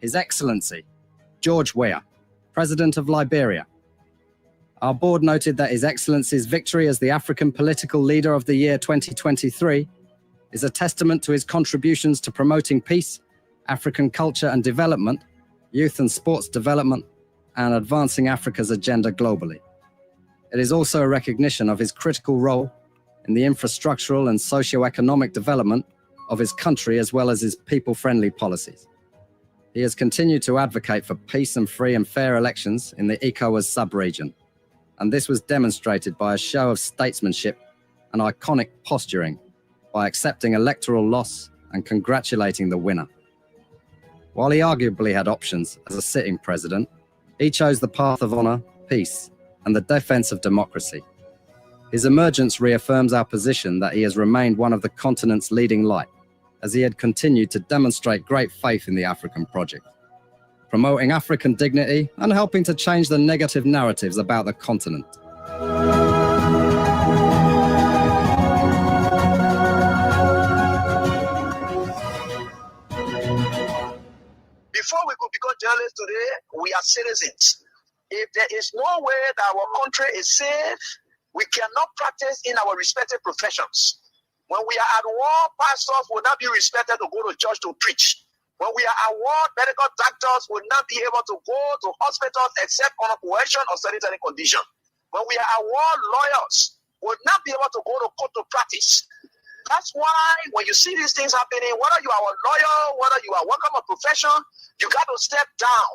His Excellency, George Weah, President of Liberia. Our board noted that His Excellency's victory as the African Political Leader of the Year 2023 is a testament to his contributions to promoting peace, African culture and development, youth and sports development, and advancing Africa's agenda globally. It is also a recognition of his critical role in the infrastructural and socio-economic development of his country as well as his people-friendly policies. He has continued to advocate for peace and free and fair elections in the ECOWAS sub-region, and this was demonstrated by a show of statesmanship and iconic posturing by accepting electoral loss and congratulating the winner. While he arguably had options as a sitting president, he chose the path of honor, peace, and the defense of democracy. His emergence reaffirms our position that he has remained one of the continent's leading light, as he had continued to demonstrate great faith in the African project, promoting African dignity and helping to change the negative narratives about the continent. Before we could become journalists today, we are citizens. If there is no way that our country is safe, we cannot practice in our respective professions. When we are at war, pastors will not be respected to go to church to preach. When we are at war, medical doctors will not be able to go to hospitals except on a coercion or sanitary condition. When we are at war, lawyers will not be able to go to court to practice. That's why when you see these things happening, whether you are a lawyer, whether you are working on a profession, you got to step down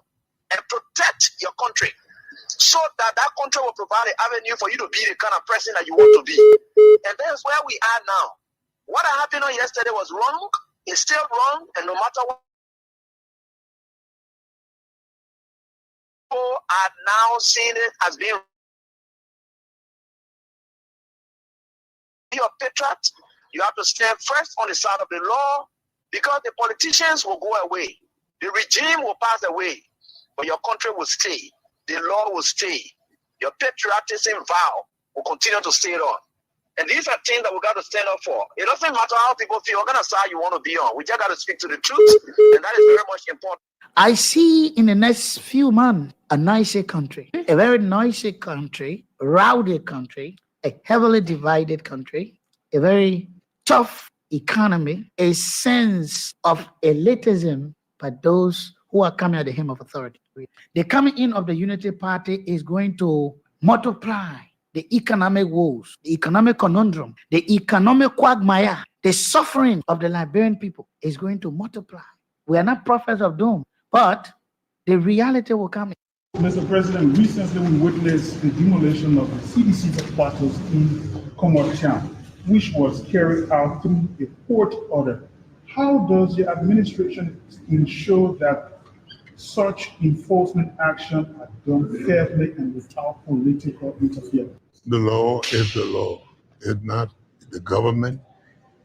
and protect your country so that that country will provide an avenue for you to be the kind of person that you want to be. And that's where we are now. What happened on yesterday was wrong. It's still wrong. And no matter what, people are now seeing it as being a patriot. You have to stand first on the side of the law because the politicians will go away. The regime will pass away, but your country will stay. The law will stay. Your patriotism vow will continue to stay on. And these are things that we got to stand up for. It doesn't matter how people feel, what kind of side you want to be on. We just got to speak to the truth, and that is very much important. I see in the next few months a nicer country, a very noisy country, rowdy country, a heavily divided country, a very tough economy, a sense of elitism by those who are coming at the hem of authority. The coming in of the Unity Party is going to multiply the economic woes, the economic conundrum, the economic quagmire, the suffering of the Liberian people is going to multiply. We are not prophets of doom, but the reality will come. Mr. President, recently we witnessed the demolition of the CDC headquarters in Komotchan, which was carried out through a court order. How does the administration ensure that such enforcement action are done fairly and without political interference? The law is the law. It's not the government.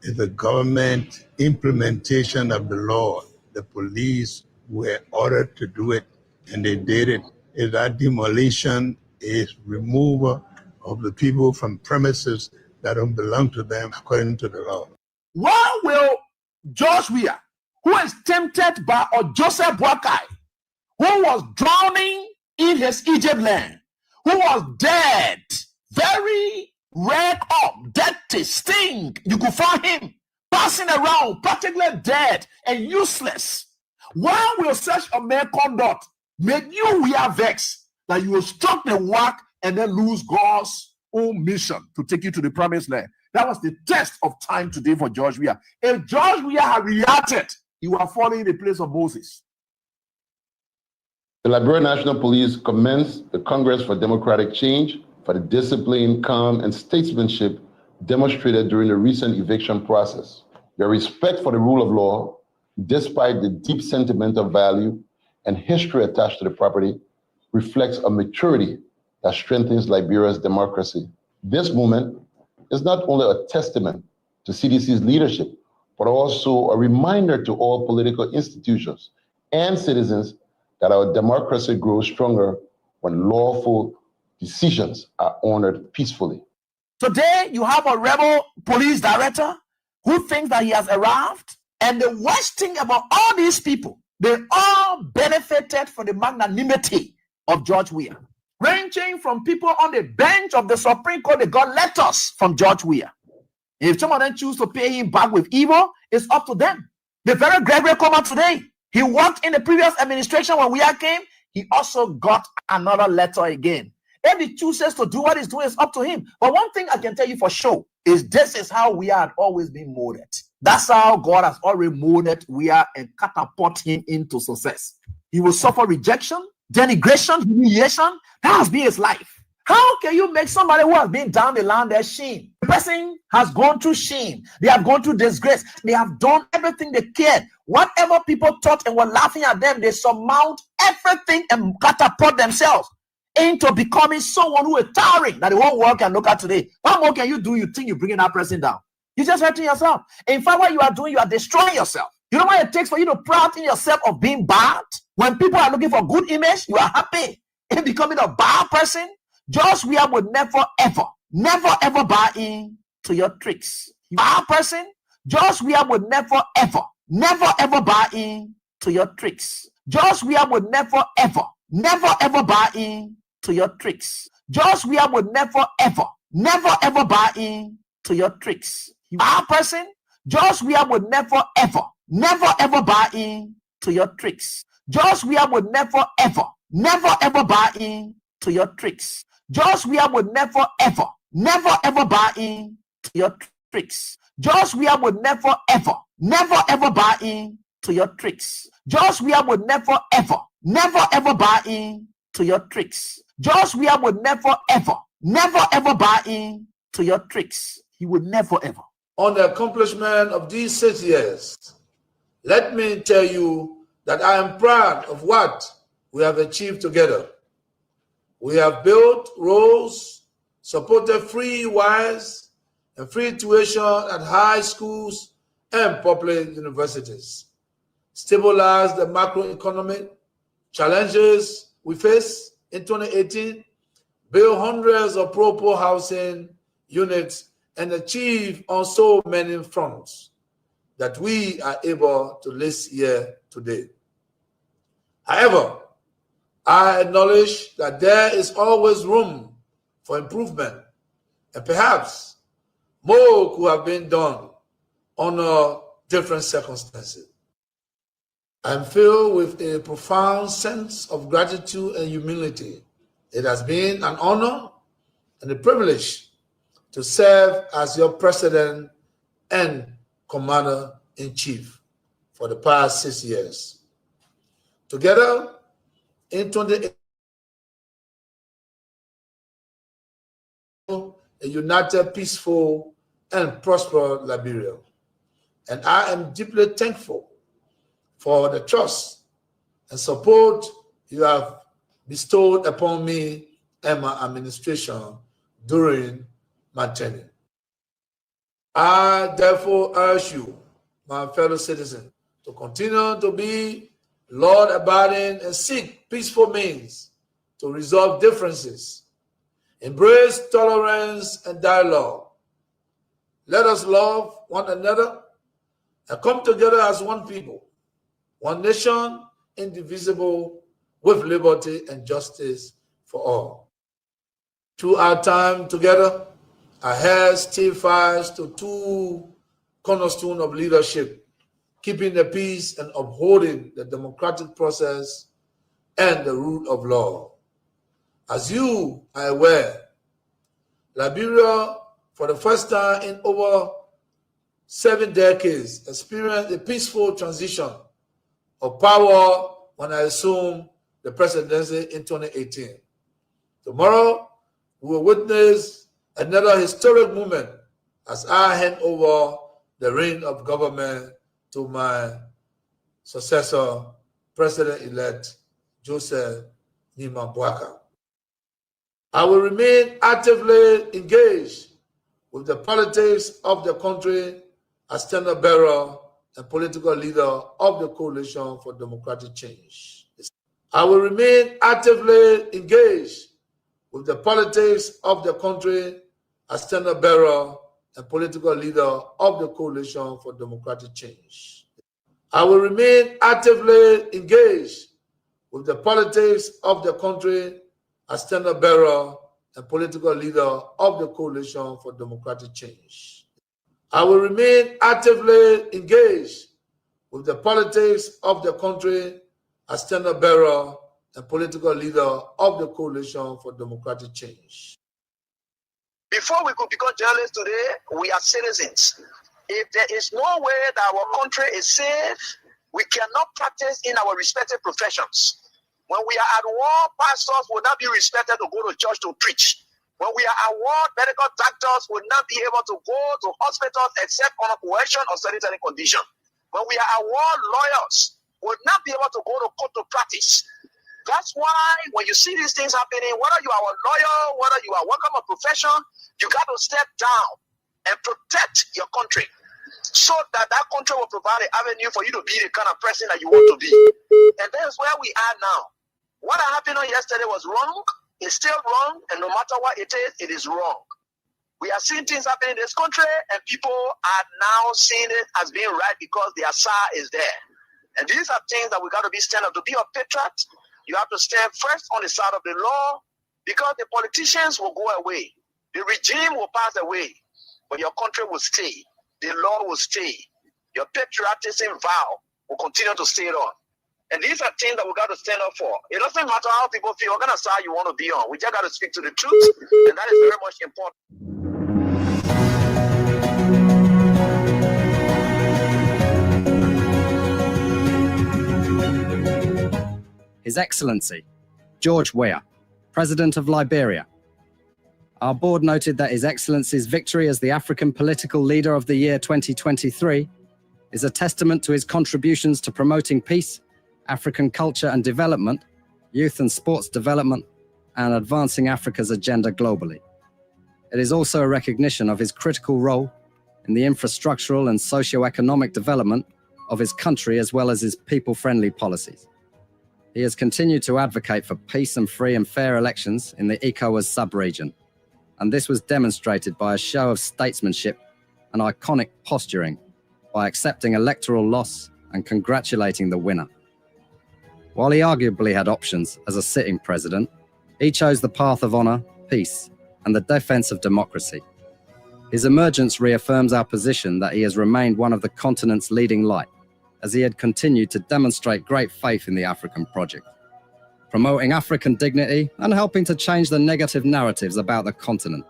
It's the government implementation of the law. The police were ordered to do it, and they did it. If that demolition is removal of the people from premises that don't belong to them according to the law. Why will George Weah, who is tempted by Joseph Boakai, who was drowning in his Egypt land, who was dead, very red up, dirty, stink, you could find him passing around, practically dead and useless. Why will such a man conduct make you Weah vex that you will struck the whack and then lose God's own mission to take you to the promised land? That was the test of time today for George Weah. If George Weah had reacted, he would have fallen in the place of Moses. The Liberian National Police commends the Congress for Democratic Change for the discipline, calm, and statesmanship demonstrated during the recent eviction process. Your respect for the rule of law, despite the deep sentimental value and history attached to the property, reflects a maturity that strengthens Liberia's democracy. This movement is not only a testament to CDC's leadership, but also a reminder to all political institutions and citizens that our democracy grows stronger when lawful decisions are honored peacefully. Today, you have a rebel police director who thinks that he has arrived. And the worst thing about all these people They all benefited from the magnanimity of George Weah, ranging from people on the bench of the Supreme Court. They got letters from George Weah. If some of them choose to pay him back with evil, it's up to them. The very Gregory Comer today, he worked in the previous administration when Weah came. He also got another letter again. If he chooses to do what he's doing, it's up to him. But one thing I can tell you for sure is this is how Weah had always been molded. That's how God has already molded Weah and catapulted him into success. He will suffer rejection, denigration, humiliation. That has been his life. How can you make somebody who has been down the line their shame? The person has gone through shame. They have gone through disgrace. They have done everything they cared. Whatever people thought and were laughing at them, they surmount everything and catapult themselves into becoming someone who is towering that the whole world can look at today. What more can you do? You think you're bringing that person down? You're just hurting yourself. In fact, what you are doing, you are destroying yourself. You know what it takes for you to proud in yourself of being bad? When people are looking for good image, you are happy in becoming a bad person. George Weah would never, ever buy in to your tricks. Bad person, George Weah would never, ever buy in to your tricks. George Weah would never, ever buy in to your tricks. George Weah would never, ever buy in to your tricks. Bad person, George Weah would never, ever buy in to your tricks. George Weah would never, ever buy in to your tricks. George Weah would never, ever buy in to your tricks. George Weah would never, ever buy in to your tricks. George Weah would never, ever buy in to your tricks. George Weah would never, ever buy in to your tricks. He would never, ever. On the accomplishment of these 6 years, let me tell you that I am proud of what we have achieved together. We have built roads, supported free wires and free tuition at high schools and public universities, stabilized the macroeconomic challenges we face in 2018, built hundreds of pro-poor housing units, and achieved on so many fronts that we are able to list here today. However, I acknowledge that there is always room for improvement, and perhaps more could have been done under different circumstances. I am filled with a profound sense of gratitude and humility. It has been an honor and a privilege to serve as your president and commander-in-chief for the past 6 years. Together, in 2018, a united, peaceful, and prosperous Liberia. And I am deeply thankful for the trust and support you have bestowed upon me and my administration during my tenure. I therefore urge you, my fellow citizens, to continue to be law-abiding and seek peaceful means to resolve differences, embrace tolerance and dialogue. Let us love one another and come together as one people, one nation, indivisible, with liberty and justice for all. Through our time together, I held still fast to two cornerstones of leadership: keeping the peace and upholding the democratic process and the rule of law. As you are aware, Liberia, for the first time in over 7 decades, experienced a peaceful transition of power when I assumed the presidency in 2018. Tomorrow, we will witness another historic moment as I hand over the reins of government to my successor, President-elect Joseph Boakai. I will remain actively engaged with the politics of the country as standard bearer and political leader of the Coalition for Democratic Change. I will remain actively engaged with the politics of the country as standard bearer and political leader of the Coalition for Democratic Change. I will remain actively engaged with the politics of the country as standard bearer and political leader of the Coalition for Democratic Change. I will remain actively engaged with the politics of the country as standard bearer and political leader of the Coalition for Democratic Change. Before we could become journalists today, we are citizens. If there is no way that our country is safe, we cannot practice in our respective professions. When we are at war, pastors will not be respected to go to church to preach. When we are at war, medical doctors will not be able to go to hospitals except on a coercion or sanitary condition. When we are at war, lawyers will not be able to go to court to practice. That's why when you see these things happening, whether you are a lawyer, whether you are working a profession, you got to step down and protect your country so that that country will provide an avenue for you to be the kind of person that you want to be. And that's where we are now. What happened on yesterday was wrong. It's still wrong. And no matter what it is wrong. We are seeing things happening in this country, and people are now seeing it as being right because the Asa is there. And these are things that we got to be stand up. To be a patriot, you have to stand first on the side of the law, because the politicians will go away. The regime will pass away, but your country will stay. The law will stay. Your patriotism vow will continue to stay on. And these are things that we got to stand up for. It doesn't matter how people feel, what kind of side you want to be on. We just got to speak to the truth, and that is very much important. His Excellency, George Weah, President of Liberia. Our board noted that His Excellency's victory as the African Political Leader of the Year 2023 is a testament to his contributions to promoting peace, African culture and development, youth and sports development, and advancing Africa's agenda globally. It is also a recognition of his critical role in the infrastructural and socio-economic development of his country, as well as his people-friendly policies. He has continued to advocate for peace and free and fair elections in the ECOWAS sub-region, and this was demonstrated by a show of statesmanship and iconic posturing by accepting electoral loss and congratulating the winner. While he arguably had options as a sitting president, he chose the path of honor, peace, and the defense of democracy. His emergence reaffirms our position that he has remained one of the continent's leading light, as he had continued to demonstrate great faith in the African project, promoting African dignity and helping to change the negative narratives about the continent.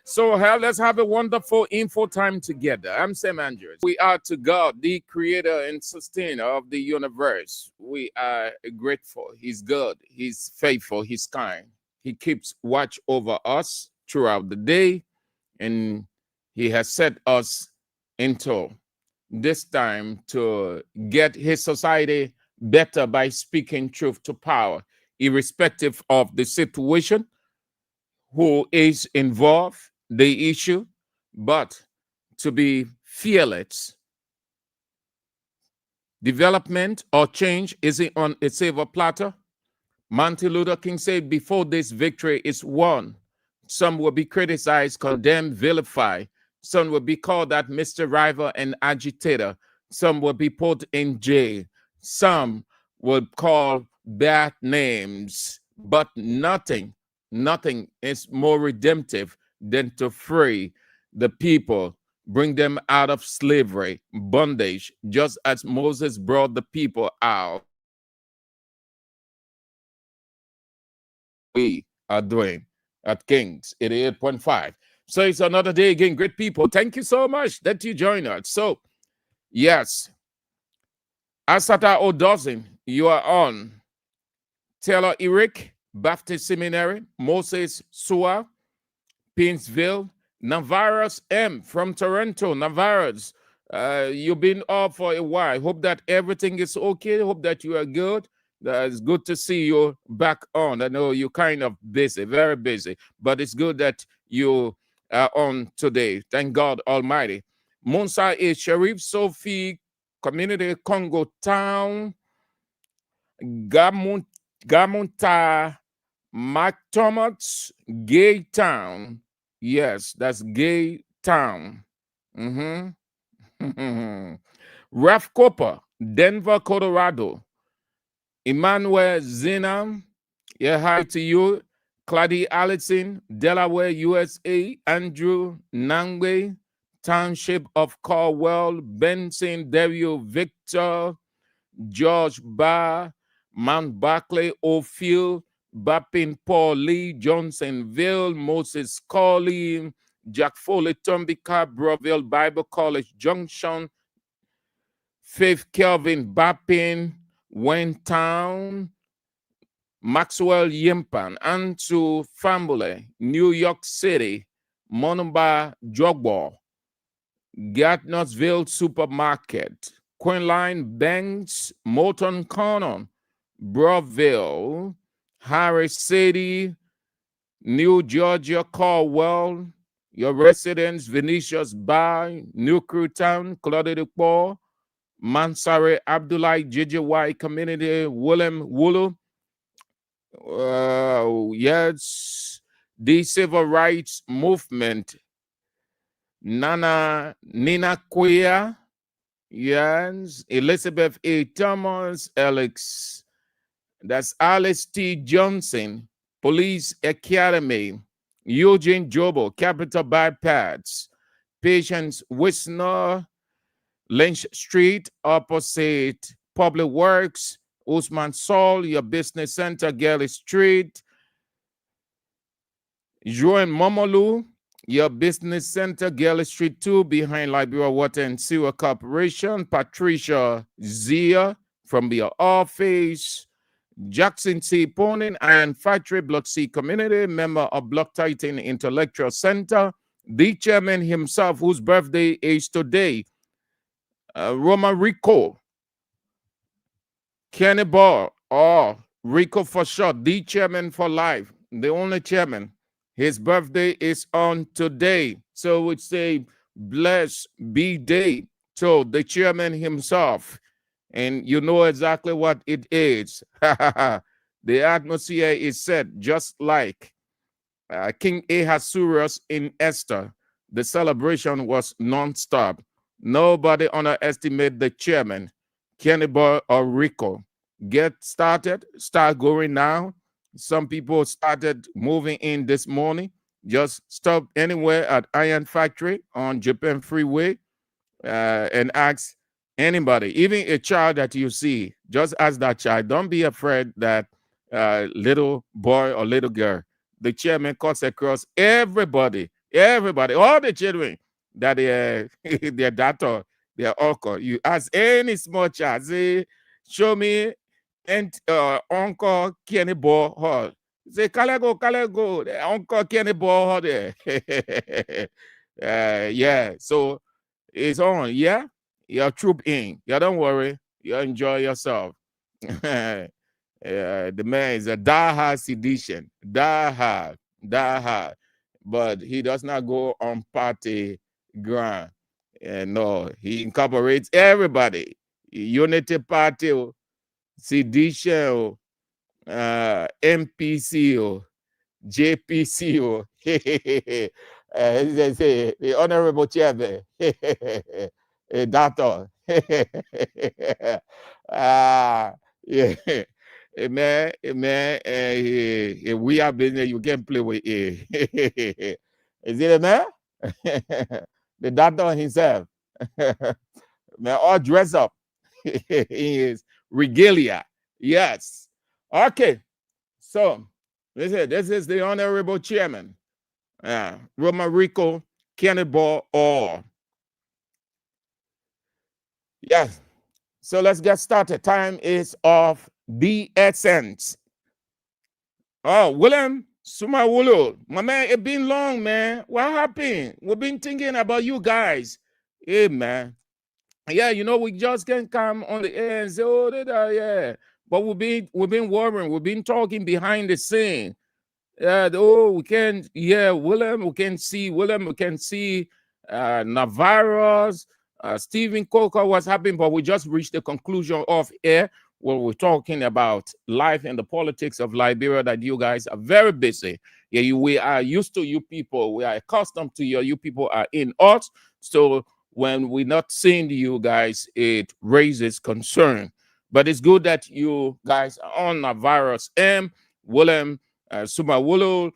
So let's have a wonderful info time together. I'm Sam Andrews. We are to God, the creator and sustainer of the universe. We are grateful. He's good. He's faithful. He's kind. He keeps watch over us throughout the day. And he has set us into this time to get his society better by speaking truth to power, irrespective of the situation, who is involved, the issue, but to be fearless. Development or change isn't on a silver platter. Martin Luther King said, before this victory is won, some will be criticized, condemned, vilified. Some will be called that Mr. Rival and agitator. Some will be put in jail. Some will call bad names, but nothing is more redemptive than to free the people, bring them out of slavery, bondage, just as Moses brought the people out. We are doing at Kings 88.5. So it's another day again, great people. Thank you so much that you join us. So, yes, Asata Odozen, you are on. Taylor Eric, Baptist Seminary, Moses Sua, Pinsville, Navarros M from Toronto. Navarros, you've been off for a while. Hope that everything is okay. Hope that you are good. It's good to see you back on. I know you're kind of busy, very busy, but it's good that you are on today. Thank God Almighty. Monsa A. Sharif, Sophie, Community, Congo Town, Gamunta, McTomots, Gay Town. Yes, that's Gay Town. Ralph Cooper, Denver, Colorado. Emmanuel Zinam, yeah, hi to you. Clady Allison, Delaware, USA. Andrew Nangwe, Township of Caldwell. Benson, Dario Victor, George Barr, Mount Barclay, Ophir, Bappin, Paul Lee, Johnsonville, Moses Colley, Jack Foley, Tombika, Broville, Bible College Junction, Faith Kelvin, Bappin, Town, Maxwell Yimpan, Antu Fambule, New York City, Monumba Jogbo, Gatnosville Supermarket, Quinline Banks, Moulton Conan, Broville, Harris City, New Georgia, Caldwell, your residents, Vinicius Bay, New Crewtown, Claude de Port, Mansare Abdullah, JJY Community, Willem Wulu, yes, the Civil Rights Movement, Nina Quia, yes, Elizabeth A. Thomas, Alex, that's Alice T. Johnson, Police Academy, Eugene Jobo, Capital Bypass, Patience Wisner, Lynch Street, opposite Public Works, Usman Sol, your business center, Galley Street, Joan Momolu, your business center, Galley Street 2, behind Liberia Water and Sewer Corporation, Patricia Zia from your office, Jackson C. Ponin, Iron Factory, Block C Community, member of Block Titan Intellectual Center, the chairman himself, whose birthday is today, Roma Rico, Kenny Ball, or Rico for short, the chairman for life, the only chairman. His birthday is on today. So we'd say, bless be day to the chairman himself. And you know exactly what it is. The atmosphere is set just like King Ahasuerus in Esther. The celebration was non-stop. Nobody underestimate the chairman, Kenny Boy or Rico. Get started, start going now. Some people started moving in this morning. Just stop anywhere at Iron Factory on Japan Freeway and ask anybody, even a child that you see, just ask that child. Don't be afraid that little boy or little girl. The chairman cuts across everybody, all the children that their daughter, their uncle. You ask any small child, say, show me and Uncle Kenny Ball Hall. Say, Kalego, the Uncle Kenny Ball Hall there. Yeah, so it's on, yeah? You're troop in. Yeah, don't worry. You enjoy yourself. The man is a die-hard sedition. Die-hard. But he does not go on party ground. No, he incorporates everybody. Unity Party, sedition, MPC, JPC, the Honorable Chairman, Doctor. Yeah. Man, we are business, you can play with it. Is it a man? The doctor himself. Man, all dressed up in his regalia. Yes. Okay. So, this is the Honorable Chairman, Romarico Kenny Ball Orr. Yes. So let's get started. Time is of the essence. Oh, William Sumawulu, my man, it been long, man. What happened? We've been thinking about you guys. Hey, man. Yeah, you know, we just can't come on the air and say, oh, yeah. But we've been worrying. We've been talking behind the scene. We can, William, we can see Navarro's, Stephen Coker, what's happening, but we just reached the conclusion of air. where we're talking about life and the politics of Liberia, that you guys are very busy. Yeah, we are used to you people. We are accustomed to you people are in us. So when we're not seeing you guys, it raises concern. But it's good that you guys are on a virus. William Sumawulu,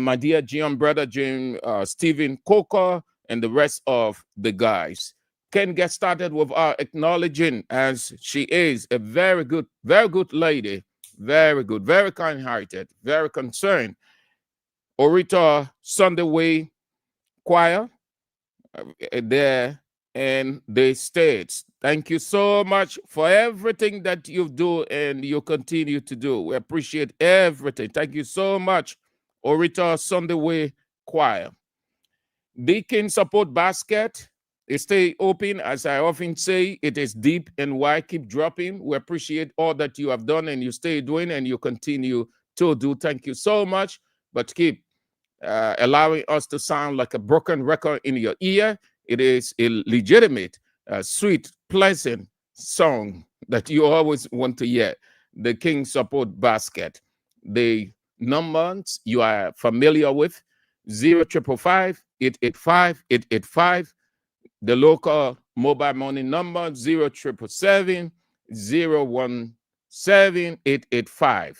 my dear Jim, brother Jim, Stephen Coker, and the rest of the guys. Can get started with our acknowledging, as she is a very good lady, very good, very kind-hearted, very concerned. Orator Sunday Way Choir there in the States. Thank you so much for everything that you do and you continue to do. We appreciate everything. Thank you so much, Orator Sunday Way Choir. Deacon Support Basket, stay open. As I often say, it is deep and wide. Keep dropping. We appreciate all that you have done and you stay doing and you continue to do. Thank you so much. But keep allowing us to sound like a broken record in your ear. It is a legitimate, sweet, pleasant song that you always want to hear. The King Support Basket. The numbers you are familiar with: 0555-885-885. The local mobile money number: 077-017-885.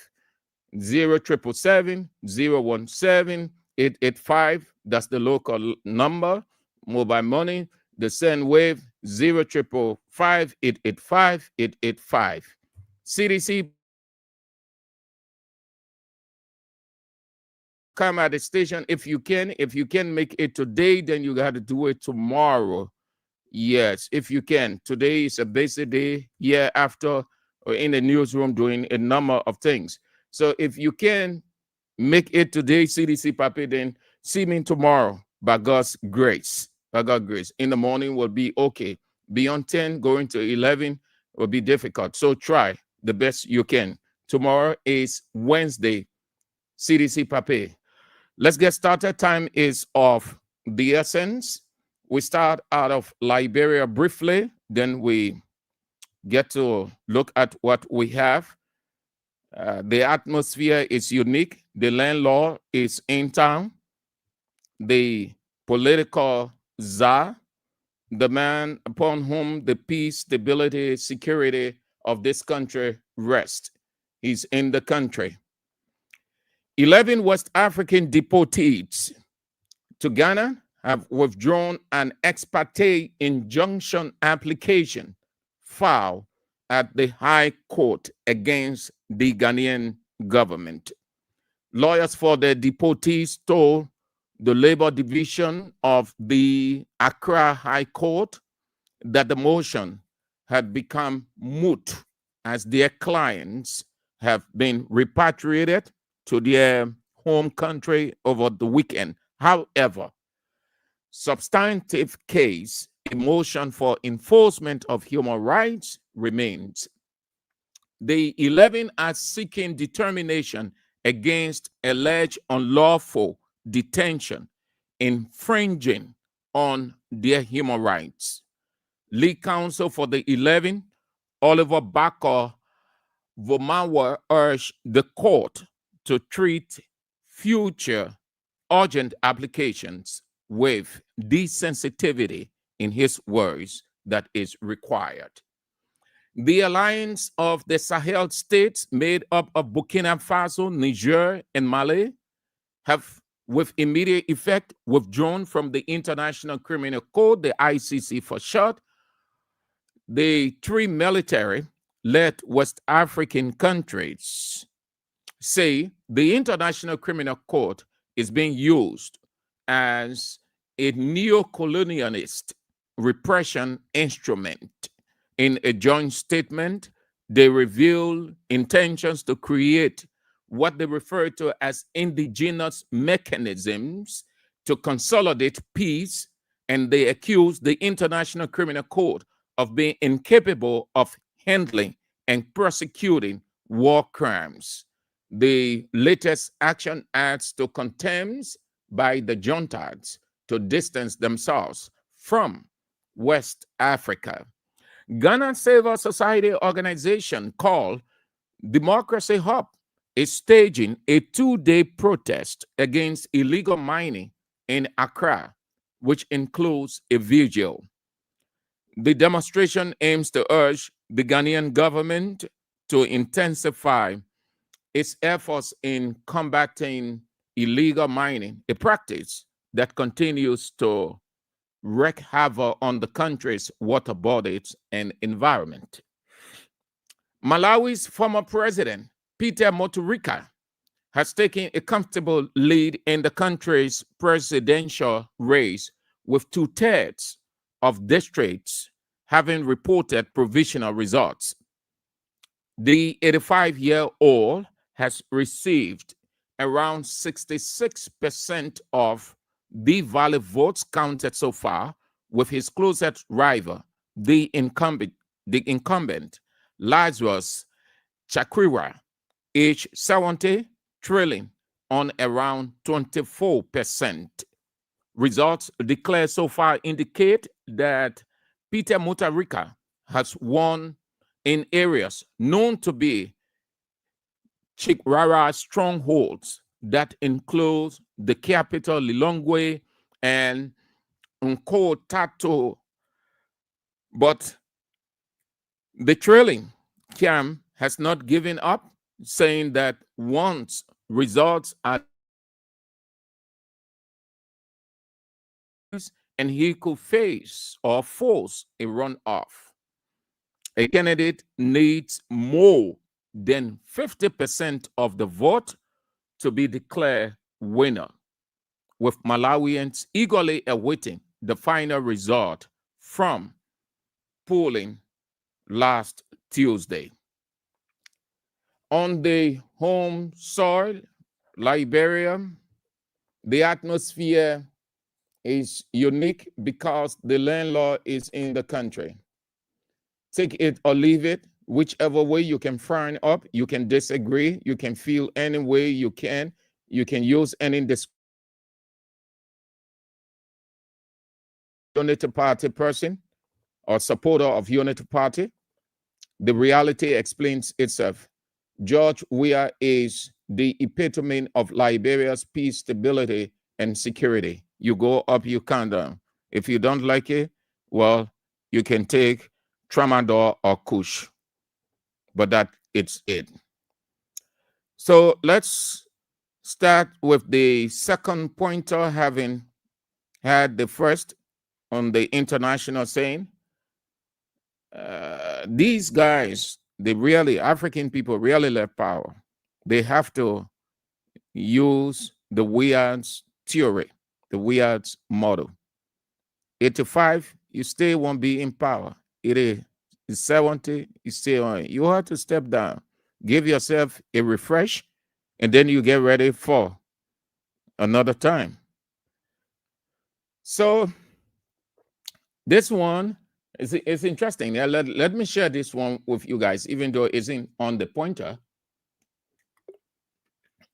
077-017-885. That's the local number, mobile money. The send wave: 055-885-885. CDC, come at the station if you can. If you can make it today, then you got to do it tomorrow. Yes, if you can. Today is a busy day. Yeah, after or in the newsroom doing a number of things. So if you can make it today, CDC Papi, then see me tomorrow by God's grace. By God's grace. In the morning will be okay. Beyond 10, going to 11 will be difficult. So try the best you can. Tomorrow is Wednesday, CDC Papi. Let's get started. Time is of the essence. We start out of Liberia briefly, then we get to look at what we have. The atmosphere is unique. The land law is in town. The political czar, the man upon whom the peace, stability, security of this country rests, is in the country. 11 West African deportees to Ghana have withdrawn an ex parte injunction application filed at the High Court against the Ghanaian government. Lawyers for the deportees told the Labor Division of the Accra High Court that the motion had become moot as their clients have been repatriated to their home country over the weekend. However, substantive case, a motion for enforcement of human rights remains. The 11 are seeking determination against alleged unlawful detention, infringing on their human rights. Lead counsel for the 11, Oliver Baker Vomawa, urged the court to treat future urgent applications with desensitivity, in his words, that is required. The alliance of the Sahel states, made up of Burkina Faso, Niger, and Mali, have with immediate effect withdrawn from the International Criminal Court, the ICC for short. The three military-led West African countries say the International Criminal Court is being used as a neo-colonialist repression instrument. In a joint statement, they reveal intentions to create what they refer to as indigenous mechanisms to consolidate peace, and they accuse the International Criminal Court of being incapable of handling and prosecuting war crimes. The latest action adds to attempts by the juntas to distance themselves from West Africa. Ghana Civil Society organization called Democracy Hub is staging a 2-day protest against illegal mining in Accra, which includes a vigil. The demonstration aims to urge the Ghanaian government to intensify its efforts in combating illegal mining, a practice that continues to wreak havoc on the country's water bodies and environment. Malawi's former president, Peter Mutharika, has taken a comfortable lead in the country's presidential race, with 2/3 of districts having reported provisional results. The 85-year-old has received around 66% of the valid votes counted so far, with his closest rival, the incumbent Lazarus Chakwera, age 70, trailing on around 24%. Results declared so far indicate that Peter Mutharika has won in areas known to be Chikwara strongholds that include the capital Lilongwe and Nkotato. But the trailing camp has not given up, saying that once results are and he could face or force a runoff. A candidate needs more than 50% of the vote to be declared winner, with Malawians eagerly awaiting the final result from polling last Tuesday. On the home soil, Liberia, the atmosphere is unique because the land law is in the country. Take it or leave it, whichever way you can frown up, you can disagree, you can feel any way you can use any Unity Party person or supporter of Unity Party. The reality explains itself. George Weah is the epitome of Liberia's peace, stability, and security. You go up, you count down. If you don't like it, well, you can take Tramadol or Kush, but that it's it. So let's start with the second pointer, having had the first on the international scene. These guys, African people really love power. They have to use the Weah's theory, the Weah's model. 85, you still won't be in power. It is 70, you still on. You have to step down, give yourself a refresh, and then you get ready for another time. So this one is interesting. Now, let me share this one with you guys, even though it isn't on the pointer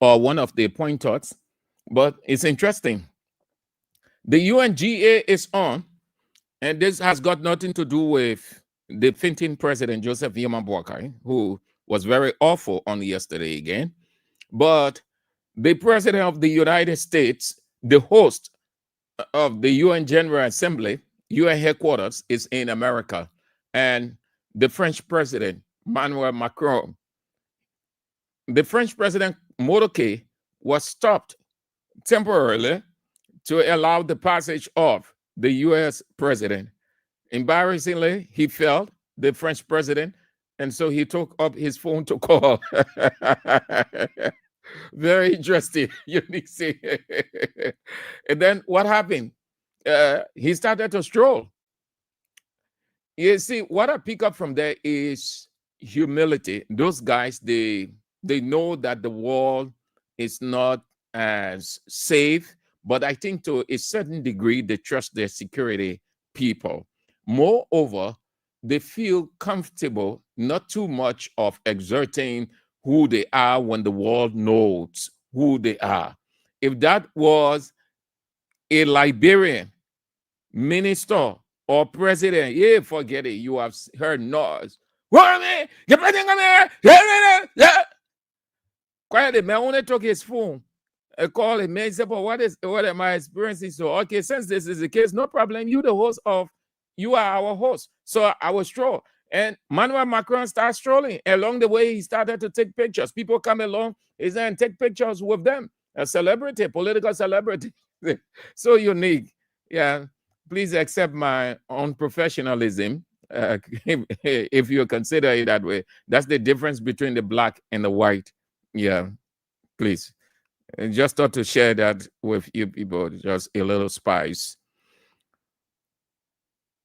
or one of the pointers, but it's interesting. The UNGA is on, and this has got nothing to do with the 15th president, Joseph Boakai, who was very awful on yesterday again. But the president of the United States, the host of the UN General Assembly, UN headquarters is in America, and the French president, Emmanuel Macron. The French president, Modoke, was stopped temporarily to allow the passage of the US president. Embarrassingly, he failed, the French president, and so he took up his phone to call. Very interesting, unique scene. And then what happened? He started to stroll. You see, what I pick up from there is humility. Those guys, they know that the world is not as safe, but I think to a certain degree, they trust their security people. Moreover, they feel comfortable, not too much of exerting who they are when the world knows who they are. If that was a Liberian minister or president, yeah, forget it. You have heard noise. What me? You putting on there? Yeah. Quietly, man, only took his phone. I call him, man, say, but what am I experiencing? So, okay, since this is the case, no problem. You are our host. So I was stroll. And Emmanuel Macron started strolling. Along the way, he started to take pictures. People come along, he's and take pictures with them. A celebrity, political celebrity. So unique. Yeah. Please accept my unprofessionalism. If you consider it that way. That's the difference between the black and the white. Yeah, please. I just thought to share that with you people, just a little spice.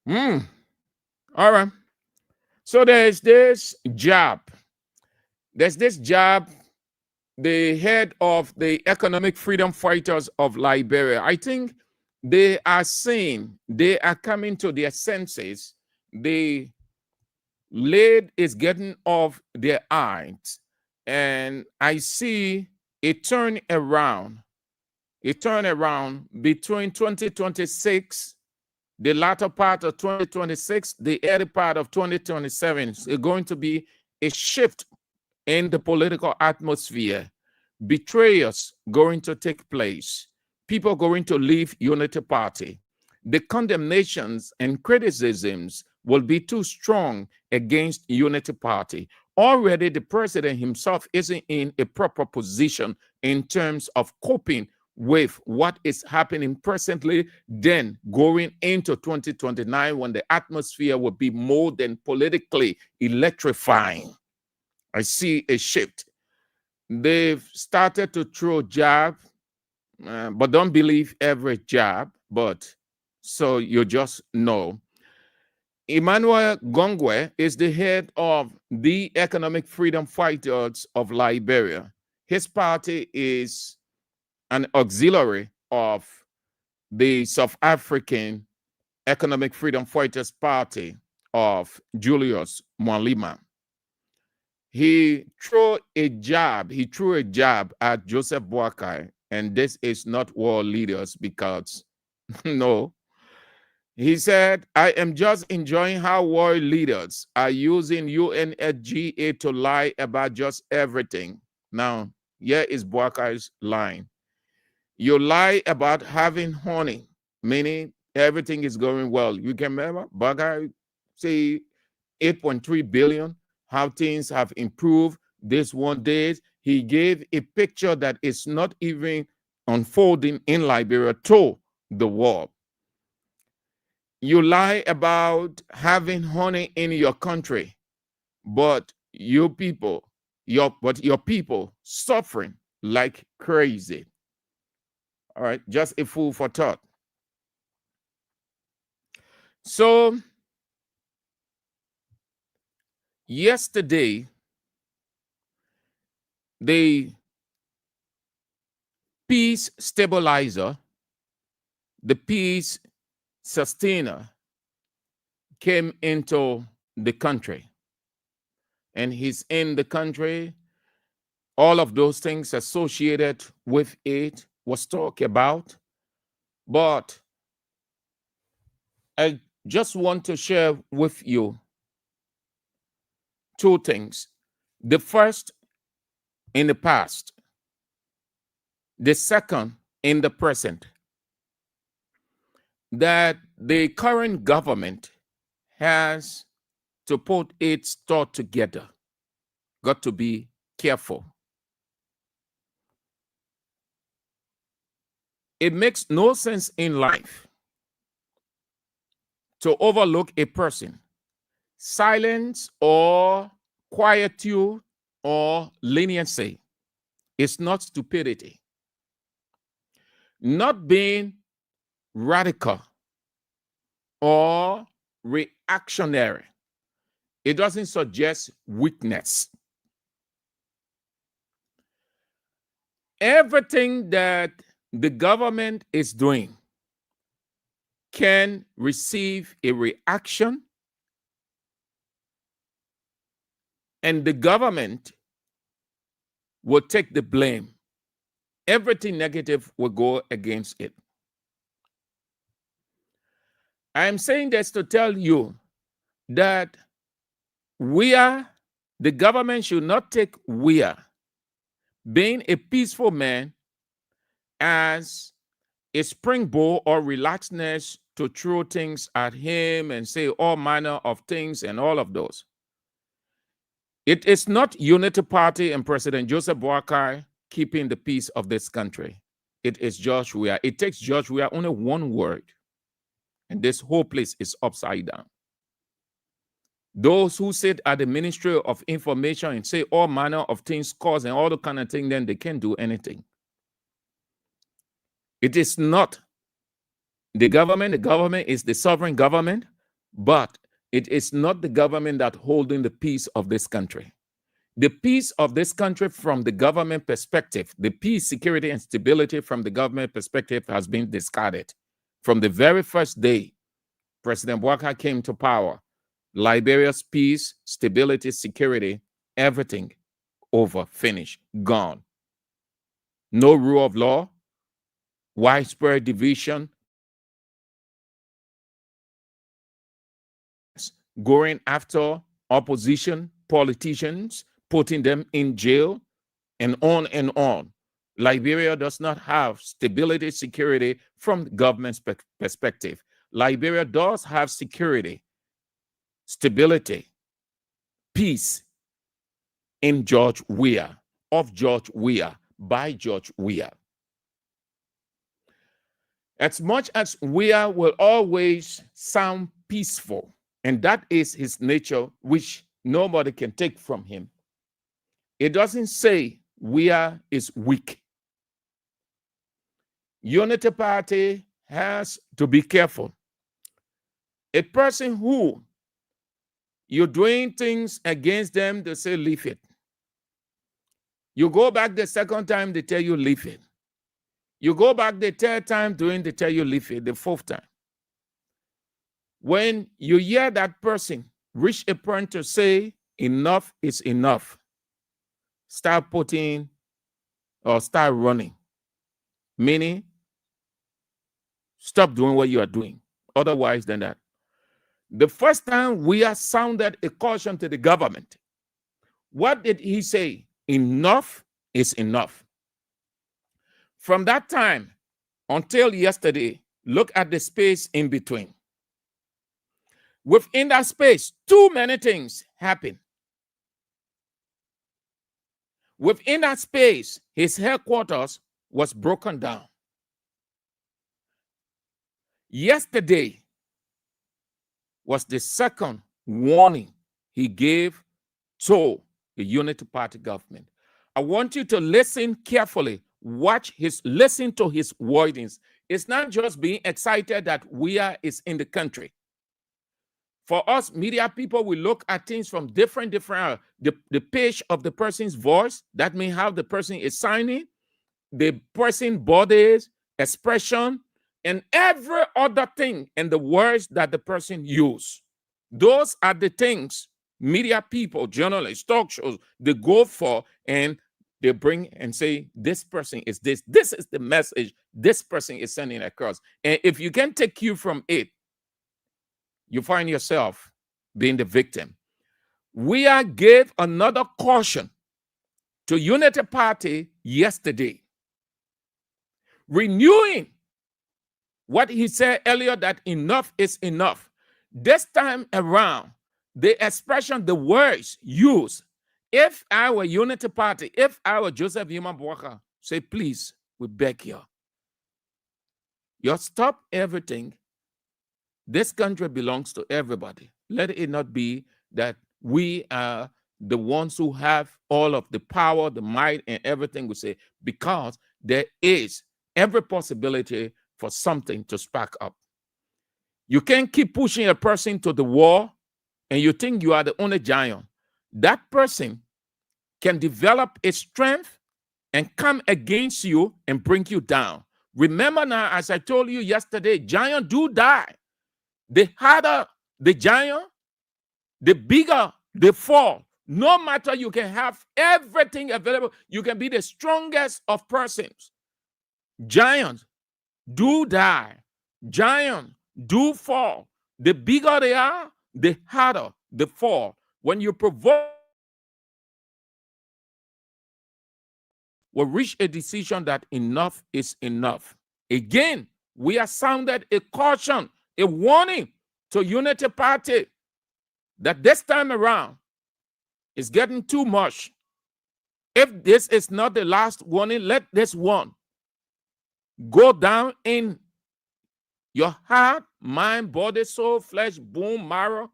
All right. So there's this job. The head of the Economic Freedom Fighters of Liberia. I think they are coming to their senses. The lid is getting off their eyes. And I see a turnaround between 2026, the latter part of 2026, the early part of 2027. It's going to be a shift in the political atmosphere. Betrayals going to take place. People going to leave Unity Party. The condemnations and criticisms will be too strong against Unity Party. Already the president himself isn't in a proper position in terms of coping with what is happening presently, then going into 2029 when the atmosphere will be more than politically electrifying. I see a shift. They've started to throw jab, but don't believe every jab, but so you just know. Emmanuel Gongwe is the head of the Economic Freedom Fighters of Liberia. His party is an auxiliary of the South African Economic Freedom Fighters Party of Julius Malema. He threw a jab at Joseph Boakai, and this is not world leaders because, no. He said, I am just enjoying how world leaders are using UNSGA to lie about just everything. Now, here is Boakai's line. You lie about having honey, meaning everything is going well. You can remember Boakai say 8.3 billion, how things have improved this one day. He gave a picture that is not even unfolding in Liberia to the world. You lie about having honey in your country, but your people suffering like crazy. All right, just a fool for thought. So yesterday, the peace stabilizer, the peace sustainer came into the country, and he's in the country. All of those things associated with it was talked about, but I just want to share with you two things. The first, in the past. The second, in the present. That the current government has to put its thought together. Got to be careful. It makes no sense in life to overlook a person. Silence or quietude or leniency is not stupidity. Not being radical or reactionary, it doesn't suggest weakness. Everything that the government is doing can receive a reaction, and the government will take the blame. Everything negative will go against it. I am saying this to tell you that the government should not take Weah, being a peaceful man, as a springboard or relaxedness to throw things at him and say all manner of things and all of those. It is not Unity Party and President Joseph Boakai keeping the peace of this country. It is George Weah. It takes George Weah only one word, and this whole place is upside down. Those who sit at the Ministry of Information and say all manner of things, cause and all the kind of thing, then they can't do anything. It is not the government. The government is the sovereign government, but it is not the government that holding the peace of this country. The peace of this country from the government perspective, the peace, security, and stability from the government perspective has been discarded. From the very first day President Boakai came to power, Liberia's peace, stability, security, everything over, finished, gone. No rule of law, widespread division, going after opposition politicians, putting them in jail, and on and on. Liberia does not have stability, security from the government's perspective. Liberia does have security, stability, peace in George Weah, of George Weah, by George Weah. As much as Weah will always sound peaceful, and that is his nature, which nobody can take from him, it doesn't say Weah is weak. Unity Party has to be careful. A person who you're doing things against them, they say, leave it. You go back the second time, they tell you, leave it. You go back the third time doing, they tell you, leave it, the fourth time. When you hear that person reach a point to say, enough is enough, start putting or start running. Meaning, stop doing what you are doing. Otherwise than that. The first time Weah sounded a caution to the government, what did he say? Enough is enough. From that time until yesterday, look at the space in between. Within that space, too many things happen. Within that space, his headquarters was broken down. Yesterday was the second warning he gave to the Unity Party government. I want you to listen carefully. Listen to his wordings. It's not just being excited that Weah is in the country. For us media people, we look at things from different the pitch of the person's voice. That means how the person is signing, the person body's expression, and every other thing and the words that the person use. Those are the things media people, journalists, talk shows, they go for, and they bring and say, this person is this. This is the message this person is sending across. And if you can take cue from it, you find yourself being the victim. Weah gave another caution to Unity Party yesterday, renewing what he said earlier, that enough is enough. This time around, the expression, the words used, if I were Unity Party, if I were Joseph Boakai, say, please, we beg you. You stop everything. This country belongs to everybody. Let it not be that we are the ones who have all of the power, the might, and everything we say, because there is every possibility for something to spark up. You can't keep pushing a person to the wall and you think you are the only giant. That person can develop a strength and come against you and bring you down. Remember now, as I told you yesterday, giants do die. The harder the giant, the bigger they fall. No matter, you can have everything available. You can be the strongest of persons. Giants do die. Giants do fall. The bigger they are, the harder the fall. When you provoke, will reach a decision that enough is enough. Again, we have sounded a caution, a warning to Unity Party that this time around it's getting too much. If this is not the last warning, let this one go down in your heart, mind, body, soul, flesh, bone, marrow.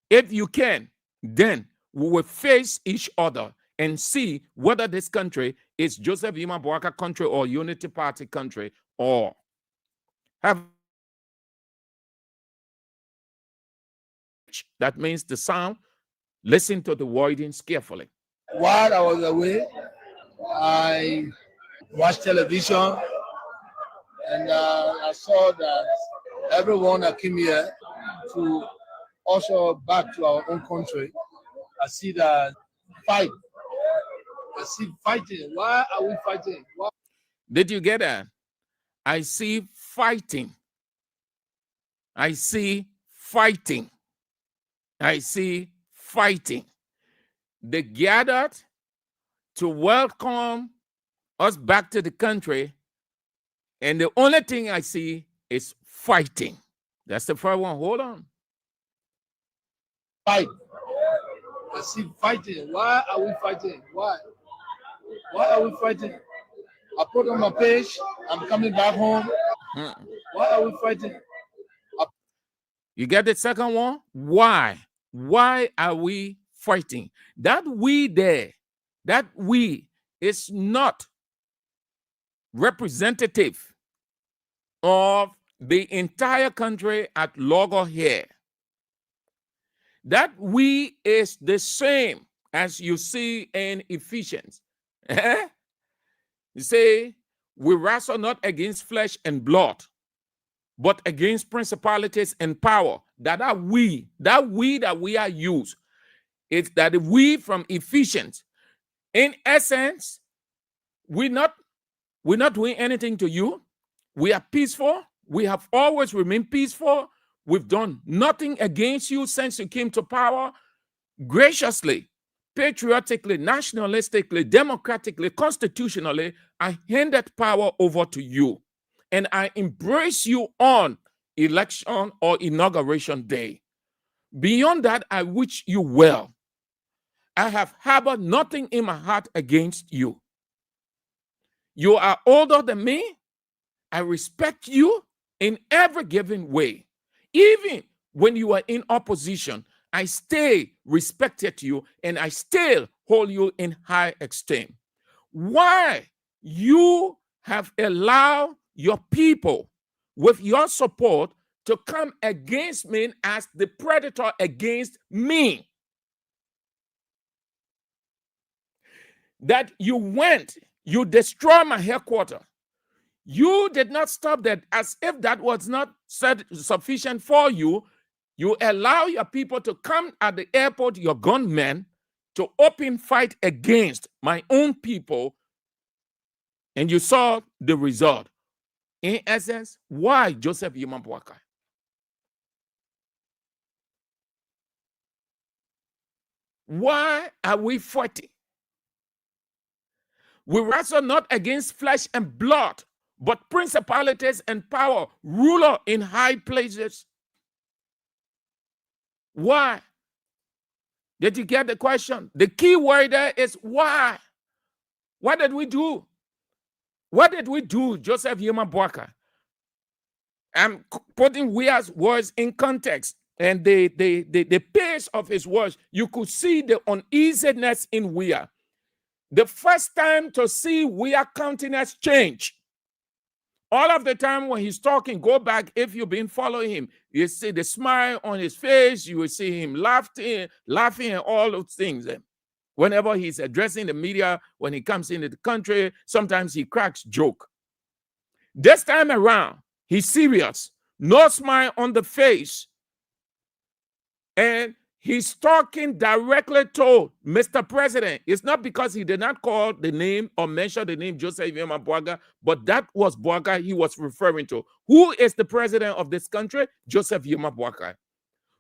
If you can, then we will face each other and see whether this country is Joseph Yima Boaka country or Unity Party country, or have. That means the sound. Listen to the wordings carefully. While I was away, I watched television, and I saw that everyone that came here to also back to our own country, I see that fight. I see fighting. Why are we fighting? Why? Did you get that? I see fighting. I see fighting. I see fighting. They gathered to welcome us back to the country, and the only thing I see is fighting. That's the first one. Hold on. Fight. I see fighting. Why are we fighting? Why? Why are we fighting? I put on my page. I'm coming back home. Why are we fighting? You get the second one? Why? Why are we fighting? That we there, that we is not representative of the entire country at loggerhead. That we is the same as you see in Ephesians. You say, we wrestle not against flesh and blood, but against principalities and power. That we that we are used. It's that we from Ephesians. In essence, we're not doing anything to you. We are peaceful. We have always remained peaceful. We've done nothing against you since you came to power. Graciously, patriotically, nationalistically, democratically, constitutionally, I handed power over to you. And I embrace you on election or inauguration day. Beyond that, I wish you well. I have harbored nothing in my heart against you. You are older than me. I respect you in every given way. Even when you are in opposition, I stay respected you and I still hold you in high esteem. Why you have allowed your people with your support to come against me as the predator against me? That you went, you destroyed my headquarters. You did not stop that. As if that was not sufficient for you, you allow your people to come at the airport, your gunmen, to open fight against my own people, and you saw the result. In essence, why Joseph Yima Boaka? Why are we fighting? We wrestle not against flesh and blood, but principalities and power, ruler in high places. Why? Did you get the question? The key word there is why. What did we do? What did we do, Joseph Yima Boaka? I'm putting Weah's words in context and the pace of his words. You could see the uneasiness in Weah. The first time to see Weah countenance change. All of the time when he's talking, go back, if you've been following him, you see the smile on his face, you will see him laughing and all those things. Whenever he's addressing the media, when he comes into the country, sometimes he cracks joke. This time around, he's serious, no smile on the face, and He's talking directly to Mr. President. It's not because he did not call the name or mention the name Joseph Boakai, but that was Boakai he was referring to. Who is the president of this country? Joseph Boakai.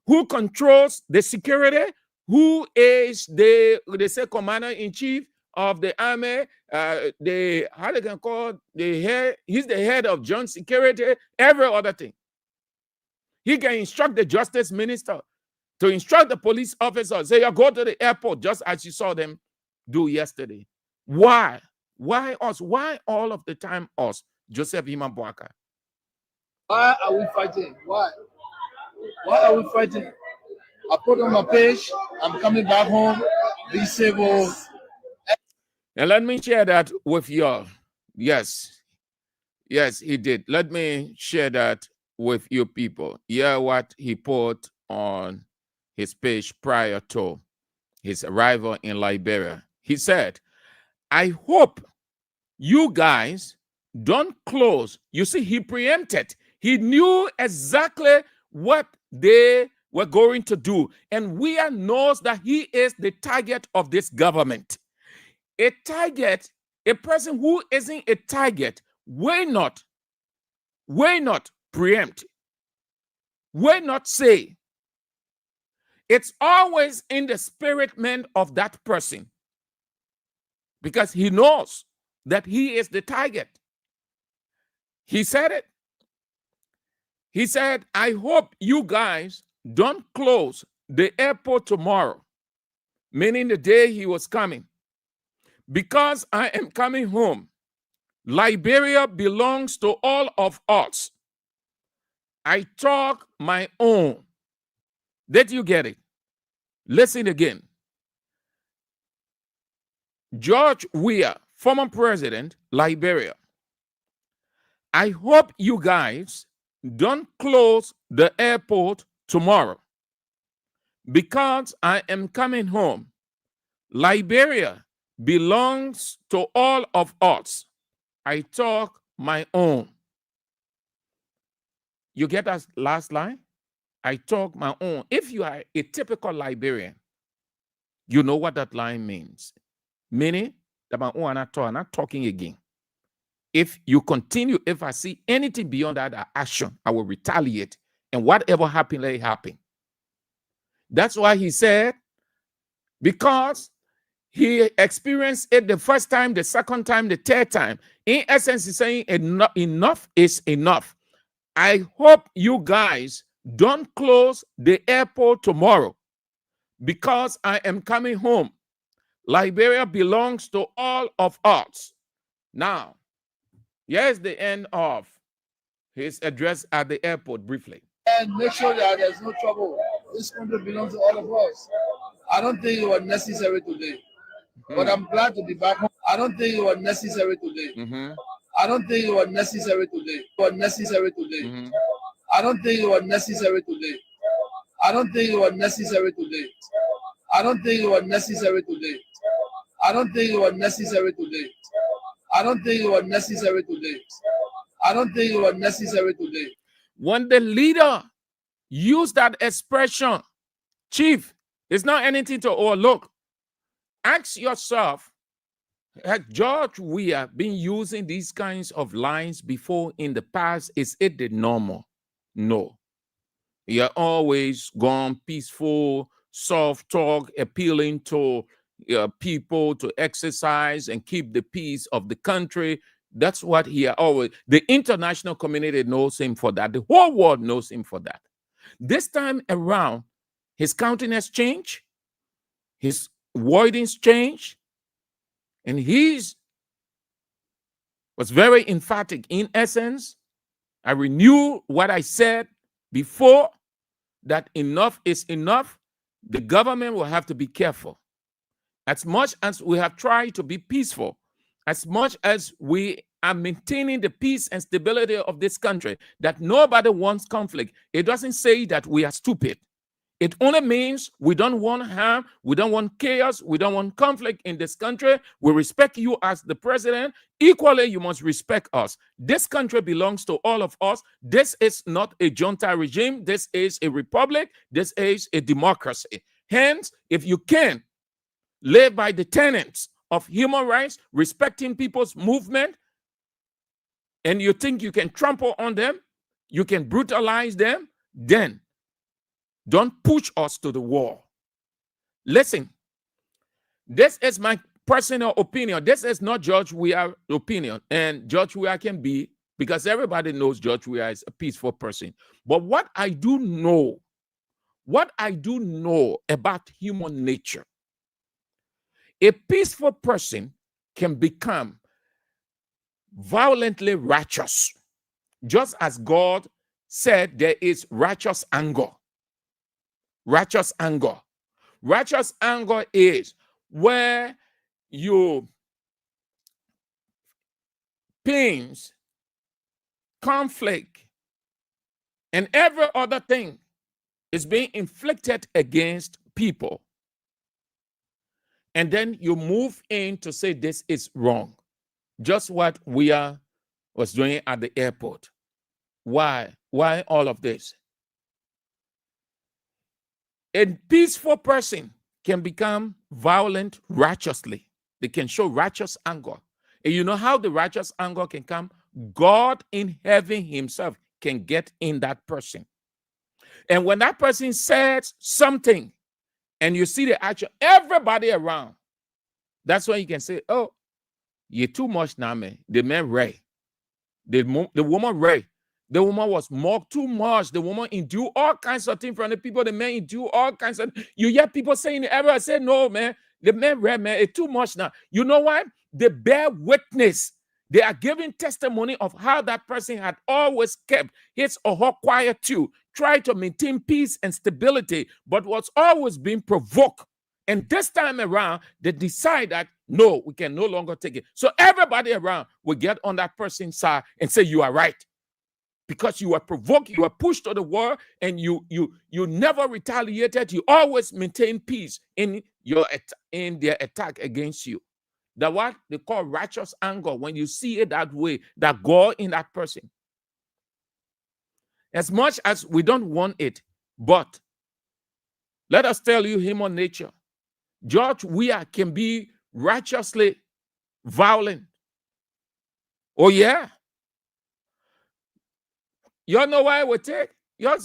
Who controls the security? Who is they say commander-in-chief of the army? How they can call the head? He's the head of joint security, every other thing. He can instruct the justice minister to instruct the police officer, say, you go to the airport, just as you saw them do yesterday. Why? Why us? Why all of the time us? Joseph Boakai. Why are we fighting? Why? Why are we fighting? I put on my page, I'm coming back home, be civil. And let me share that with y'all. Yes. Yes, he did. Let me share that with you people. Yeah, what he put on his page prior to his arrival in Liberia. He said, I hope you guys don't close. You see, he preempted. He knew exactly what they were going to do. And Weah knows that he is the target of this government. A target, a person who isn't a target, will not preempt, will not say. It's always in the spirit man of that person, because he knows that he is the target. He said it. He said, I hope you guys don't close the airport tomorrow, meaning the day he was coming, because I am coming home. Liberia belongs to all of us. I talk my own. Did you get it? Listen again. George Weah, former president, Liberia. I hope you guys don't close the airport tomorrow, because I am coming home. Liberia belongs to all of us. I talk my own. You get that last line? I talk my own. If you are a typical Liberian, you know what that line means. Meaning that my own I'm not talking again. If you continue, if I see anything beyond that action, I will retaliate. And whatever happened, let it happen. That's why he said, because he experienced it the first time, the second time, the third time. In essence, he's saying enough is enough. I hope you guys don't close the airport tomorrow, because I am coming home. Liberia belongs to all of us. Now, here's the end of his address at the airport briefly. And make sure that there's no trouble. This country belongs to all of us. I don't think it was necessary today, but I'm glad to be back home. I don't think it was necessary today. I don't think it was necessary today. It was necessary today. I don't think it was necessary today. I don't think it was necessary today. I don't think it was necessary today. I don't think it was necessary today. I don't think it was necessary today. I don't think it was necessary today. When the leader used that expression, Chief, it's not anything to overlook. Ask yourself, has George Weah been using these kinds of lines before in the past? Is it the normal? No. He are always gone peaceful, soft talk, appealing to people to exercise and keep the peace of the country. That's what he always, the international community knows him for that. The whole world knows him for that. This time around, his countenance changed, his wordings changed, and was very emphatic. In essence, I renew what I said before, that enough is enough. The government will have to be careful. As much as we have tried to be peaceful, as much as we are maintaining the peace and stability of this country, that nobody wants conflict, it doesn't say that we are stupid. It only means we don't want harm, we don't want chaos, we don't want conflict in this country. We respect you as the president. Equally, you must respect us. This country belongs to all of us. This is not a junta regime. This is a republic. This is a democracy. Hence, if you can live by the tenets of human rights, respecting people's movement, and you think you can trample on them, you can brutalize them, then don't push us to the wall. Listen, this is my personal opinion. This is not George Weah's opinion. And George Weah can be, because everybody knows George Weah is a peaceful person. But what I do know about human nature, a peaceful person can become violently righteous, just as God said there is righteous anger. Righteous anger. Righteous anger is where your pains, conflict, and every other thing is being inflicted against people. And then you move in to say this is wrong. Just what Weah was doing at the airport. Why? Why all of this? A peaceful person can become violent righteously. They can show righteous anger. And you know how the righteous anger can come? God in heaven himself can get in that person. And when that person says something and you see the action, everybody around, that's when you can say, oh, you're too much now, man. The man Ray. The woman Ray. The woman was mocked too much. The woman endured all kinds of things from the people. The man endured all kinds of. You hear people saying, I say, no, man. The man Ray, man, it's too much now. You know why? They bear witness. They are giving testimony of how that person had always kept his or her quiet too, tried to maintain peace and stability, but was always being provoked. And this time around, they decide that, no, we can no longer take it. So everybody around will get on that person's side and say, you are right. Because you were provoked, you were pushed to the wall, and you never retaliated. You always maintain peace in their attack against you. That what they call righteous anger, when you see it that way, that God in that person. As much as we don't want it, but let us tell you human nature. George Weah can be righteously violent. Oh, yeah. You know why it would take? You're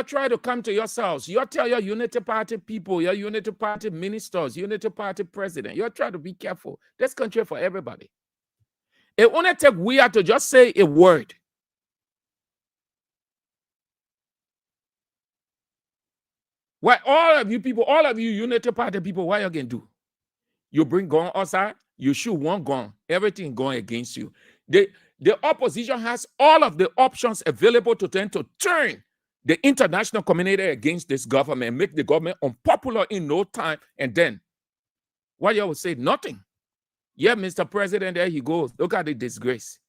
trying to come to yourselves. You tell your Unity Party people, your Unity Party ministers, Unity Party president, you're trying to be careful. This country for everybody. It only take Weah to just say a word. What all of you people, all of you Unity Party people, what you can do? You bring gun outside, you shoot one gun, everything going against you. The opposition has all of the options available to them to turn the international community against this government, make the government unpopular in no time, and then what you would say? Nothing. Yeah, Mr. President, there he goes. Look at the disgrace.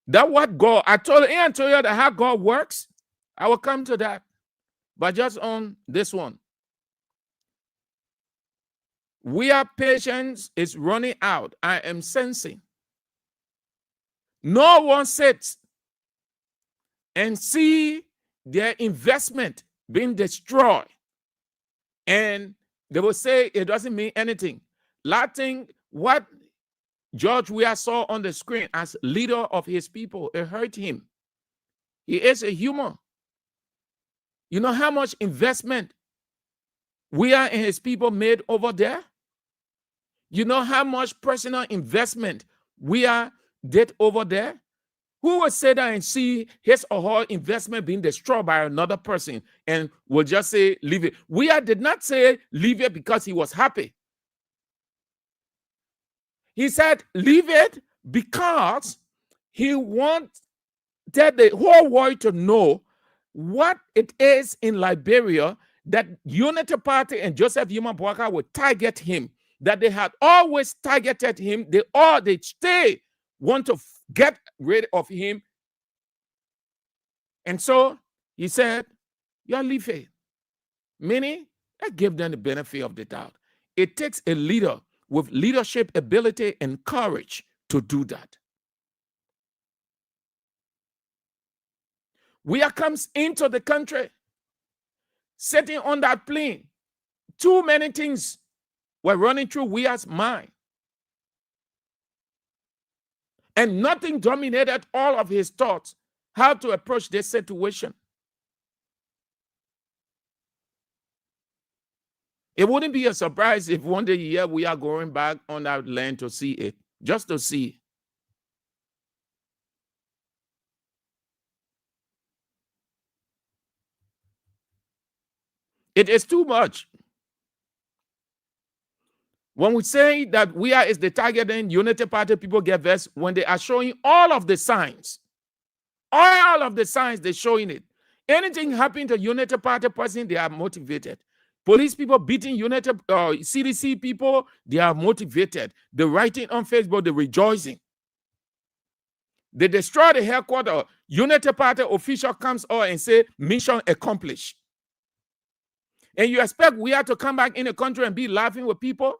That what God, I told you that how God works. I will come to that. But just on this one. Weah patience is running out. I am sensing. No one sits and see their investment being destroyed. And they will say it doesn't mean anything. Latin, what George Weah saw on the screen as leader of his people, it hurt him. He is a human. You know how much investment Weah and his people made over there? You know how much personal investment Weah did over there? Who will say that and see his or her investment being destroyed by another person and will just say, leave it? Weah did not say leave it because he was happy. He said, leave it because he wanted the whole world to know what it is in Liberia that Unity Party and Joseph Yuma Boaka would target him, that they had always targeted him. They stay want to get rid of him. And so he said, you leave it. Meaning, I give them the benefit of the doubt. It takes a leader with leadership ability and courage to do that. Weah comes into the country sitting on that plane, too many things were running through Weah's mind. And nothing dominated all of his thoughts, how to approach this situation. It wouldn't be a surprise if one day we are going back on that land to see it, just to see. It is too much. When we say that Weah is the target, then Unity Party people get vexed when they are showing all of the signs. All of the signs, they're showing it. Anything happening to Unity Party person, they are motivated. Police people beating CDC people, they are motivated. They're writing on Facebook, they're rejoicing. They destroy the headquarters. Unity Party official comes out and say, mission accomplished. And you expect we have to come back in the country and be laughing with people?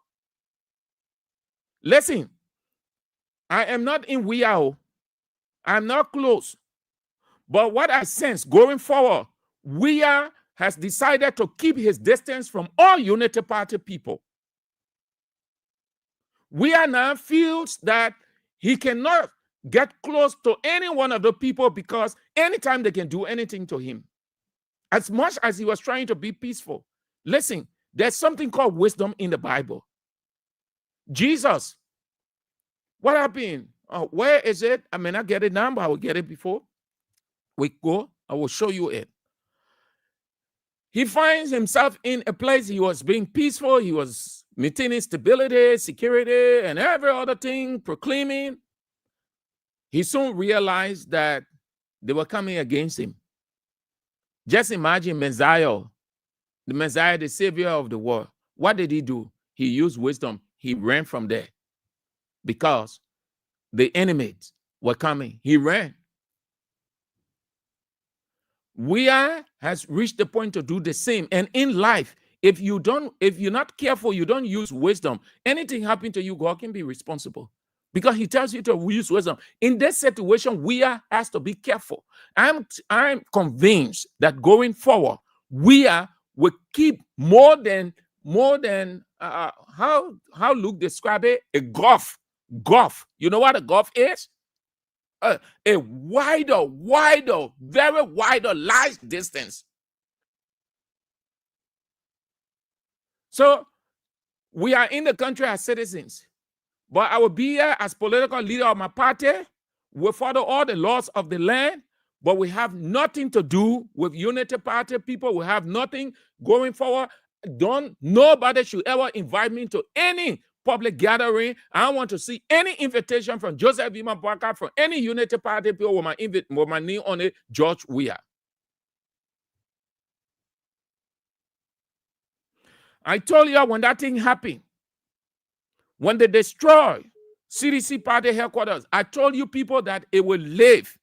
Listen, I am not in Weah. I'm not close. But what I sense going forward, Weah has decided to keep his distance from all Unity Party people. Weah now feels that he cannot get close to any one of the people because anytime they can do anything to him. As much as he was trying to be peaceful. Listen, there's something called wisdom in the Bible. Jesus, what happened? Where is it? I may not get it now, but I will get it before we go. I will show you it. He finds himself in a place he was being peaceful. He was maintaining stability, security, and every other thing, proclaiming. He soon realized that they were coming against him. Just imagine Messiah, the Messiah, the Savior of the world. What did he do? He used wisdom. He ran from there because the enemies were coming. He ran. Weah has reached the point to do the same. And in life, if you're not careful, you don't use wisdom, anything happen to you, God can be responsible. Because he tells you to use wisdom. In this situation, Weah has to be careful. I'm convinced that going forward, Weah will keep more than how Luke described it, a gulf. You know what a gulf is? A wider, very wider, large distance. So we are in the country as citizens, but I will be here as political leader of my party. We follow all the laws of the land, but we have nothing to do with Unity Party people. We have nothing going forward. Nobody should ever invite me to any public gathering. I don't want to see any invitation from Joseph Weah, from any Unity Party people with my name on it, George Weah. I told you when that thing happened, when they destroy CDC party headquarters, I told you people that it will live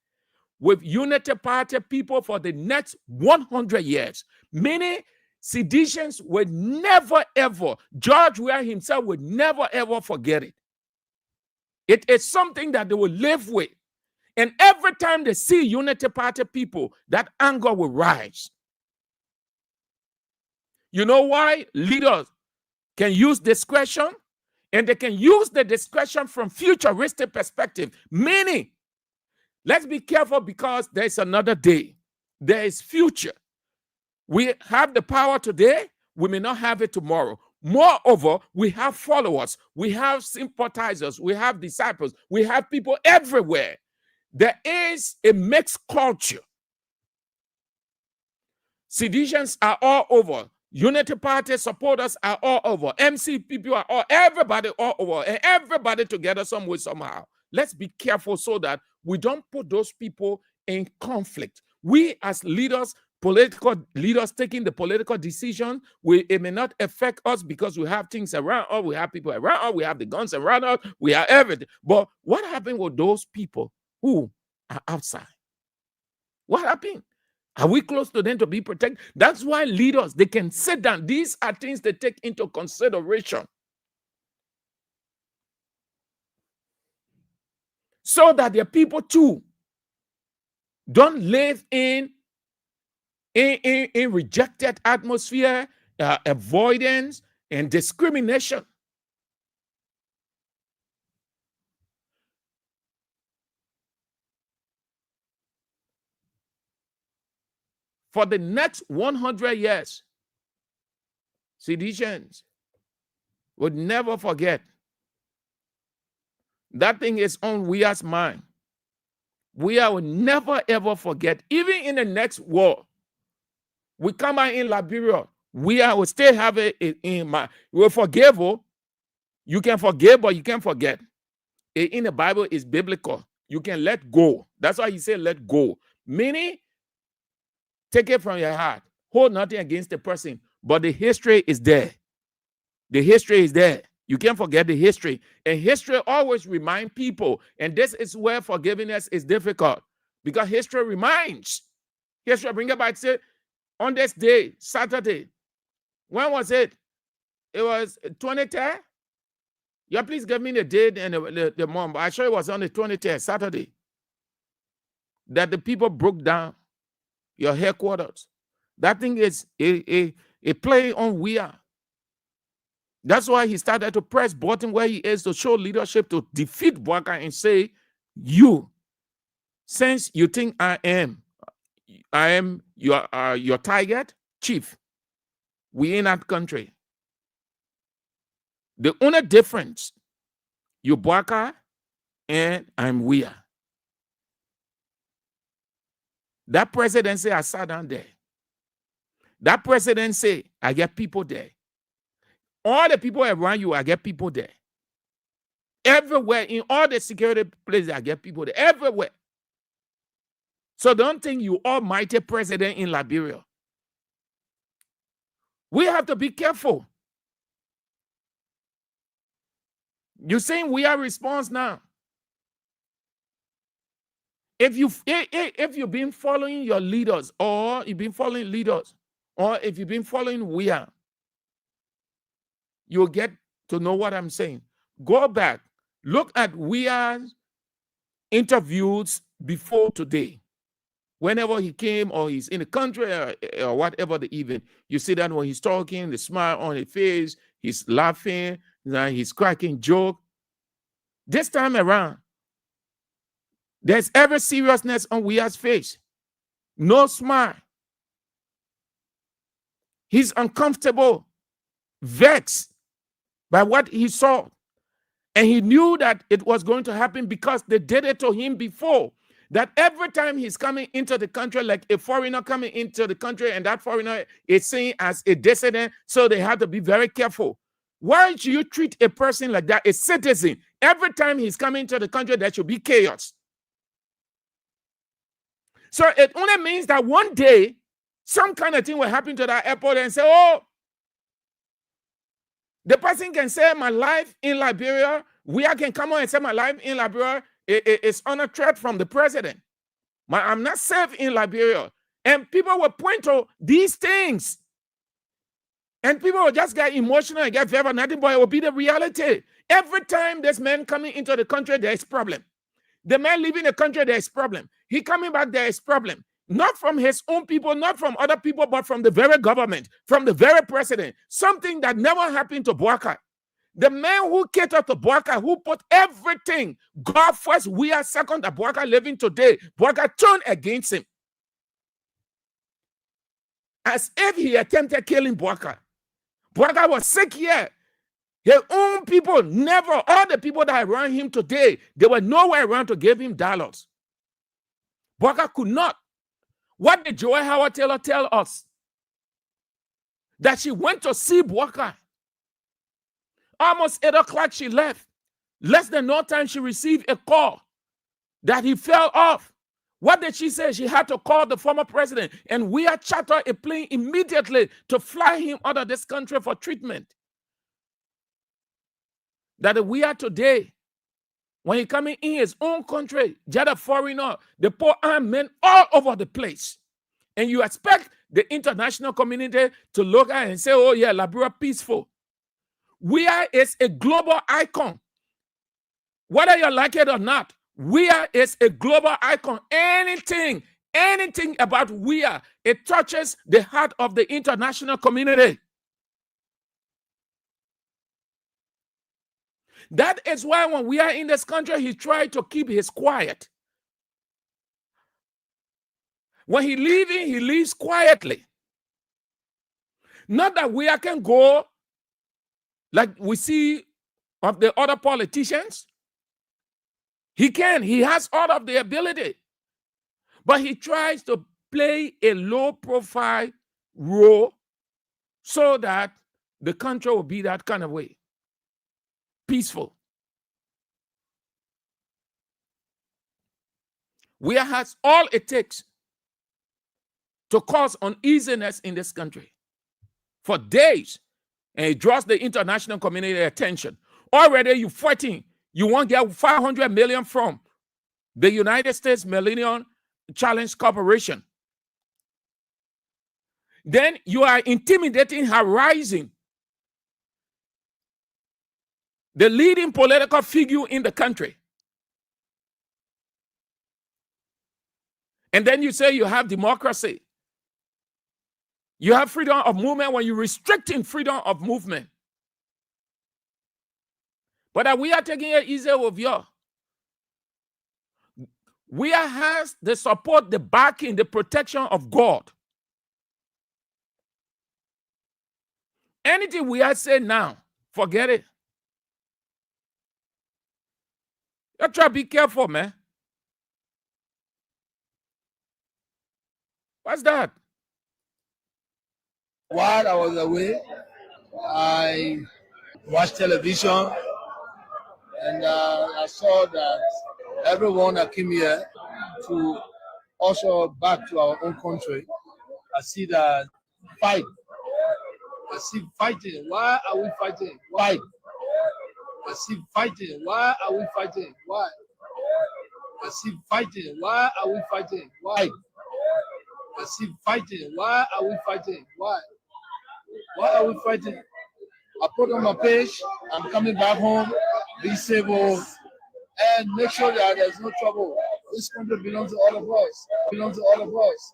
with Unity Party people for the next 100 years. Many seditions would never, ever, George Weah himself would never, ever forget it. It is something that they will live with. And every time they see Unity Party people, that anger will rise. You know why? Leaders can use discretion, and they can use the discretion from futuristic perspective. Meaning, let's be careful because there's another day. There is future. We have the power today. We may not have it tomorrow. Moreover, we have followers. We have sympathizers. We have disciples. We have people everywhere. There is a mixed culture. Seditions are all over. Unity Party supporters are all over. MC people are everybody all over. And everybody together some way, somehow. Let's be careful so that we don't put those people in conflict. We as leaders, political leaders taking the political decision, it may not affect us because we have things around us, we have people around us, we have the guns around us, we have everything. But what happened with those people who are outside? What happened? Are we close to them to be protected? That's why leaders, they can sit down. These are things they take into consideration. So that their people too don't live in in rejected atmosphere, avoidance, and discrimination. For the next 100 years, Seditians would never forget. That thing is on Weah's mind. Weah will never ever forget. Even in the next war, we come out in Liberia, Weah will still have it in mind. We'll forgive. You can forgive, but you can't forget. In the Bible, it's biblical. You can let go. That's why he said let go. Meaning, take it from your heart. Hold nothing against the person. But the history is there. The history is there. You can't forget the history. And history always reminds people. And this is where forgiveness is difficult. Because history reminds. History bring it back. Say, on this day, Saturday. When was it? It was 2010? Yeah, please give me the date and the month. I'm sure it was on the 2010, Saturday, that the people broke down your headquarters. That thing is a play on Weah. That's why he started to press button where he is to show leadership to defeat Bwaka and say, you, since you think I am your target, chief, we in that country. The only difference, you Bwaka and I'm Weah. That presidency, I sat down there. That presidency, I get people there. All the people around you, I get people there. Everywhere, in all the security places, I get people there. Everywhere. So don't think you almighty president in Liberia. We have to be careful. You're saying we are response now. If you've been following your leaders, or you've been following leaders, or if you've been following Weah, you'll get to know what I'm saying. Go back, look at Weah's interviews before today. Whenever he came or he's in the country or whatever the event, you see that when he's talking, the smile on his face, he's laughing, he's cracking joke. This time around, there's every seriousness on Weah's face. No smile. He's uncomfortable, vexed by what he saw. And he knew that it was going to happen because they did it to him before. That every time he's coming into the country, like a foreigner coming into the country, and that foreigner is seen as a dissident, so they have to be very careful. Why should you treat a person like that, a citizen? Every time he's coming to the country, there should be chaos. So it only means that one day, some kind of thing will happen to that airport and say, oh, the person can say my life in Liberia, Weah can come on and say my life in Liberia is under threat from the president. I'm not safe in Liberia. And people will point to these things. And people will just get emotional and get very nothing, but it will be the reality. Every time there's men coming into the country, there is problem. The man leaving the country, there is problem. He coming back, there is problem. Not from his own people, not from other people, but from the very government, from the very president. Something that never happened to Bwaka. The man who catered to Bwaka, who put everything, God first, we are second, that Bwaka living today, Bwaka turned against him. As if he attempted killing Bwaka. Bwaka was sick here. His own people never, all the people that are around him today, they were nowhere around to give him dollars. Bwaka could not. What did Joy Howard Taylor tell us? That she went to see Bwaka. Almost 8 o'clock she left. Less than no time she received a call that he fell off. What did she say? She had to call the former president, and we are chartered a plane immediately to fly him out of this country for treatment. That we are today, when he coming in his own country, just a foreigner, the poor armed men all over the place. And you expect the international community to look at it and say, oh yeah, Liberia peaceful. Weah is a global icon. Whether you like it or not, Weah is a global icon. Anything, anything about Weah, it touches the heart of the international community. That is why when we are in this country, he tried to keep his quiet. When he leaving, he leaves quietly. Not that Weah can go like we see of the other politicians. He can. He has all of the ability. But he tries to play a low-profile role so that the country will be that kind of way. Peaceful. Weah has all it takes to cause uneasiness in this country for days, and it draws the international community attention. Already you're fighting. You won't get 500 million from the United States Millennium Challenge Corporation. Then you are intimidating Horizon, the leading political figure in the country. And then you say you have democracy. You have freedom of movement when you're restricting freedom of movement. But we are taking it easy with you. Weah has the support, the backing, the protection of God. Anything Weah say now, forget it. You try to be careful, man. What's that? While I was away, I watched television, and I saw that everyone that came here to usher back to our own country, I see that fight. I see fighting. Why are we fighting? Why? I see fighting. Why are we fighting? Why? I see fighting. Why are we fighting? Why? I see fighting. Why are we fighting? Why? Why are we fighting? I put on my page. I'm coming back home, be civil, and make sure that there's no trouble. This country belongs to all of us. Belongs to all of us.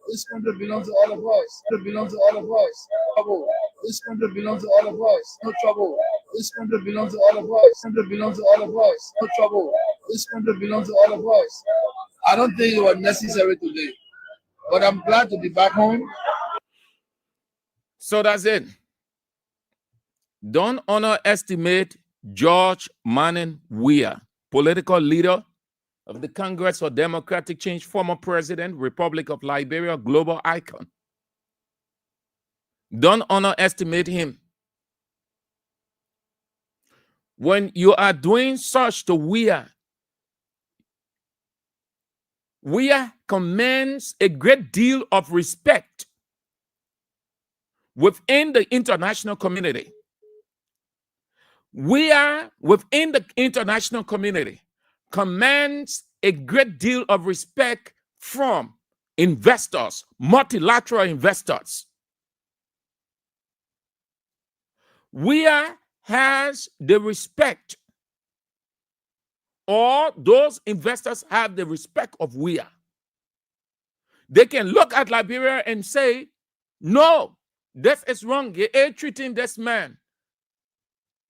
This country belongs to all of us. It belongs to all of us. Trouble. This country belongs to all of us. No trouble. This country belongs to all of us. This country belongs to all of us. No trouble. This country belongs to all of us. I don't think it was necessary today, but I'm glad to be back home. So that's it. Don't underestimate George Manning Weah, political leader of the Congress for Democratic Change, former president, Republic of Liberia, global icon. Don't underestimate him. When you are doing such to Weah, Weah commands a great deal of respect within the international community. Weah, within the international community, commands a great deal of respect from investors, multilateral investors. Weah has the respect, or those investors have the respect of Weah. They can look at Liberia and say, no, this is wrong. You ain't treating this man.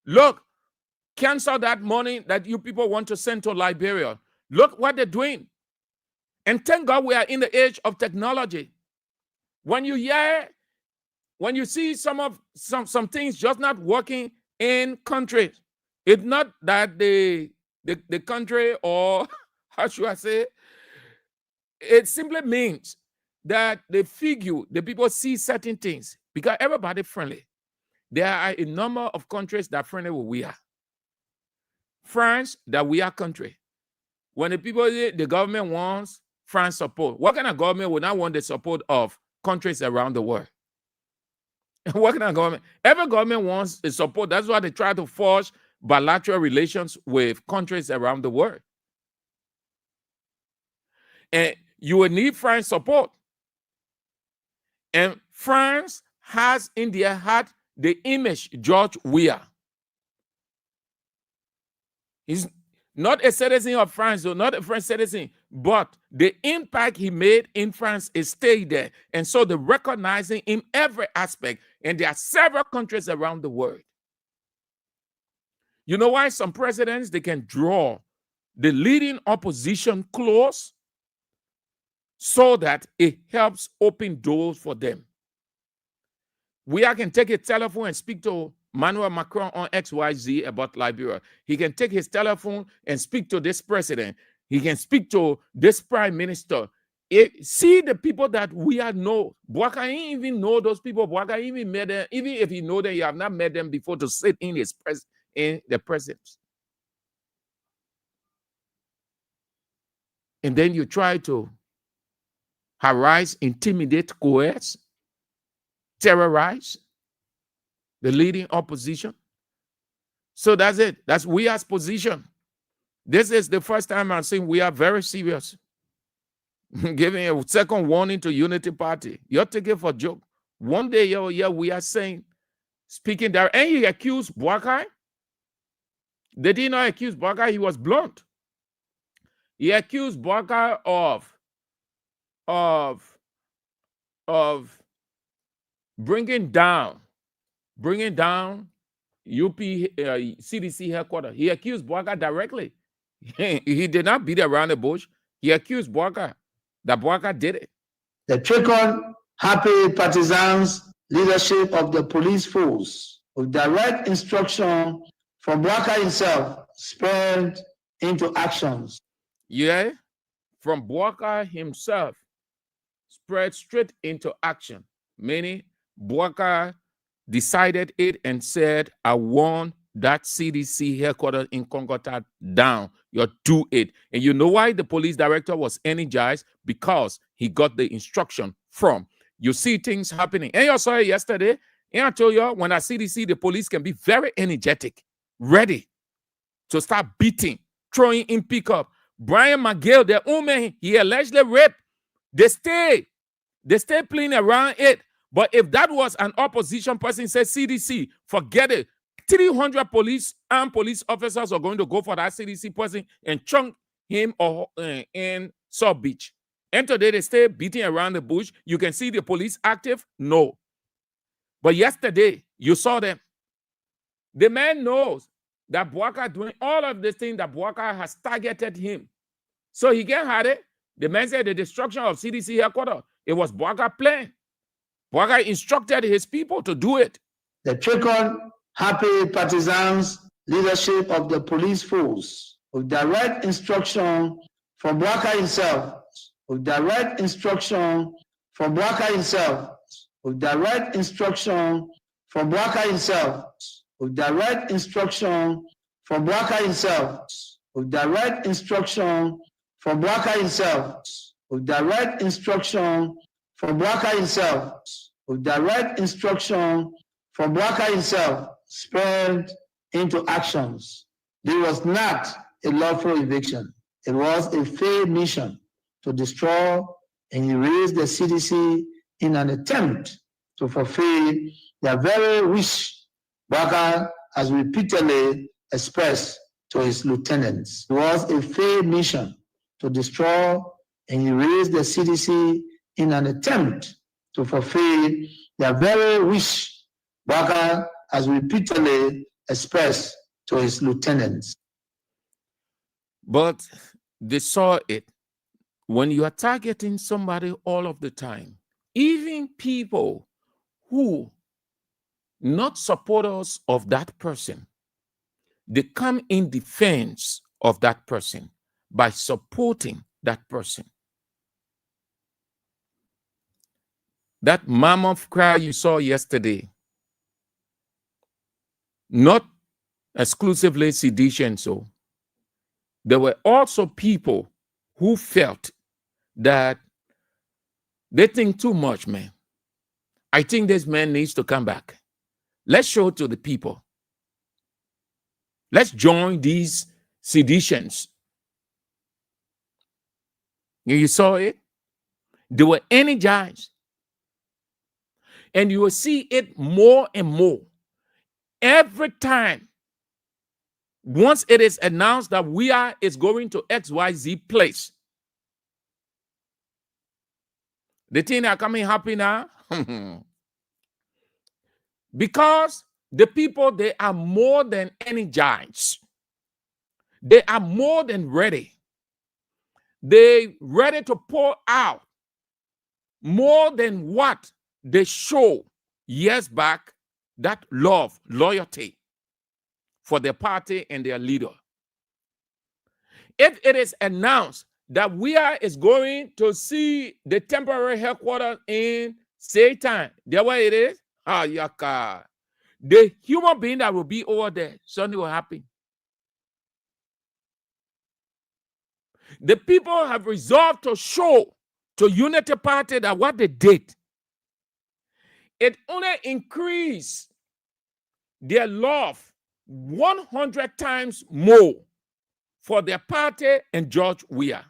Look, cancel that money that you people want to send to Liberia. Look what they're doing. And thank God we are in the age of technology. When you see some things just not working in countries, it's not that the country, or how should I say, it simply means that the people see certain things because everybody friendly. There are a number of countries that are friendly with Weah. France, that Weah country. When the government wants France support, what kind of government would not want the support of countries around the world? What kind of government? Every government wants the support. That's why they try to forge bilateral relations with countries around the world. And you will need France support. And France has in their heart the image George Weah. Not a citizen of France, though, not a French citizen, but the impact he made in France is stayed there. And so they're recognizing in every aspect. And there are several countries around the world. You know why some presidents, they can draw the leading opposition close so that it helps open doors for them. Weah can take a telephone and speak to Emmanuel Macron on XYZ about Liberia. He can take his telephone and speak to this president. He can speak to this prime minister. See the people that Weah know. Bouakai even know those people. Bouakai even met them. Even if you know them, you have not met them before to sit in the presence. And then you try to harass, intimidate, coerce, terrorize the leading opposition. So that's it. That's Weah's position. This is the first time I'm saying we are very serious. Giving a second warning to Unity Party. You're taking it for a joke. One day, we are saying, speaking there, and he accused Bouakai. They did not accuse Bouakai. He was blunt. He accused Bouakai of bringing down UP CDC headquarters. He accused Bouakai directly. He did not beat around the bush. He accused Bouakai that Bouakai did it. The trickle happy partisans leadership of the police force with direct instruction from Bouakai himself spread into actions. Yeah, from Bouakai himself spread straight into action. Meaning Bouakai decided it and said, I want that CDC headquarters in Kongota down. You do it. And you know why the police director was energized? Because he got the instruction from. You see things happening. And you saw it yesterday. And I told you, when I CDC, the police can be very energetic, ready to start beating, throwing in pickup. Brian McGill, the woman he allegedly raped, they stay playing around it. But if that was an opposition person, said CDC, forget it. 300 armed police officers are going to go for that CDC person and chunk him or in South Beach. And today they stay beating around the bush. You can see the police active? No. But yesterday, you saw them. The man knows that Bouakai doing all of this thing that Bouakai has targeted him. So he can't have it. The man said the destruction of CDC headquarters, it was Bouakai plan. Bouakai instructed his people to do it. The trickle happy partisans leadership of the police force with direct instruction from Bouakai himself, with direct instruction from Bouakai himself, with direct instruction from Bouakai himself, with direct instruction from Bouakai himself, with direct instruction from Bouakai himself, with direct instruction from Bouakai himself, with direct instruction from Bouakai himself, spread into actions. There was not a lawful eviction. It was a failed mission to destroy and erase the CDC in an attempt to fulfill their very wish Bouakai has repeatedly expressed to his lieutenants. It was a failed mission to destroy and erase the CDC in an attempt to fulfill their very wish Bouakai has repeatedly expressed to his lieutenants. But they saw it. When you are targeting somebody all of the time, even people who not supporters of that person, they come in defense of that person by supporting that person. That mammoth cry you saw yesterday, not exclusively sedition, so there were also people who felt that they think too much, man. I think this man needs to come back. Let's show to the people. Let's join these seditions. You saw it? They were energized. And you will see it more and more. Every time once it is announced that Weah is going to XYZ place, the thing that coming happen now, because the people, they are more than energized. They are more than ready. They ready to pour out more than what they show years back, that love, loyalty for their party and their leader. If it is announced that Weah is going to see the temporary headquarters in Satan, there where it is, yaka. The human being that will be over there, something will happen. The people have resolved to show to Unity Party that what they did, it only increased their love 100 times more for their party and George Weah.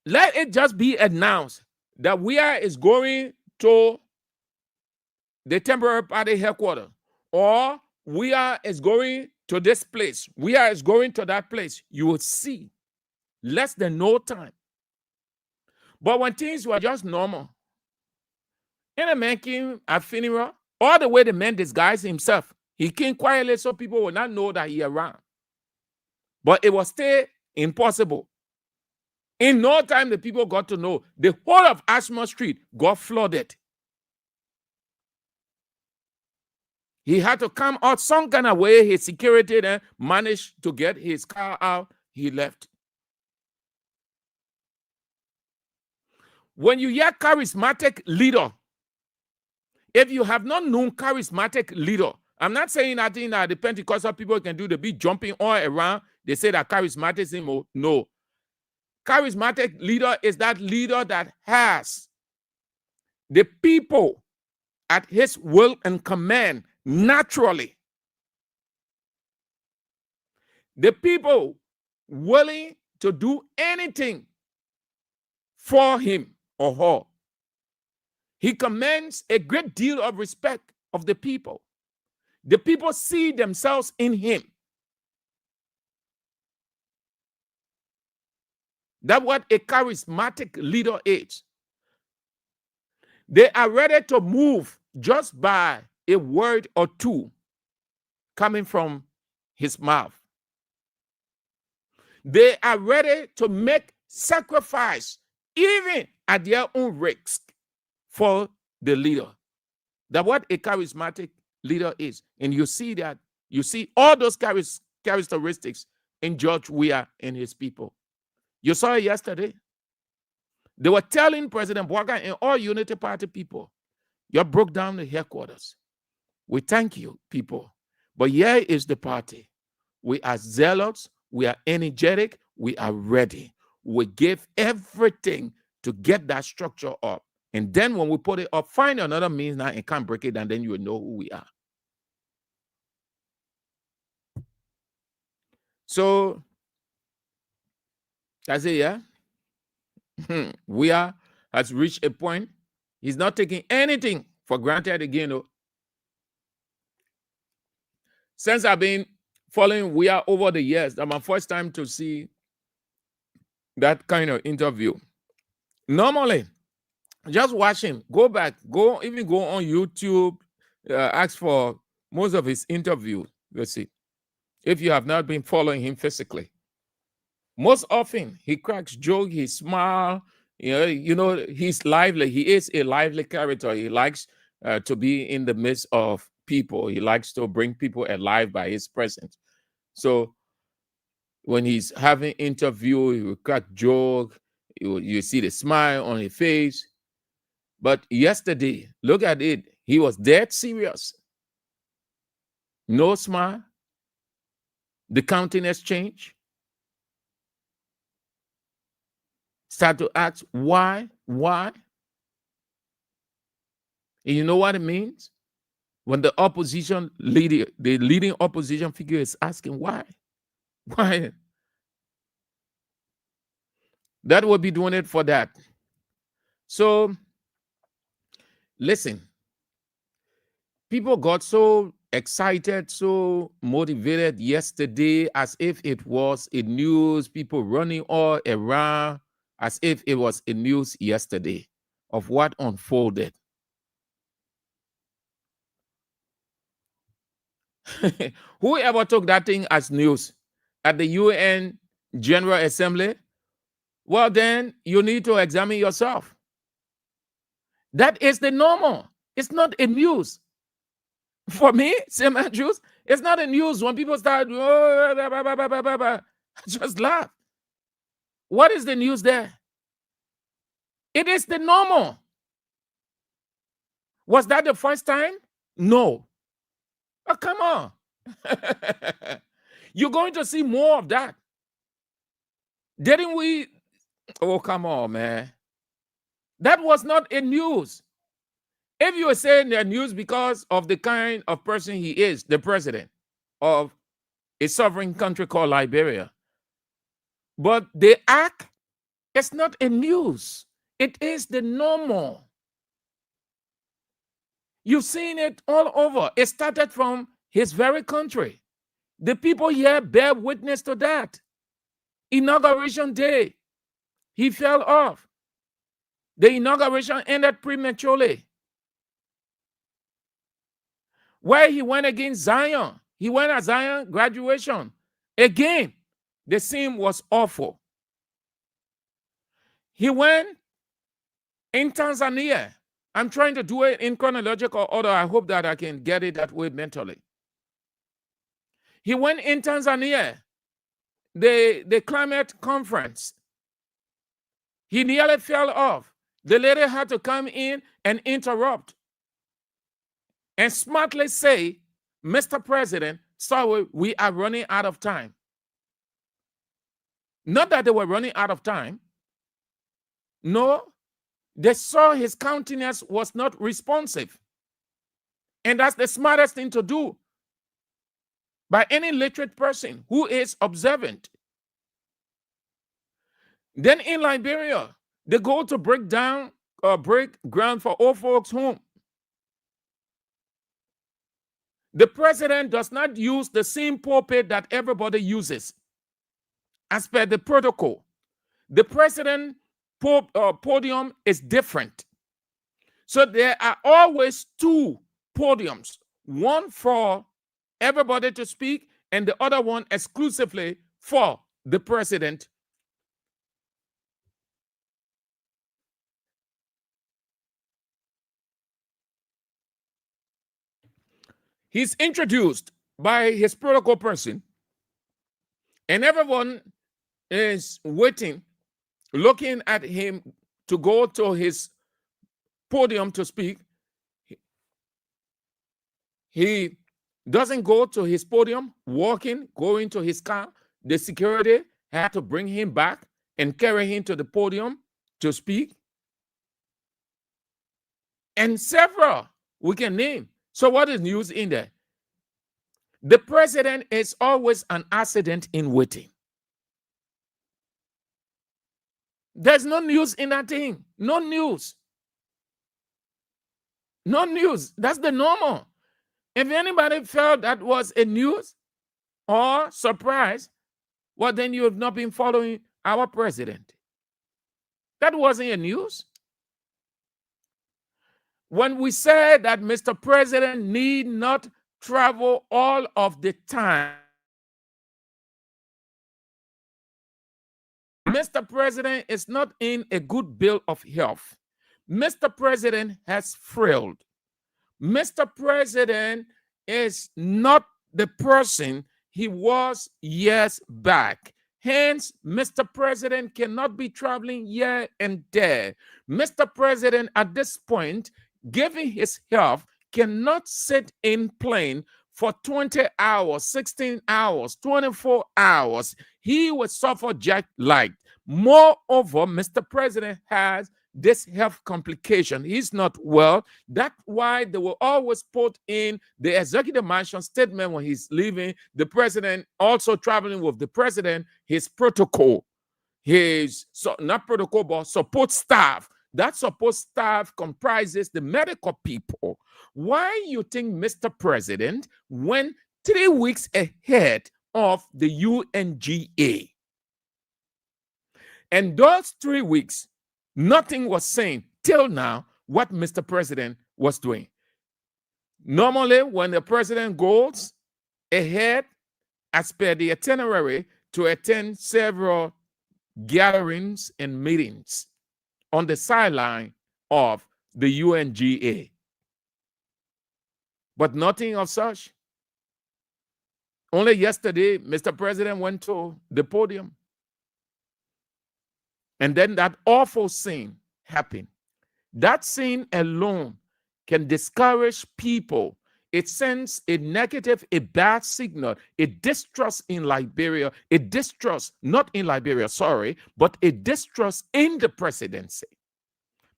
Let it just be announced that Weah is going to the temporary party headquarters, or Weah is going to this place, Weah is going to that place. You will see less than no time. But when things were just normal, and a man came at funeral, all the way the man disguised himself. He came quietly so people will not know that he around. But it was still impossible. In no time, the people got to know. The whole of Ashmore Street got flooded. He had to come out some kind of way. His security then managed to get his car out. He left. When you hear charismatic leader, if you have not known charismatic leader, I'm not saying nothing that the Pentecostal people can do, the big jumping all around. They say that charismatism, no. Charismatic leader is that leader that has the people at his will and command naturally. The people willing to do anything for him or her. He commands a great deal of respect of the people. The people see themselves in him. That's what a charismatic leader is. They are ready to move just by a word or two coming from his mouth. They are ready to make sacrifice, even at their own risk, for the leader. That's what a charismatic leader is. And you see that, you see all those characteristics in George Weah and his people. You saw it yesterday. They were telling President Boaga and all Unity Party people, you broke down the headquarters. We thank you, people. But here is the party. We are zealots. We are energetic. We are ready. We give everything to get that structure up. And then when we put it up, find another means now and can't break it down, then you will know who we are. So, that's it, yeah? Weah has reached a point. He's not taking anything for granted again, though. Since I've been following Weah over the years, that's my first time to see that kind of interview. Normally, just watch him. Go back. Even go on YouTube. Ask for most of his interviews. Let's see. If you have not been following him physically. Most often, he cracks jokes, he smiles. You know, he's lively. He is a lively character. He likes to be in the midst of people. He likes to bring people alive by his presence. So when he's having interview, he will crack joke. You see the smile on his face. But yesterday, look at it. He was dead serious. No smile. The countenance changed. Start to ask why? And you know what it means? When the opposition leader, the leading opposition figure is asking why? Why? That will be doing it for that. So, listen, People got so excited, so motivated yesterday as if it was a news, people running all around as if it was a news yesterday of what unfolded. Whoever took that thing as news at the UN General Assembly, well, then you need to examine yourself. That is the normal. It's not a news. For me, St. Andrews, it's not a news when people start, I just laugh. What is the news there? It is the normal. Was that the first time? No. Oh, come on. You're going to see more of that. Didn't we? Oh, come on, man. That was not a news. If you were saying the news because of the kind of person he is, the president of a sovereign country called Liberia, but the act, it's not a news. It is the normal. You've seen it all over. It started from his very country. The people here bear witness to that. Inauguration day, he fell off. The inauguration ended prematurely. Where he went against Zion, he went at Zion graduation. Again, the scene was awful. He went in Tanzania. I'm trying to do it in chronological order. I hope that I can get it that way mentally. He went in Tanzania, the climate conference. He nearly fell off. The lady had to come in and interrupt and smartly say, Mr. President, sorry, we are running out of time. Not that they were running out of time. No, they saw his countenance was not responsive. And that's the smartest thing to do by any literate person who is observant. Then in Liberia, they go to break ground for old folks' home. The president does not use the same pulpit that everybody uses. As per the protocol, the president podium is different. So there are always two podiums, one for everybody to speak and the other one exclusively for the president. He's introduced by his protocol person, and everyone is waiting, looking at him to go to his podium to speak. He doesn't go to his podium, walking, going to his car. The security had to bring him back and carry him to the podium to speak. And several we can name. So what is news in there? The president is always an accident in waiting. There's no news in that thing. No news. No news. That's the normal. If anybody felt that was a news or surprise, well, then you have not been following our president. That wasn't a news. When we said that Mr. President need not travel all of the time, Mr. President is not in a good bill of health. Mr. President has frailed. Mr. President is not the person he was years back. Hence, Mr. President cannot be traveling here and there. Mr. President, at this point, given his health, cannot sit in plane for 20 hours, 16 hours, 24 hours. He will suffer jet lag. Moreover, Mr. President has this health complication. He's not well. That's why they will always put in the executive mansion statement when he's leaving. The president also traveling with the president, his protocol, his not protocol, but support staff That support staff comprises the medical people. Why you think Mr. President went 3 weeks ahead of the UNGA? And those 3 weeks, nothing was saying till now what Mr. President was doing. Normally, when the president goes ahead as per the itinerary to attend several gatherings and meetings on the sideline of the UNGA. But nothing of such. Only yesterday, Mr. President went to the podium. And then that awful scene happened. That scene alone can discourage people. It sends a negative, a bad signal, a distrust in Liberia, a distrust, not in Liberia, sorry, but a distrust in the presidency.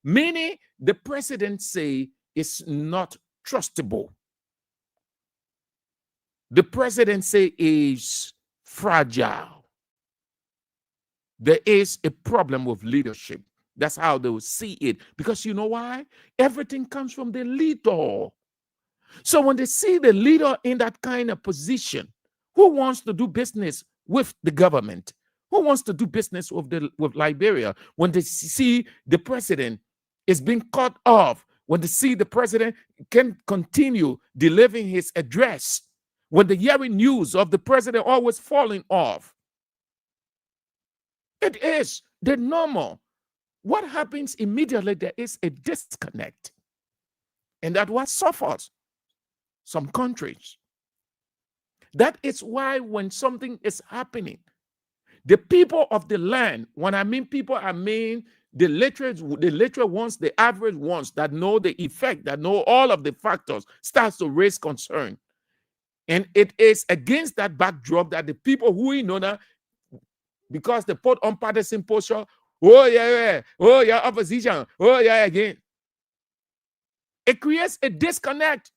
Meaning the presidency is not trustable. The presidency is fragile. There is a problem with leadership. That's how they will see it. Because you know why? Everything comes from the leader. So when they see the leader in that kind of position, who wants to do business with the government? Who wants to do business with Liberia? When they see the president is being cut off, when they see the president can continue delivering his address, when they hearing news of the president always falling off, it is the normal. What happens immediately? There is a disconnect. And that what suffers some countries. That is why when something is happening, the people of the land, when I mean people, I mean the literate ones, the average ones that know the effect, that know all of the factors, starts to raise concern. And it is against that backdrop that the people who we know now, because they put on partisan posture, oh yeah, opposition, oh yeah, again. It creates a disconnect.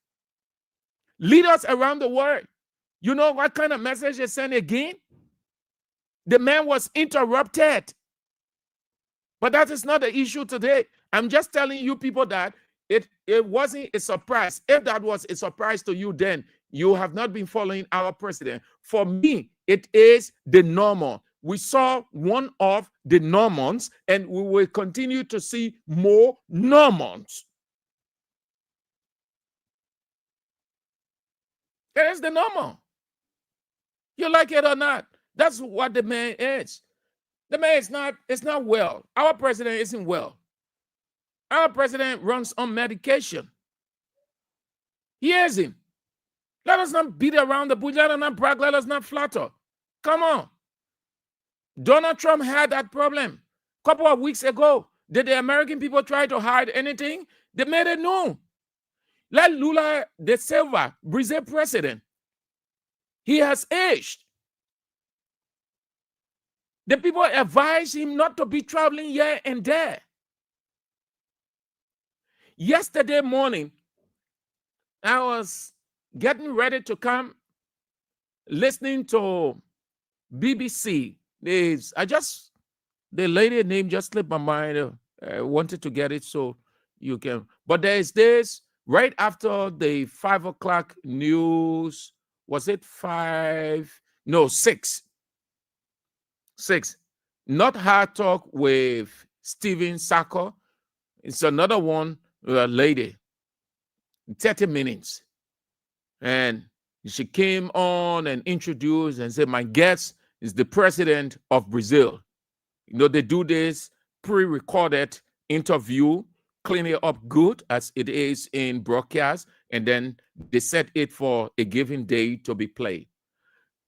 Leaders around the world, you know what kind of message they send again? The man was interrupted. But that is not the issue today. I'm just telling you people that it wasn't a surprise. If that was a surprise to you, then you have not been following our president. For me, it is the normal. We saw one of the normals, and we will continue to see more normals. That is the normal. You like it or not. That's what the man is. The man is not, it's not well. Our president isn't well. Our president runs on medication. He isn't. Let us not beat around the bush. Let us not brag. Let us not flatter. Come on. Donald Trump had that problem. A couple of weeks ago, did the American people try to hide anything? They made it known. Let Lula da Silva, Brazil president, he has aged. The people advised him not to be traveling here and there. Yesterday morning, I was getting ready to come, listening to BBC. The lady name just slipped my mind. I wanted to get it so you can. But there is this right after the 5 o'clock news. Was it 5? No, 6. 6. Not Hard Talk with Stephen Sacco. It's another one, lady. 30 minutes. And she came on and introduced and said, my guest is the president of Brazil. You know, they do this pre-recorded interview, clean it up good as it is in broadcast, and then they set it for a given day to be played.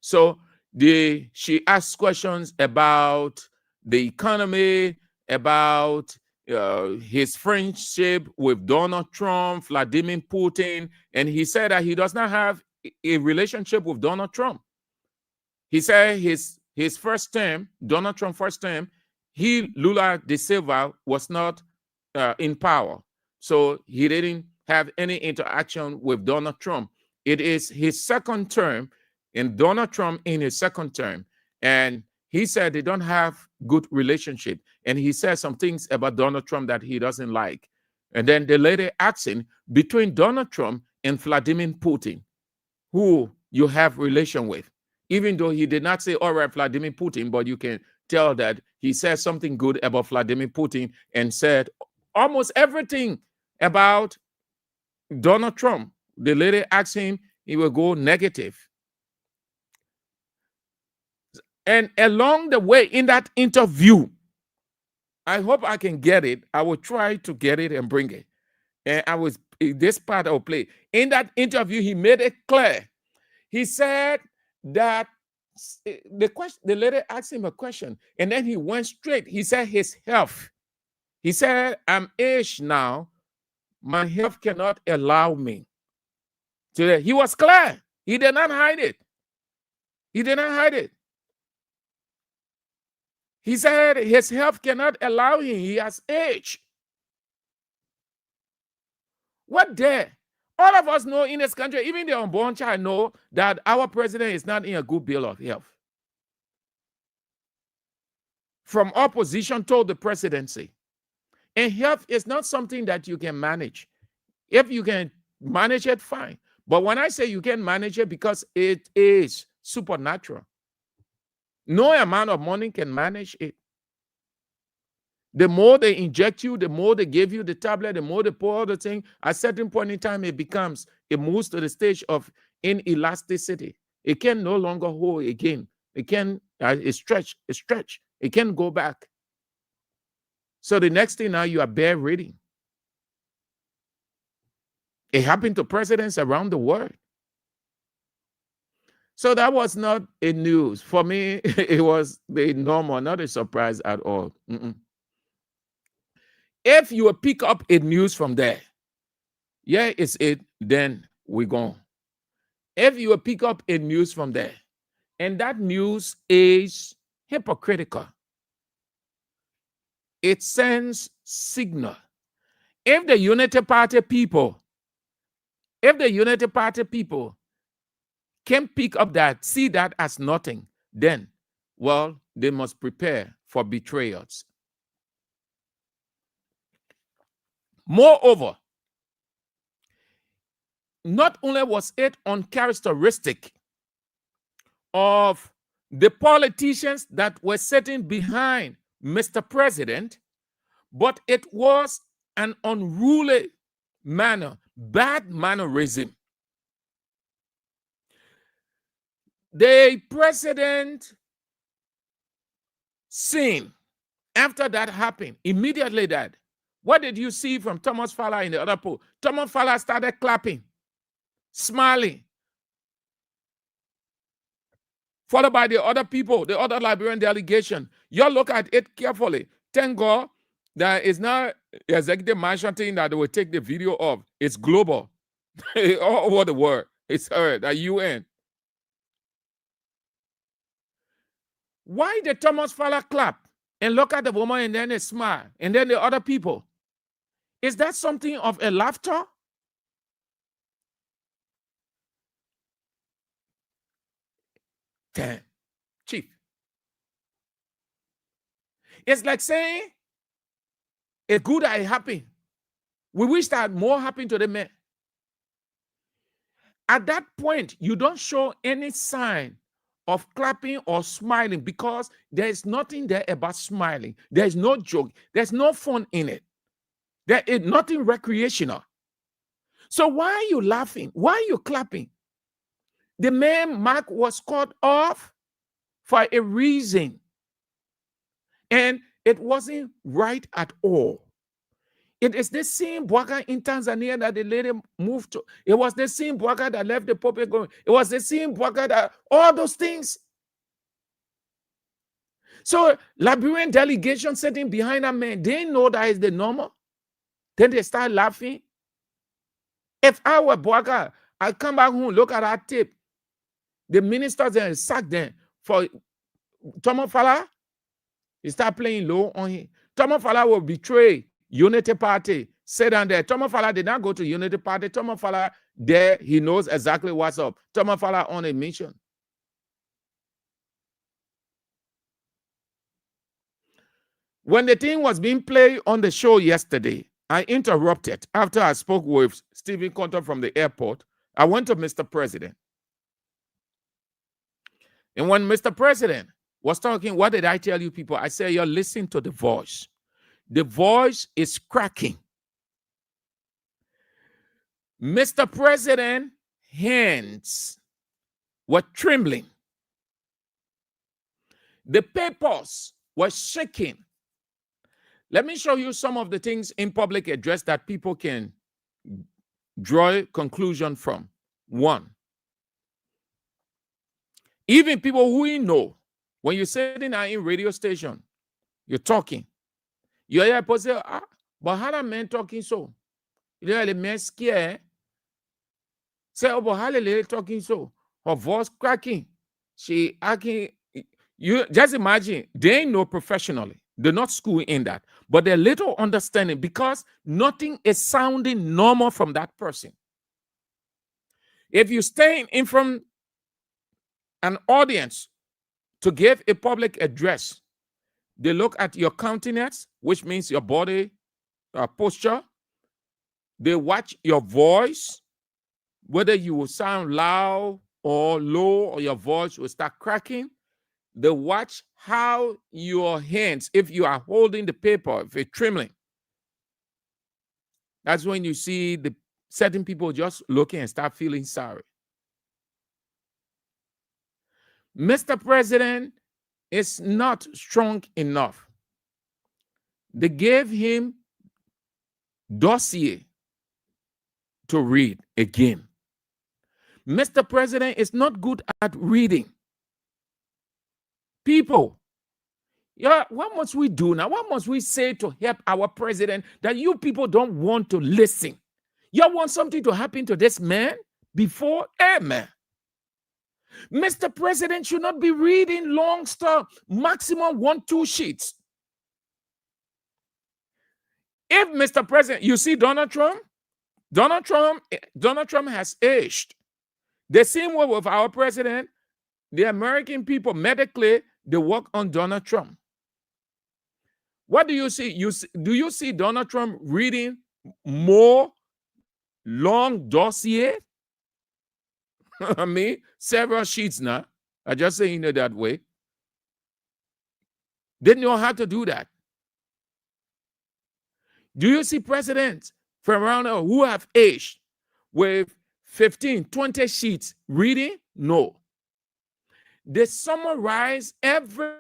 So she asked questions about the economy, about his friendship with Donald Trump, Vladimir Putin, and he said that he does not have a relationship with Donald Trump. He said his first term, Donald Trump's first term, Lula da Silva was not in power. So he didn't have any interaction with Donald Trump. It is his second term, and Donald Trump in his second term. And he said they don't have good relationship. And he said some things about Donald Trump that he doesn't like. And then the lady asked him, between Donald Trump and Vladimir Putin, who you have relation with? Even though he did not say, all right, Vladimir Putin, but you can tell that he said something good about Vladimir Putin and said almost everything about Donald Trump. The lady asked him, he will go negative. And along the way in that interview, I hope I can get it. I will try to get it and bring it. And this part I will play. In that interview, he made it clear. He said that the lady asked him a question, and then he went straight. He said his health. He said, I'm aged now. My health cannot allow me. So he was clear. He did not hide it. He did not hide it. He said his health cannot allow him. He has aged. What there? All of us know in this country, even the unborn child know that our president is not in a good bill of health. From opposition to the presidency. And health is not something that you can manage. If you can manage it, fine. But when I say you can manage it, because it is supernatural. No amount of money can manage it. The more they inject you, the more they give you the tablet, the more they pour the thing, at a certain point in time, it moves to the stage of inelasticity. It can no longer hold again. It can stretch. It can go back. So the next thing now, you are bedridden. It happened to presidents around the world. So that was not a news. For me, it was the normal, not a surprise at all. If you will pick up a news from there, yeah, it's it, then we're gone. If you will pick up a news from there, and that news is hypocritical, it sends signal. If the Unity Party people can pick up that, see that as nothing, then, well, they must prepare for betrayals. Moreover, not only was it uncharacteristic of the politicians that were sitting behind Mr. President, but it was an unruly manner, bad mannerism. The president seen after that happened, immediately that. What did you see from Thomas Fowler in the other poll? Thomas Fowler started clapping, smiling, followed by the other people, the other Liberian delegation. You look at it carefully. Thank God that it's not executive mansion thing that they will take the video of. It's global, all over the world. It's heard at UN. Why did Thomas Fowler clap and look at the woman and then they smile, and then the other people? Is that something of a laughter? Damn, Chief. It's like saying, it's good that it happened. We wish that more happened to the men. At that point, you don't show any sign of clapping or smiling because there is nothing there about smiling. There is no joke. There's no fun in it. There is nothing recreational. So why are you laughing? Why are you clapping? The man Mark was cut off for a reason. And it wasn't right at all. It is the same Bwaga in Tanzania that the lady moved to. It was the same Bwaga that left the puppet going. It was the same Bwaga that, all those things. So Liberian delegation sitting behind a man, they know that is the normal. Then they start laughing. If I were Bwaga, I come back home, look at that tape. The ministers and sack them for Thomas Fowler. He start playing low on him. Thomas Fowler will betray Unity Party. Sit down there. Thomas Fowler did not go to Unity Party. Thomas Fowler there, he knows exactly what's up. Thomas Fowler on a mission. When the thing was being played on the show yesterday, I interrupted after I spoke with Stephen Conter from the airport. I went to Mr. President. And when Mr. President was talking, what did I tell you people? I said, you're listening to the voice. The voice is cracking. Mr. President's hands were trembling. The papers were shaking. Let me show you some of the things in public address that people can draw a conclusion from. One, even people who you know, when you're sitting in radio station, you're talking, you hear people say, but how that man talking so? You hear the man scared. Say, oh, but how the lady talking so? Her voice cracking. She acting. You just imagine, they ain't know professionally. They're not schooled in that. But they're little understanding because nothing is sounding normal from that person. If you stay in from an audience to give a public address, they look at your countenance, which means your body posture. They watch your voice, whether you will sound loud or low or your voice will start cracking. They watch how your hands, if you are holding the paper, if you're trembling. That's when you see the certain people just looking and start feeling sorry. Mr. President is not strong enough. They gave him dossier to read again. Mr. President is not good at reading. People, yeah, what must we do now? What must we say to help our president that you people don't want to listen? You want something to happen to this man before? Amen. Mr. President should not be reading long stuff, maximum 1-2 sheets. If Mr. President, you see Donald Trump has aged. The same way with our president, the American people medically, they work on Donald Trump. What do you see? Do you see Donald Trump reading more long dossier? I mean, several sheets now. I just saying it that way. Didn't know how to do that. Do you see presidents from around who have aged with 15, 20 sheets reading? No. They summarize every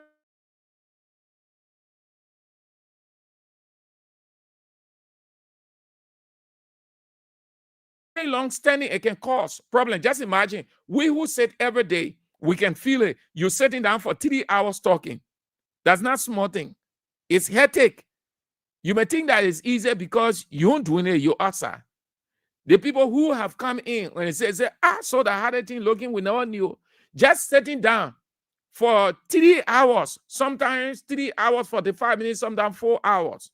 long standing, it can cause problem. Just imagine, we who sit every day, we can feel it. You're sitting down for 3 hours talking. That's not small thing. It's hectic. You may think that it's easier because you don't do it, you're outside. The people who have come in, when they say so the hard thing looking, we never knew. Just sitting down for 3 hours, sometimes 3 hours, 45 minutes, sometimes 4 hours.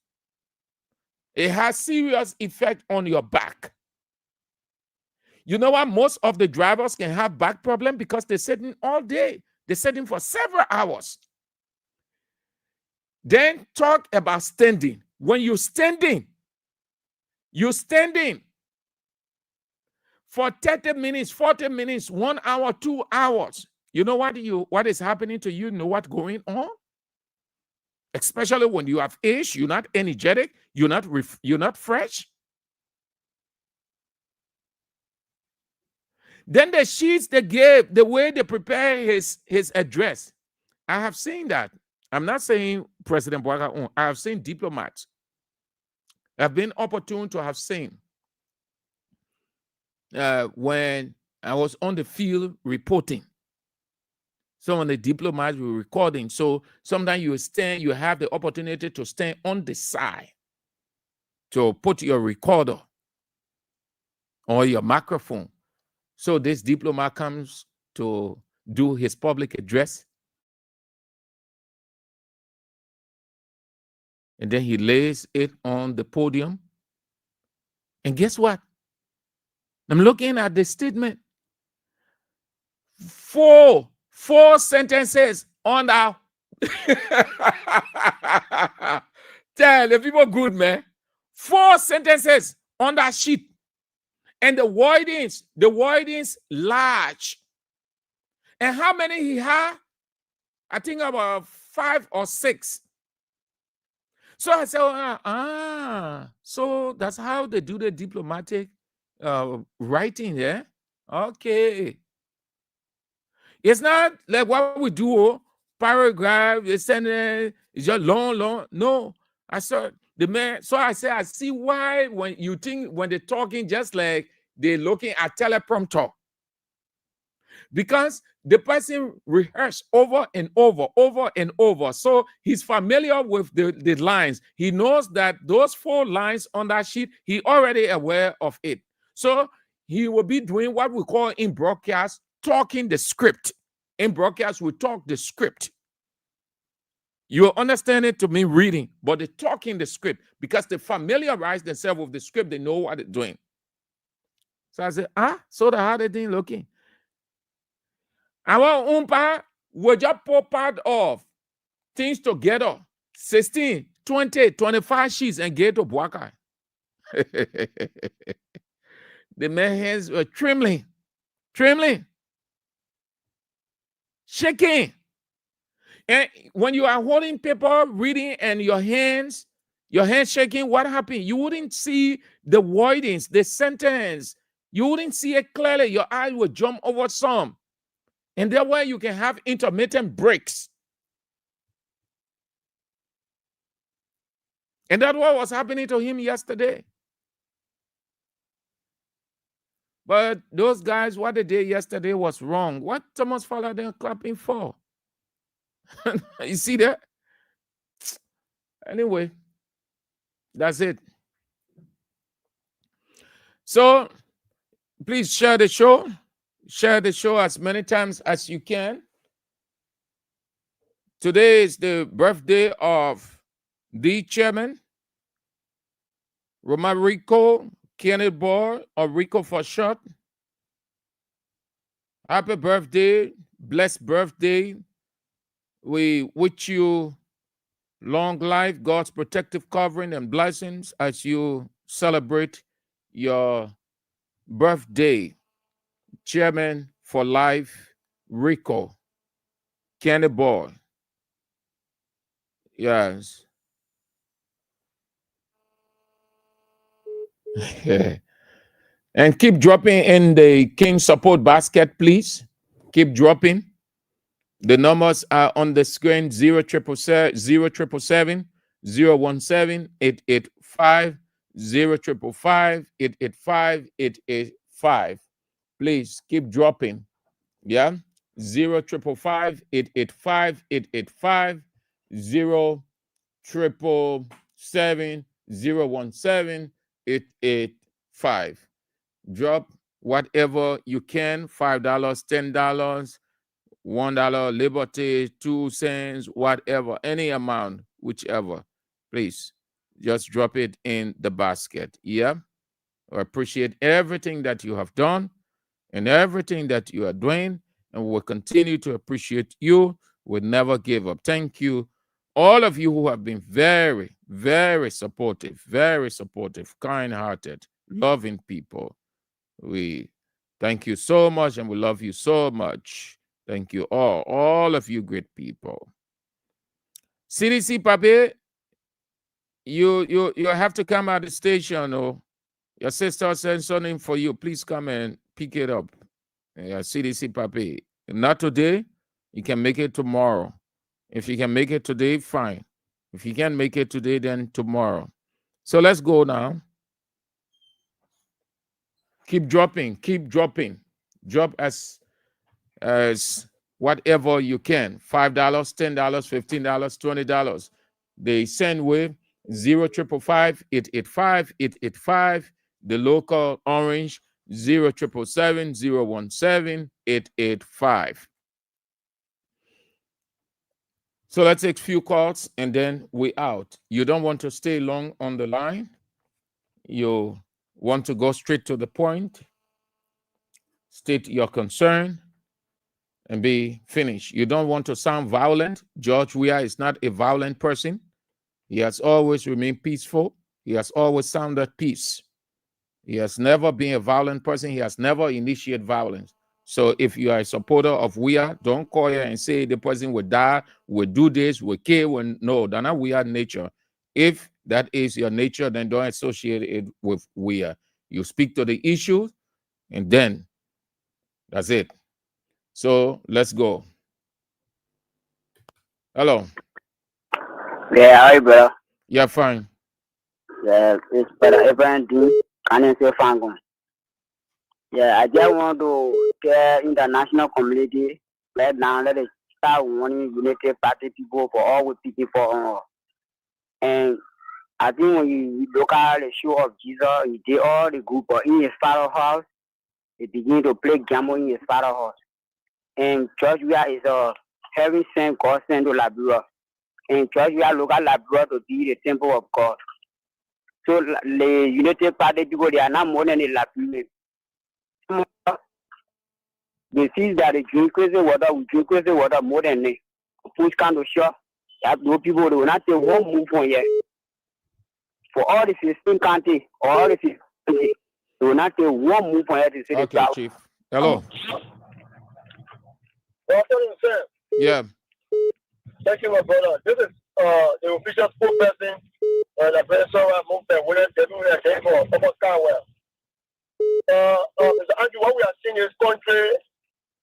It has serious effect on your back. You know what? Most of the drivers can have back problem because they're sitting all day. They're sitting for several hours. Then talk about standing. When you're standing for 30 minutes, 40 minutes, 1 hour, 2 hours. You know what is happening to you? You know what's going on? Especially when you have age, you're not energetic, you're not fresh. Then the sheets they gave, the way they prepare his address. I have seen that. I'm not saying President Weah. I have seen diplomats. I've been opportune to have seen when I was on the field reporting. Some of the diplomats were recording. So sometimes you have the opportunity to stand on the side to put your recorder or your microphone. So this diplomat comes to do his public address. And then he lays it on the podium. And guess what? I'm looking at the statement. Four sentences on our Tell the people good, man. 4 sentences on that sheet. And the wordings large. And how many he had? I think about 5 or 6. So I said, so that's how they do the diplomatic writing, yeah? Okay. It's not like what we do, paragraph, it's just long. No. I saw the man. So I said, I see why when they're talking just like they're looking at teleprompter. Because the person rehearsed over and over. So he's familiar with the lines. He knows that those 4 lines on that sheet, he already aware of it. So he will be doing what we call in broadcast, talking the script. In broadcast, we talk the script. You understand it to mean reading, but they're talking the script because they familiarize themselves with the script. They know what they're doing. So I said, so the how they didn't looking. Our umpa will just pop out of things together. 16, 20, 25 sheets and get to Buakai. The man's hands were trembling, shaking. And when you are holding paper, reading, and your hands shaking, what happened? You wouldn't see the wordings, the sentence. You wouldn't see it clearly. Your eyes would jump over some. And that way you can have intermittent breaks. And that's what was happening to him yesterday. But those guys, what they did yesterday was wrong. What Thomas Fowler they clapping for? You see that? Anyway, that's it. So please share the show. Share the show as many times as you can. Today is the birthday of the chairman, Romarico Kenneth Boy, or Rico for short. Happy birthday, blessed birthday. We wish you long life, God's protective covering and blessings as you celebrate your birthday. Chairman for life, Rico Kenneth Boy. Yes. And keep dropping in the King support basket, please. Keep dropping. The numbers are on the screen: 0777 017 885 0555 885 885. Please keep dropping. Yeah. 0555 885 885 0777 017 885. Drop whatever you can: $5, $10, $1, Liberty, 2 cents, whatever, any amount, whichever. Please just drop it in the basket. Yeah. I appreciate everything that you have done and everything that you are doing, and we'll continue to appreciate you. We'll never give up. Thank you, all of you who have been very, very supportive, kind-hearted, loving people. We thank you so much, and we love you so much. Thank you all of you great people. CDC Papi, you have to come at the station, or your sister sent something for you. Please come and pick it up. Yeah, CDC Papi. Not today, you can make it tomorrow. If you can make it today, fine. If you can't make it today, then tomorrow. So let's go now. Keep dropping. Drop as whatever you can: $5, $10, $15, $20. They send with 0555 885 885. The local orange 0777 017 885. So let's take a few calls and then we out. You don't want to stay long on the line. You want to go straight to the point, state your concern, and be finished. You don't want to sound violent. George Weah is not a violent person. He has always remained peaceful. He has always sounded peace. He has never been a violent person. He has never initiated violence. So if you are a supporter of Weah, don't call here and say the person will die, will do this, will kill. No, that's not Weah nature. If that is your nature, then don't associate it with Weah. You speak to the issues, and then that's it. So let's go. Hello. Yeah, hi, brother. Yeah, fine. Yeah, it's better everyone do. Can you say fine? Yeah, I just want to get international community right now. Let us start warning United Party people for all with people for and I think when you look at the show of Jesus, he did all the group, but in his father's house, he began to play gamble in his father's house. And George Weah is a heaven sent, God sent to Liberia. And George Weah look at Liberia to be the temple of God. So the United Party people, they are not more than the Liberians. They see that they drink crazy water, we drink crazy water more than they push kind of shore. That those people, they will not take one move from here. For all the 16 counties, or all the 16 counties, they will not take one move from here to say the Okay, Chief. Hello. Yeah. Thank you, my brother. This is the official spokesperson the Venezuela movement. We're again for Thomas Carwell. Mr. Andrew, what we are seeing in this country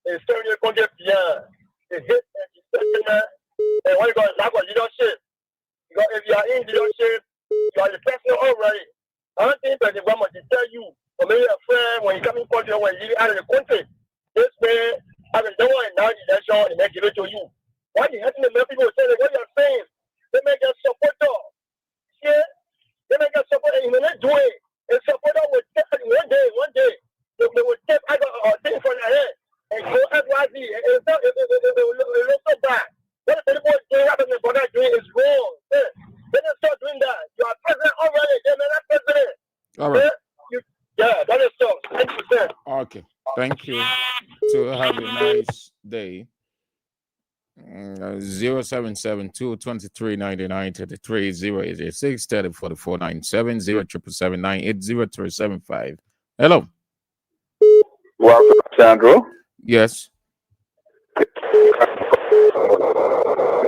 is turning the country beyond the hate and destruction and what you call lack of leadership. Because if you are in leadership, you are the person already. I don't think that the government will tell you, or maybe a friend, when you come in country, when you live out of the country, this way, I mean, no one now the election and they give it to you. Why the hell do people say that what you're saying? They make us support you. Yeah? They make us support and when they do it, a supporter will take one day, they will take a thing from their head and go NYC. It will look so bad. What the people doing after the brother doing is wrong. Yeah? They don't start doing that. You are president already. They're not president. All right. Yeah, that is so. Thank you, sir. Okay. Thank you. So have a nice day. 0772 2399 33 0886 304497 0777 Hello. Welcome, Sandro. Yes.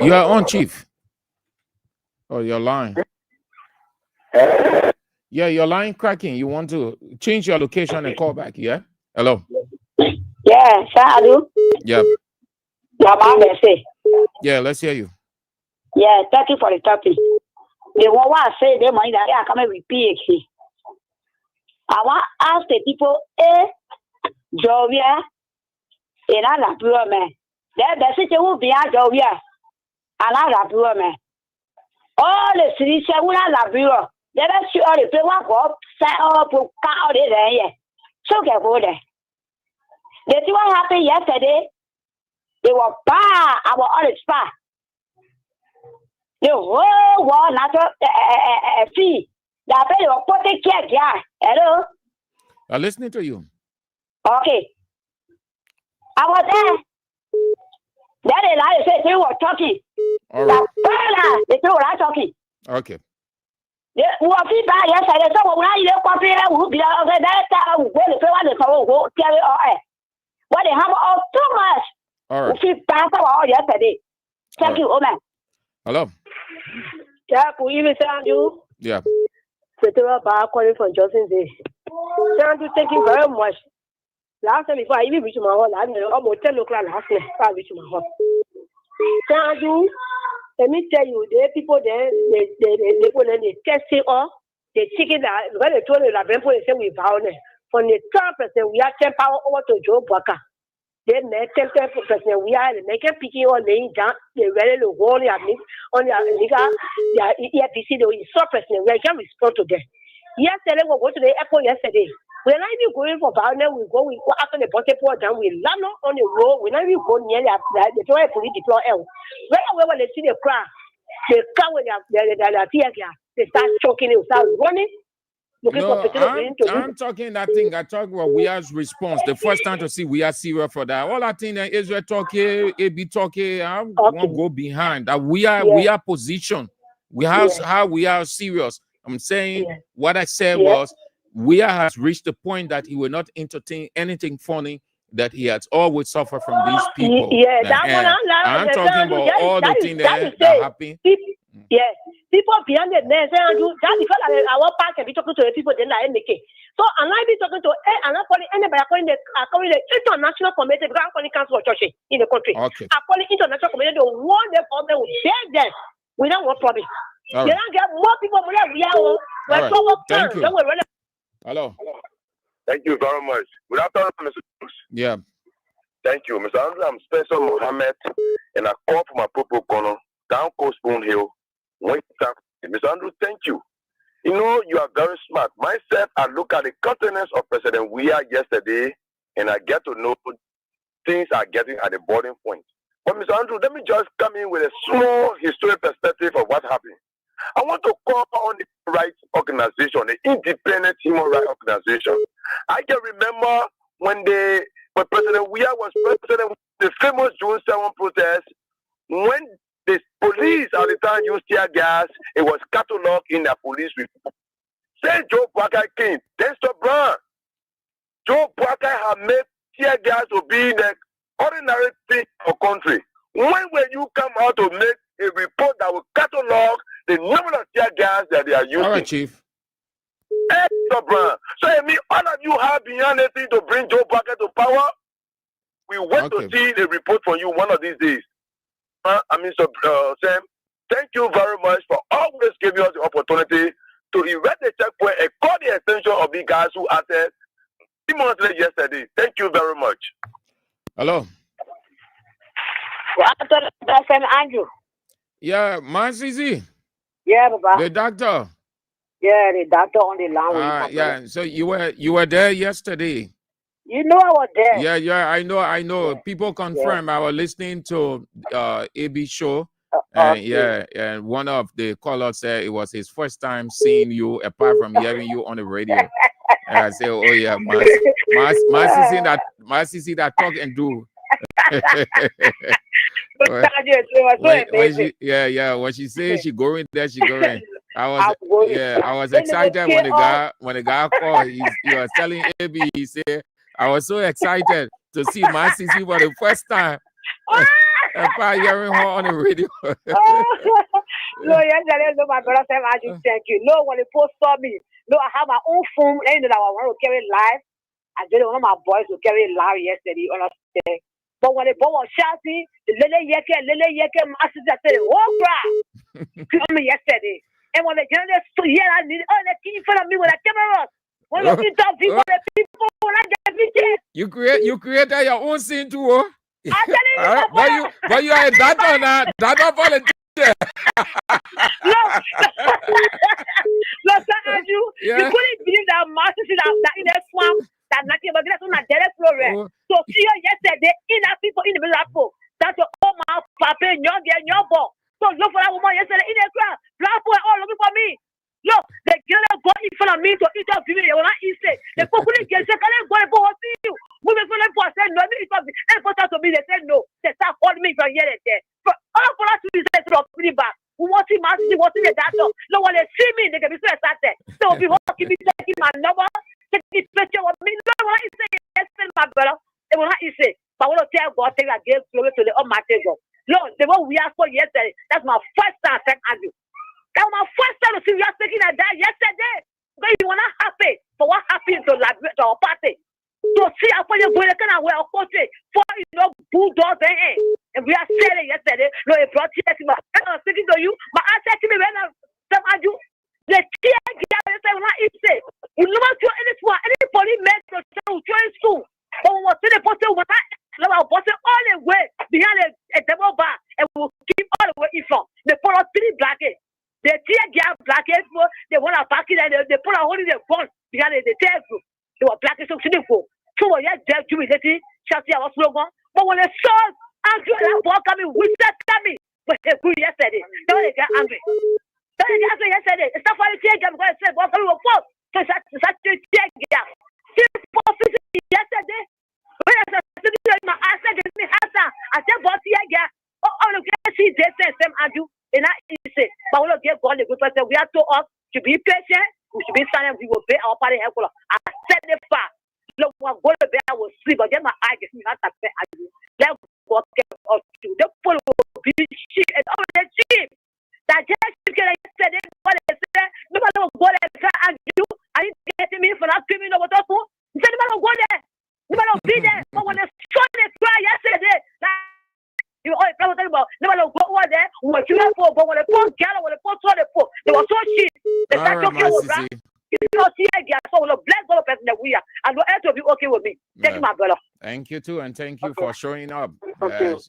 You are on, Chief. Oh, your line. Yeah, your line cracking. You want to change your location and call back, yeah? Hello. Yeah, Sadu. Yeah. Yeah, let's hear you. Yeah, thank you for the topic. The one I say, the money that I come and repeat. I want to ask the people, Jovia, in a Labua man. The city will be a Jovia, and a Labua man. All the cities will have Labua. Let us see all the people up, set up, out there. So get over there. The thing what happened yesterday, they were bar our all spa. The whole war natural fee. That they were putting care. Hello? I'm listening to you. Okay. I was there. Then they said they were talking. All right. They were talking. Okay. Who are people yesterday? So when I look up here, who be out there, that when the people want to go carry all. What they have all too much. All right. Who pass all yesterday. Thank you, Oman. Hello. Yeah, we even sound you. Yeah. Federal Bar calling from Johnson Day. Thank you, thank you very much. Last time before I even reached my home, I mean almost 10 o'clock last night before I reached my home. Thank you. Let me tell you, the people there, they put in the testing all, they take it out, because they told the people, they say we violent. From the 12%, we are 10 power over to Joe Baka. Then make 10%, we are making picking on laying down, they ready to warn you on their EPC, they will stop president, we can respond to them. Yesterday, we go to the airport yesterday. We're not even going for violence, we go after the bottom port down, we land on the road, we're not even going near the toilet police deploy L. When they see the crowd, they come with their tears, they start choking, they start running. No, I'm talking that thing. I talk about Weah's response. The first time to see Weah serious for that. All I think that Israel talking, AB talking, I won't go behind that Weah position how we are serious. I'm saying what I said was Weah has reached the point that he will not entertain anything funny, that he has always suffered from these people. I'm talking about all the things that happen. People behind the name say that because I walk back and be talking to the people then I make it. So and I be talking to and I'm calling anybody calling the international community because I'm calling council of church in the country. Okay. I'm calling international community to warn them of them share them. We don't want problem. All They right. don't get more people we are All right. Thank you. Hello. Thank you very much. Good afternoon, Mr. Bruce. Yeah. Thank you, Mr. Andrew. I'm Spencer Mohammed, and I call for my Popo Corner, down Coast Spoon Hill. Mr. Andrew, thank you. You know, you are very smart. Myself, I look at the countenance of President Weah yesterday, and I get to know things are getting at the boiling point. But Mr. Andrew, let me just come in with a small historic perspective of what happened. I want to call on the rights organization, the independent human rights organization. I can remember when President Weah was president, the famous June 7 protest, when the police at the time used tear gas, it was cataloged in the police report. Say Joe Parker came, then stop Brown. Joe Parker had made tear gas to be the ordinary thing of country. When will you come out to make a report that will catalog the number of tear gas that they are using? All right, Chief. Hey, stop Brown. So I mean, all of you have beyond anything to bring Joe Parker to power. We want to see the report from you one of these days. Sam, thank you very much for always giving us the opportunity to erect the checkpoint and call the attention of the guys who acted 3 months late yesterday. Thank you very much. Hello. Andrew. Yeah, Marcizi. Yeah, Baba. The doctor. Yeah, the doctor on the line. Yeah. So you were there yesterday. You know I was there. Yeah, I know. Yeah. People confirm. I was listening to AB show, and one of the callers said it was his first time seeing you, apart from hearing you on the radio. And I say, oh yeah, Marcy that talk and do. When she says she going there, she going. I was excited when the guy called. He was telling AB, he said, I was so excited to see my sissy for the first time. By hearing her on the radio. No, yesterday, my brother said, I just thank you. No, when the post saw me, no, I have my own phone, and that I want to carry live. I did one of my boys to carry live yesterday. Understand? But when the boy was shouting, Lele Yeke, my sister said, oh, crap. Come me yesterday. And when the journalists stood here, I need all the team in front of me with a camera. When you people, the people, when I get me, you created your own scene too, oh? I tell you, but you are a data now. Data volunteer. No, sir, Andrew, you couldn't believe that master that in the swamp that nothing but that's on a direct flow. So here yesterday, in that people in the middle, that's all my papa, your ball. So look for that woman yesterday in the crowd. Black boy all looking for me. Look, the girl got in front of me to interview me. When I say the people get second go and see you. Women for them said no, it's important to me. They said no. They start calling me from here and there. But all for us to be said to me back. Who wants him to the doctor? No one they see me, they can be so excited. So before keep me taking my number, take this picture of me. No what I say, yes, my brother. They will not say, but I want to tell God things I gave glory to the Almighty God. No, the one we asked for yesterday, that's my first time I Andrew. That was my first time to see you speaking at that yesterday. But you were not happy for what happened to our party. So see, I put you going to kind of wear a country for bulldogs there. And we are saying it yesterday. No, it brought tears to me. I'm speaking to you, but I said to me when I do the tear gas, I will not say. You never do anybody made to join school. But we will see the person when I was all the way behind a double bar and we will keep all the way in front. They put on 3 blankets. They tear gas blankets, they want to pack it and they put on holding the gun behind the tear group. They were blankets so they go. So when you're there, you will shouting our slogan. But when they saw Andrew and Paul coming, we said coming. But they grew yesterday. Then they get angry. Then they get angry yesterday. It's not for the tear gas because they said, well, coming with force. So it's such a tear gas. Yesterday, when I said, I said, give me answer. I said, but tear gas. Oh, look, see, they said, Sam Andrew. And I say, But we don't get God the good person. We are told us to be patient. We should be silent. We will pay our party help. I said the fact. Look, what go to bed, I will sleep. But then my eyes get me not to pay. Let God get us to the full will be cheap and all the cheap. That just can I say what they say. Nobody will go there and do. I didn't get me for that criminal with us. He said nobody will go there. Nobody will be there. But when the sun is cry yesterday, you always talking about nobody will go over there. We were shooting for, but when the poor girl, when the poor saw the poor, they were so cheap. The statue was right. You don't see again, so we'll bless God person that we are, and we'll to be okay with me. Thank you, my brother. Thank you too, and thank you for showing up.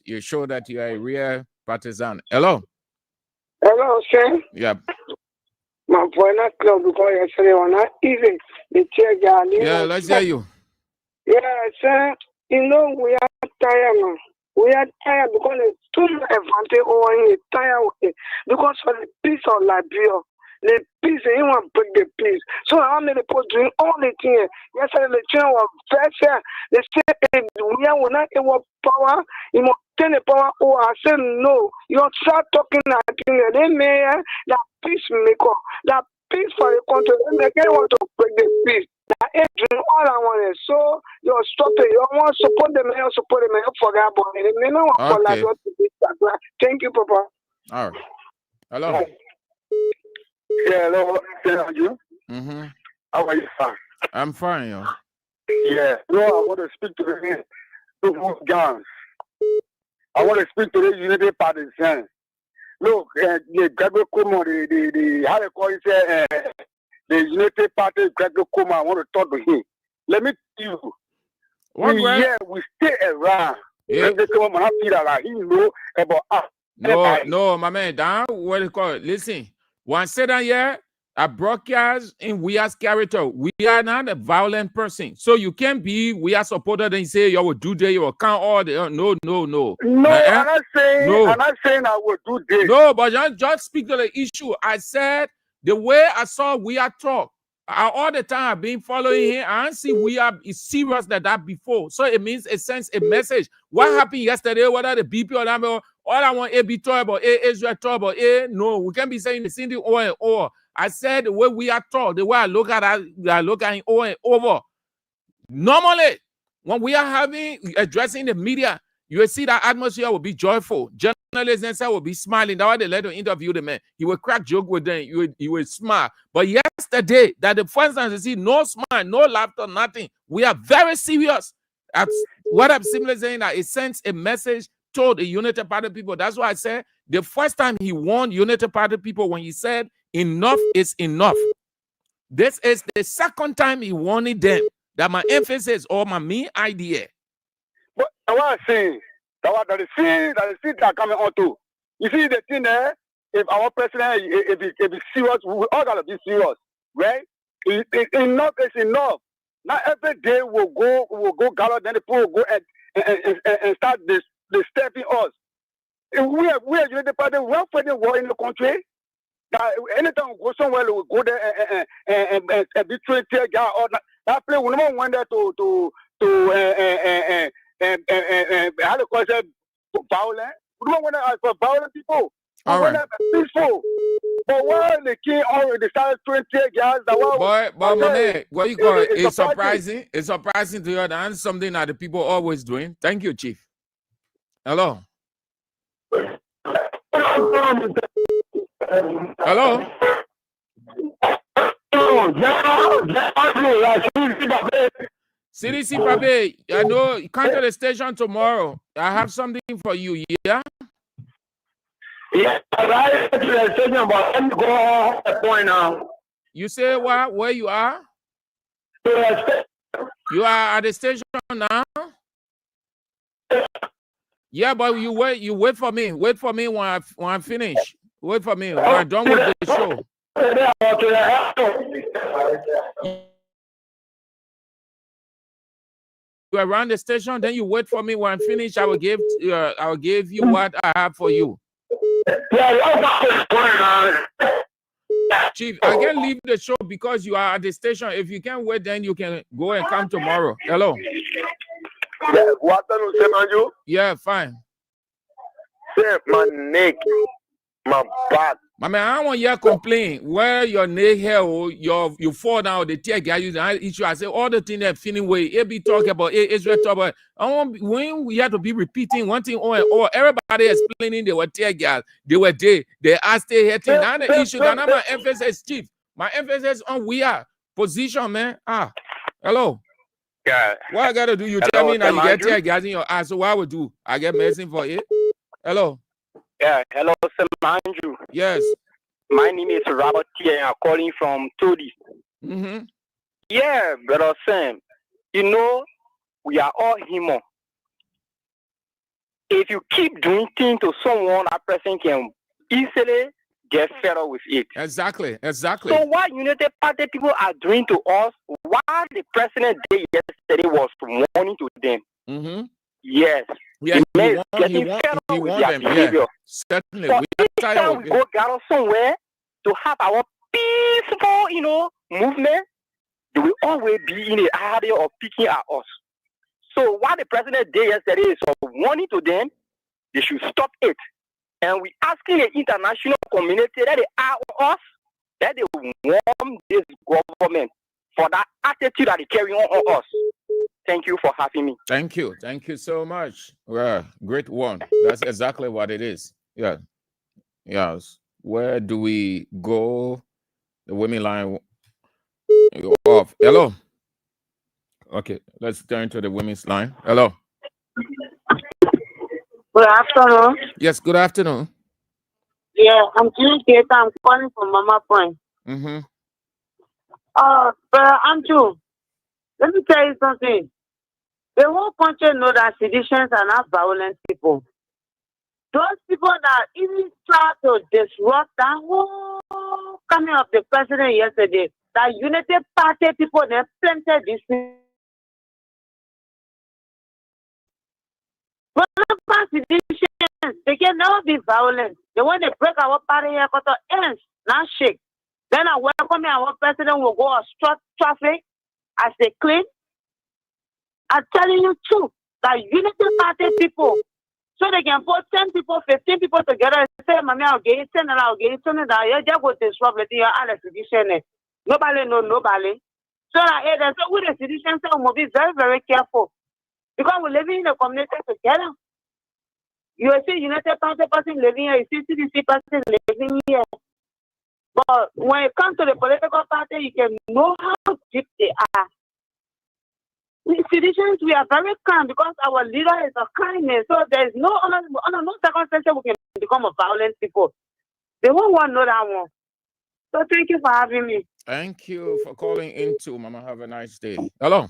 You show that you are a real partisan. Hello. Hello, sir. Yep. My boy, not club because yesterday was not easy. The chair guy. Yeah, let's hear you. Yeah, sir. You know we are tired now. We are tired because there's too much advantage over here. Tired because for the peace of Liberia. The peace, you want to break the peace. So how many people doing all the things? Yesterday the children were very fair. They said we are not able power. You must turn the power. Oh, I said no. You start talking like they may that peacemaker, that peace for the country. They can't want to break the peace. That is doing all I want. So you stop it. You want to support them. You support them. You forget about it. They don't want to like thank you, Papa. All right. Hello. Yeah, hello, thank you. How are you, sir? I'm fine, yo. Yeah, no, I want to speak to the guns. I want to speak to the Unity Partisans. Look, the Gregor Kuma, the how they call it, the Unity Party, Gregor Kuma, I want to talk to him. Let me tell you, we stay around. Yeah. They come and feel like he know about us. No, my man, down what you call it. Listen. One said that here, a broadcast in Weah's character. We are not a violent person. So you can't be Weah supporter and say you will do this, you will count all the no. No, I'm not saying I will do this. No, but just speak to the issue. I said the way I saw Weah talk, all the time I've been following him, I don't see Weah is serious than that before. So it means it sends a message. What happened yesterday, whether the BP or that, all I want be talk about Israel talk about no, we can't be saying the same thing over and over. I said the way we are taught, the way I look at it, I look at it over and over. Normally, when we are addressing the media, you will see that atmosphere will be joyful. Journalists will be smiling. That's why they let them interview the man. He will crack joke with them. You will smile. But yesterday, that the first time you see no smile, no laughter, nothing. We are very serious. That's what I'm simply saying, that it sends a message to the United Party people. That's why I said the first time he warned United Party people when he said enough is enough. This is the second time he warned them that my emphasis or my main idea. But what I'm saying, that is thing that coming on too. You see the thing there, if our president if serious, we all gotta be serious, right? Enough is enough. Not every day we'll go gather, then the people will go and start stepping us. If we are United Party, we are fighting war in the country. That anytime we go somewhere, we go there and be trained tear gas or that place. We never went there to how to call it violent. We don't want to for violent people. We want to be peaceful. But while the king already started 20 gas, but my man, what you call it? It's surprising. It's surprising to you that something that the people always doing. Thank you, Chief. Hello. Hello. CDC Pape, I know you come to the station tomorrow. I have something for you, yeah? Yeah, I to the station, but let me go on the point now. You say what? Where you are? You are at the station now? Yeah, but you wait for me. Wait for me when I finish. Wait for me when I'm done with the show. You around the station, then you wait for me when I finish. I will give you what I have for you. Chief, I can leave the show because you are at the station. If you can't wait, then you can go and come tomorrow. Hello. Yeah, fine. My neck, my back, My man, I don't want you complain where your neck hair or you fall down, the tear gas you issue. I say all the things that feeling way. It be talking about Israel talk about. I want when we have to be repeating one thing or everybody explaining they were tear gas, they were there, they are still hitting. Now the issue. Now my emphasis, chief. My emphasis on Weah position, man. Hello. Yeah. What I gotta do? You tell me now you get tear gas in your eyes. So what I would do? I get medicine for it. Hello. Yeah, hello, Sam Andrew. Yes. My name is Robert T. and I'm calling from Todi. Yeah, brother Sam. You know, we are all human. If you keep doing things to someone, that person can easily get fed up with it. Exactly. So what United Party people are doing to us, what the president did yesterday was warning to them. Yes. Yeah, he want them. Yeah, certainly. So anytime we go gather somewhere to have our peaceful, movement, they will always be in the area of picking at us. So what the president did yesterday is warning to them, they should stop it. And we asking the international community that they are us, that they warn this government for that attitude that they carry on us. Thank you for having me. Thank you so much. Well, great one. That's exactly what it is. Yeah. Yes. Where do we go? The women line off. Hello. Okay, let's turn to the women's line. Hello. Good afternoon. Yes, good afternoon. Yeah, I'm June Gator. I'm calling from Mama Point. But Andrew, let me tell you something. The whole country know that seditions are not violent people. Those people that even try to disrupt that whole coming of the president yesterday, that United Party people, they planted this thing. Seditions, they can never be violent. They want to break our party here, cut our ends, not shake. Then I welcome our president will go obstruct traffic as they claim. I'm telling you too, that Unity Party people, so they can put 10 people, 15 people together and say, Mommy, I'll get it, 10 and I'll get it, 10 and I'll just go disrupt it, you're all a sedition. Nobody know nobody. So that so with the sedition, so we'll be very, very careful. Because we're living in a community together. You see United Party person living here, you see CDC person living here. But when it comes to the political party, you can know how deep they are. We citizens, we are very kind because our leader is a kindness. So there is no no circumstance we can become a violent people. They won't want to know that one. So thank you for having me. Thank you for calling in too, Mama. Have a nice day. Hello.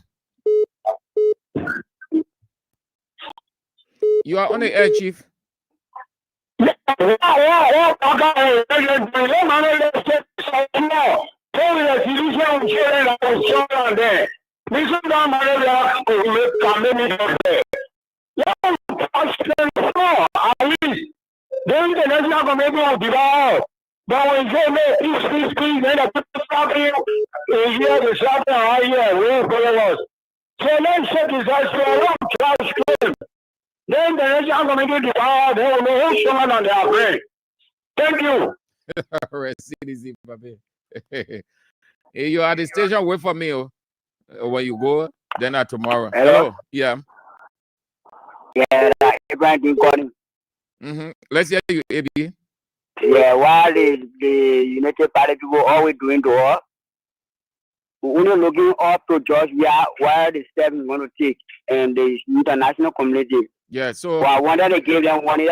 You are on the air, Chief. Then the national committee will devour. But when you make peace, then the people stop here, here, the South and here, we follow us. So let's set disaster, charge claim. Then the national committee devour, they will know who's stronger than their brain. Thank you. You are at the station, wait for me. When you go, then tomorrow. Hello. Yeah. Yeah, everybody calling. Let's hear you, AB. Yeah, while the United Party people always doing to us, we're looking up to George Weah, where the steps we want to take and the international community. Yeah, so I wanted to give them one.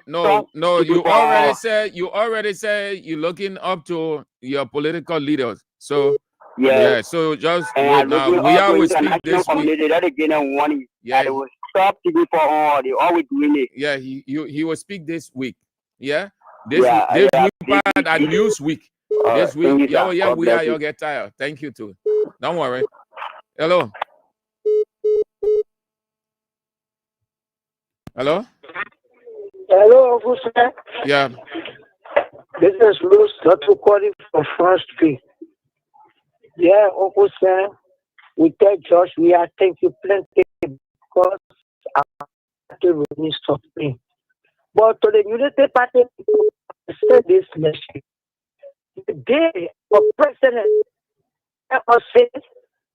No. You already said you're looking up to your political leaders. So yeah. So just wait now. We always speak this week. Yeah, they will stop people for all. They always doing it. Yeah, he will speak this week. Yeah, this week part at news week. This week, you'll get tired. Thank you too. Don't worry. Hello. Hello? Hello, officer. Yeah. This is Louis Dr. calling from France Street. Yeah, officer. We tell Josh we are thank you plenty because our party will stop me. But to the United Party, say this message. The day of president, us say,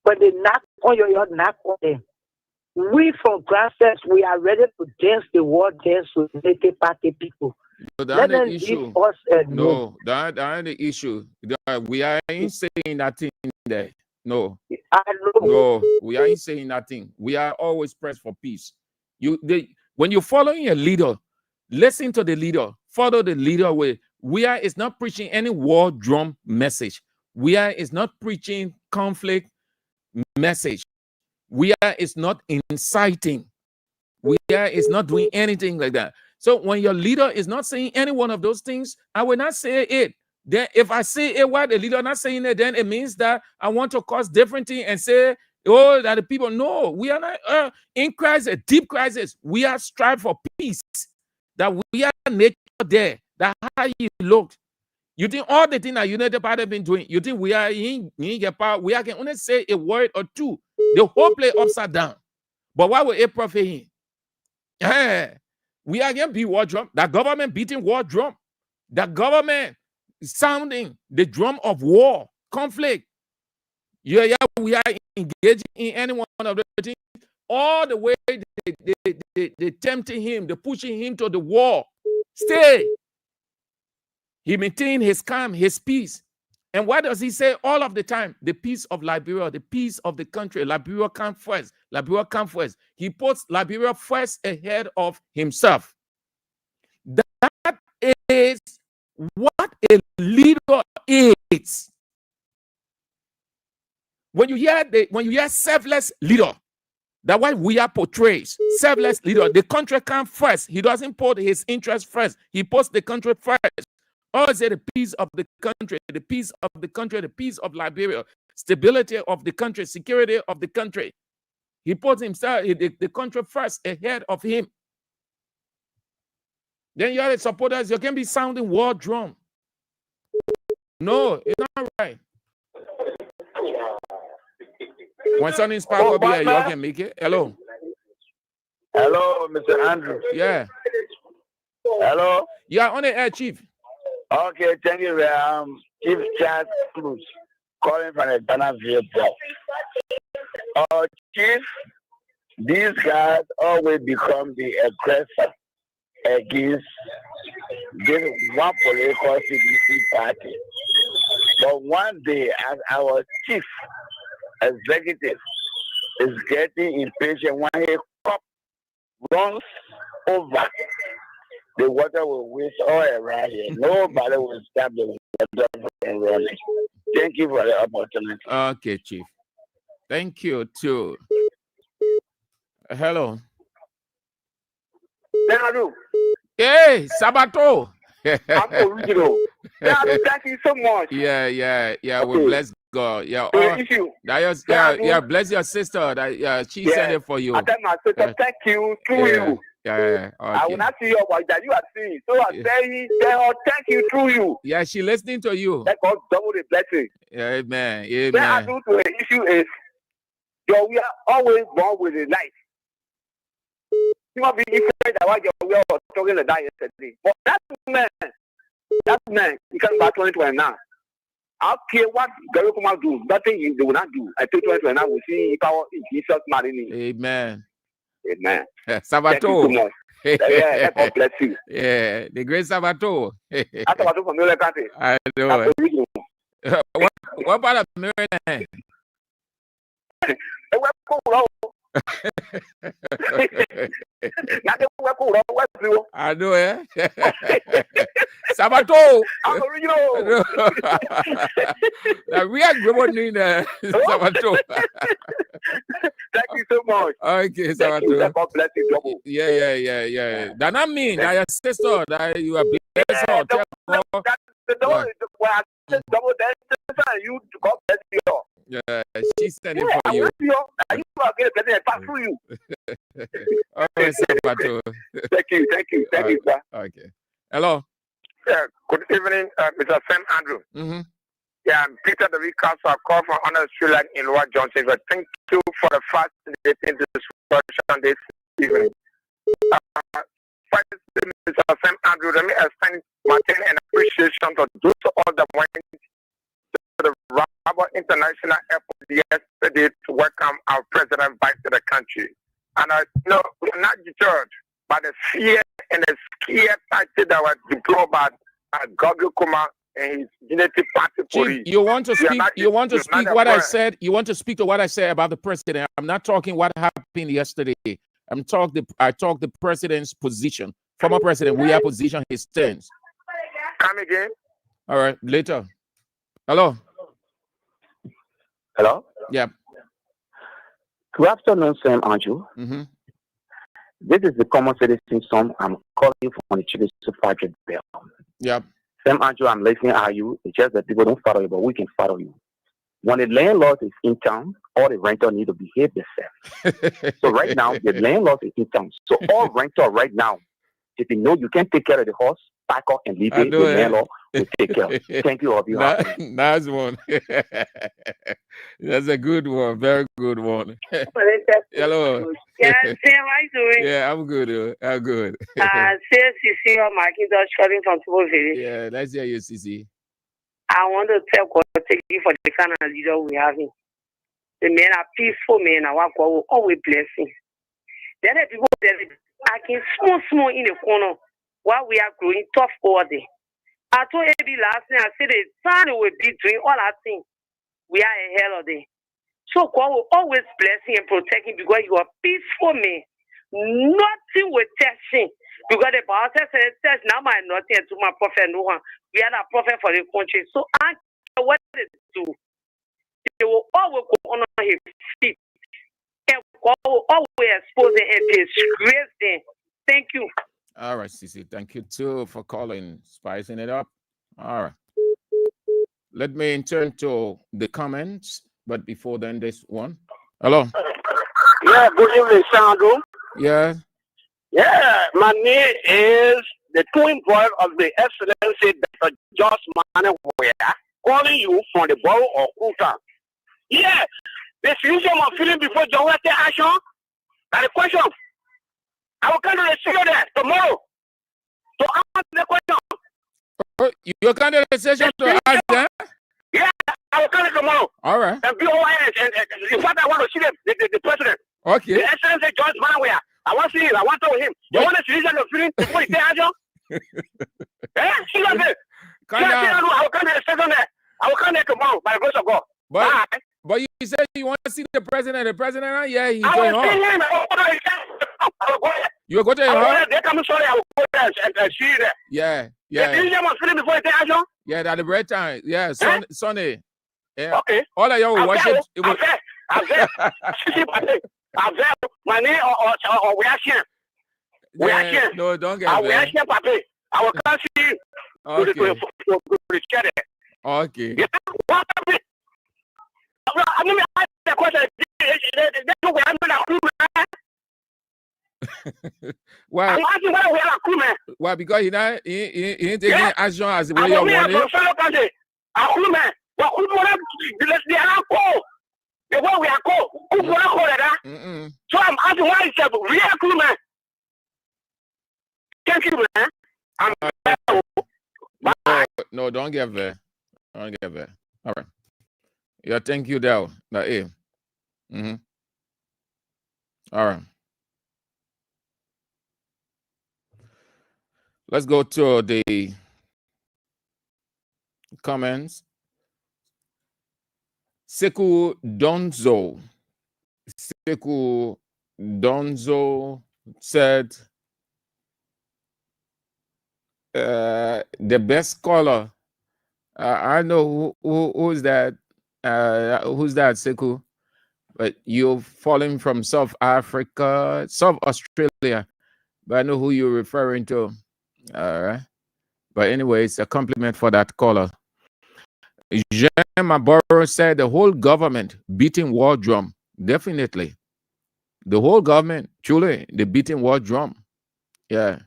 but they knock on your knock on them. We from grassroots, we are ready to dance the world dance with native party people. So Let them issue. give us a no. That the issue. We ain't saying nothing there. No. No, we ain't saying nothing. We are always pressed for peace. When you're following a leader, listen to the leader. Follow the leader way. Weah is not preaching any war drum message. Weah is not preaching conflict message. Weah is not inciting. Weah is not doing anything like that. So when your leader is not saying any one of those things, I will not say it. Then if I say it while the leader not saying it, then it means that I want to cause different thing and say, oh, that the people know we are not in crisis, deep crisis. We are strive for peace. That we are nature there. That how you look. You think all the things that United Party have been doing, you think we are in get power, we can only say a word or two. The whole play upside down. But why would it profit him? We are again beat war drum. The government beating war drum. The government sounding the drum of war, conflict. Yeah, we are engaging in any one of the things. All the way they tempting him, they pushing him to the war. Stay. He maintained his calm, his peace. And what does he say all of the time? The peace of Liberia, the peace of the country. Liberia come first. Liberia come first. He puts Liberia first ahead of himself. That is what a leader is. When you hear selfless leader, that's what Weah portrays. Selfless leader. The country comes first. He doesn't put his interest first. He puts the country first. Always say the peace of the country, the peace of the country, the peace of Liberia, stability of the country, security of the country. He puts himself, the country first ahead of him. Then you are the supporters, you can be sounding war drum. No, it's not right. When something spark up here, you can make it. Hello. Hello, Mr. Andrew. Yeah. Hello. You are on the air, Chief. Okay, thank you. Chief Charles Cruz, calling from the Ghana Airport. Chief, these guys always become the aggressor against this one political CDC party. But one day, as our chief executive is getting impatient, when a cup runs over, the water will waste all around here. Nobody will stop the water from running. Thank you for the opportunity. Okay, Chief. Thank you, too. Hello. Hey, Sabato. I'm original. Thank you so much. Yeah. Okay. We bless God. Yeah. Bless your sister. She sent it for you. I tell my sister, thank you through you. Yeah. Okay. I will not see your voice that you are seeing. So I tell her, thank you through you. Yeah, she listening to you. Let God double the blessing. Amen. Then I do to the issue is, we are always born with a light. You might be afraid that what we are talking about yesterday. But that man, he can back 2020 now. I don't care what Garikuma do, nothing they will not do. I think 2020 now we see power in Jesus' name. Amen. Amen. Sabato. Thank you so much. Yeah, God bless you. Yeah, the great Sabato. Sabato from your country. I know. What part of Maryland? I know, eh? Sabato. We are going Sabato. Thank you so much. Okay, Sabato. God bless you, double. Yeah. That not mean that your sister that you are blessed. You God bless you. Yeah, she said it for you. You are getting better and pass through you. Okay, Sabato. Thank you, sir. Okay. Hello. Good evening, Mr. Sam Andrew. Mm-hmm. Yeah, I'm Peter the Recast. I call from Honor Street in Lower Johnson. But thank you for the facilitating this discussion this evening. First, Mr. Sam Andrew, let me extend my 10 and were not deterred by the fear and the scare tactics that were deployed by Gabriel Kuma and his genetic party police. Chief, you want to speak? You want to speak what I said? You want to speak to what I said about the president? I'm not talking what happened yesterday. I talked the president's position, former president Weah position, his stance. Come again. All right, later. Hello. Hello. Yeah. Good afternoon, Sam Andrew. This is the common citizen son. I'm calling you from the Chicken Project Bell. Yeah. Sam Andrew, I'm listening at you. It's just that people don't follow you, but we can follow you. When the landlord is in town, all the renters need to behave themselves. So right now, the landlord is in town. So all renters right now, if you know you can't take care of the horse, pack up and leave it, the landlord will take care of it. Thank you, all of you. Nice one. That's a good one. Very good one. Hello. Yeah, Sam, how you doing? Yeah, I'm good. I'm good. CC or Macintosh calling from Tubo Village. Yeah, let's hear you, CC. I want to tell God, thank you for the kind of leader we have. The men are peaceful men, and God will always bless him. There are people that are acting small in the corner while we are growing tough over there. I told Abby last night, I said the son will be doing all that thing. We are a hell of it. So God will always bless him and protect him because you are peaceful man. Nothing will test him. Because the Bible says, now my nothing to my prophet no one. We are a prophet for the country. So I don't know what they do. They will always go on his feet. And God will always expose them and disgrace them. Thank you. All right, Cici. Thank you too for calling, spicing it up. All right. Let me turn to the comments, but before then, this one. Hello. Yeah, good evening, Sandro. Yeah. Yeah, my name is the twin boy of the Excellency Dr. Josh Weah, calling you from the borough of Kuta. Yeah, the situation I'm feeling before John West action. That's the question. I will come to the studio there tomorrow to answer the question. Oh, you're kind of a session to ask them? Yeah, I will come tomorrow. All right. And BOIS, and in fact, I want to see the president. Okay. The Excellency George Weah. I want to see him. I want to talk with him. You want to see the feeling before he say action? Eh? See what I I will come to the station there. I will come there tomorrow by the grace of God. But you said you want to see the president. The president, yeah, he's I going will see home. him. I will go there. You go to him, huh? They come sorry. I will go there and see you there. Yeah, The Egypt was feeling before he say action? Yeah, at the break time. Yeah, Sunday. Yeah. Okay. All of y'all will watch it. My name or we are here. We are here. No, don't get I will there. here, Papi. I will come see you. Okay. Okay. Yeah. What happened? I mean, I ask the question. Well, I'm asking whether we are cool, man. Well, because he ain't taking action as the way you want it. I'm cool, man. But who they are cool. The way we are cool. Who want to call that? So I'm asking why it's a real cool, man. Thank you, man. No, don't get there. Don't get there. All right. Yeah, thank you, Dell. All right. Let's go to the comments. Seku Donzo said, the best caller. I know who's that. Who's that, Seku? But you're falling from South Africa, South Australia. But I know who you're referring to. All right. But anyway, it's a compliment for that caller. Jean Maboro said the whole government beating war drum. Definitely. The whole government, truly, the beating war drum. Yeah.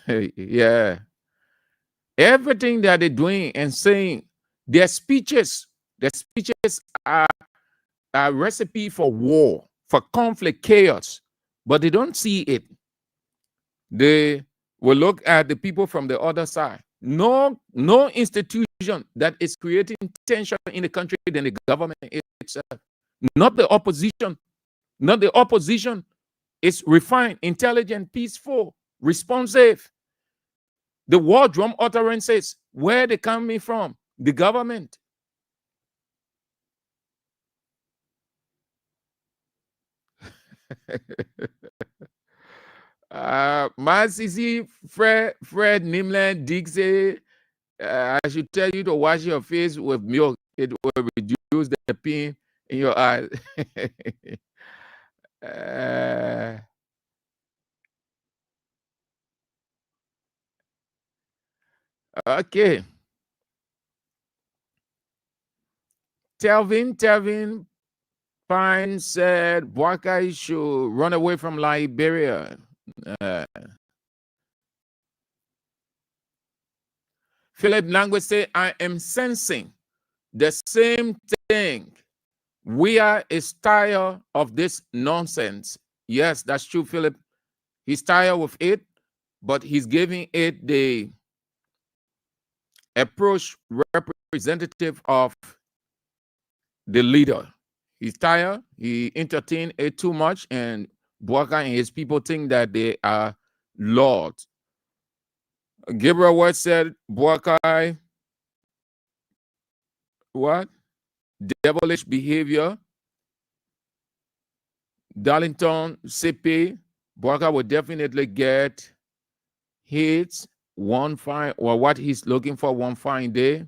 Yeah. Everything that they're doing and saying, their speeches are a recipe for war, for conflict, chaos, but they don't see it. They will look at the people from the other side. No institution that is creating tension in the country than the government itself. Not the opposition. Not the opposition. It's refined, intelligent, peaceful, responsive. The war drum utterances, where they coming from? The government. Masisi, Fred Nimland, Dixie, I should tell you to wash your face with milk. It will reduce the pain in your eyes. Okay. Telvin Pine said Boakai should run away from Liberia. Philip Language said, I am sensing the same thing. Weah is tired of this nonsense. Yes, that's true, Philip. He's tired with it, but he's giving it the approach representative of the leader. He's tired. He entertained it too much, and Boakai and his people think that they are lords. Gabriel Ward said, Boakai, what? Devilish behavior. Darlington, CP, Boakai will definitely get hits one fine, or what he's looking for one fine day.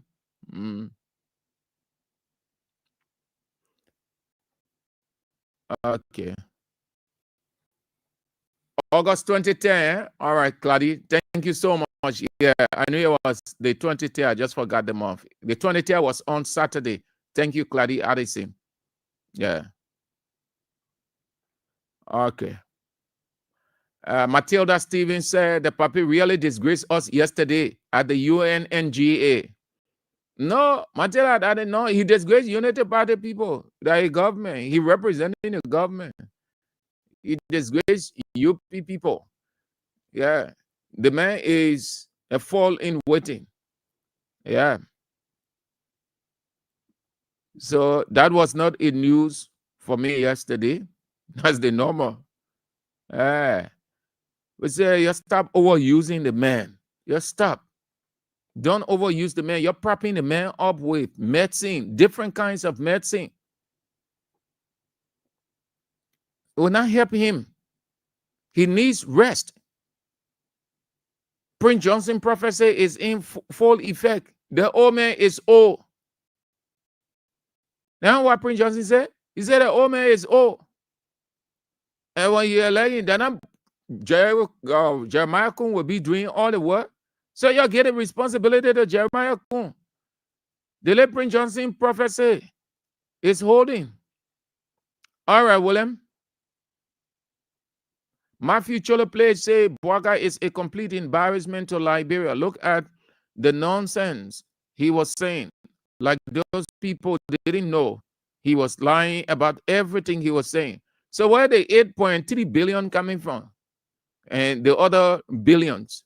Okay. August 2010. All right, Claudia. Thank you so much. Yeah, I knew it was the 2010. I just forgot the month. The 2010 was on Saturday. Thank you, Claudia Addison. Yeah. Okay. Matilda Stevens said the puppy really disgraced us yesterday at the UNNGA. No, Matilda, I didn't know. He disgraced Unity Party people, the government. He represented the government. He disgraced UP people. Yeah. The man is a fall in waiting. Yeah. So that was not a news for me yesterday. That's the normal. We say you stop overusing the man. You stop. Don't overuse the man. You're propping the man up with medicine, different kinds of medicine. It will not help him. He needs rest. Prince Johnson prophecy is in full effect. The old man is old. Now what Prince Johnson said? He said the old man is old. And when you're like, then Jeremiah Kun will be doing all the work. So you're getting responsibility to Jeremiah Kun. The late Prince Johnson prophecy is holding. All right, William. Matthew Cholo Plage say Boakai is a complete embarrassment to Liberia. Look at the nonsense he was saying. Like those people didn't know he was lying about everything he was saying. So where the 8.3 billion coming from? And the other billions.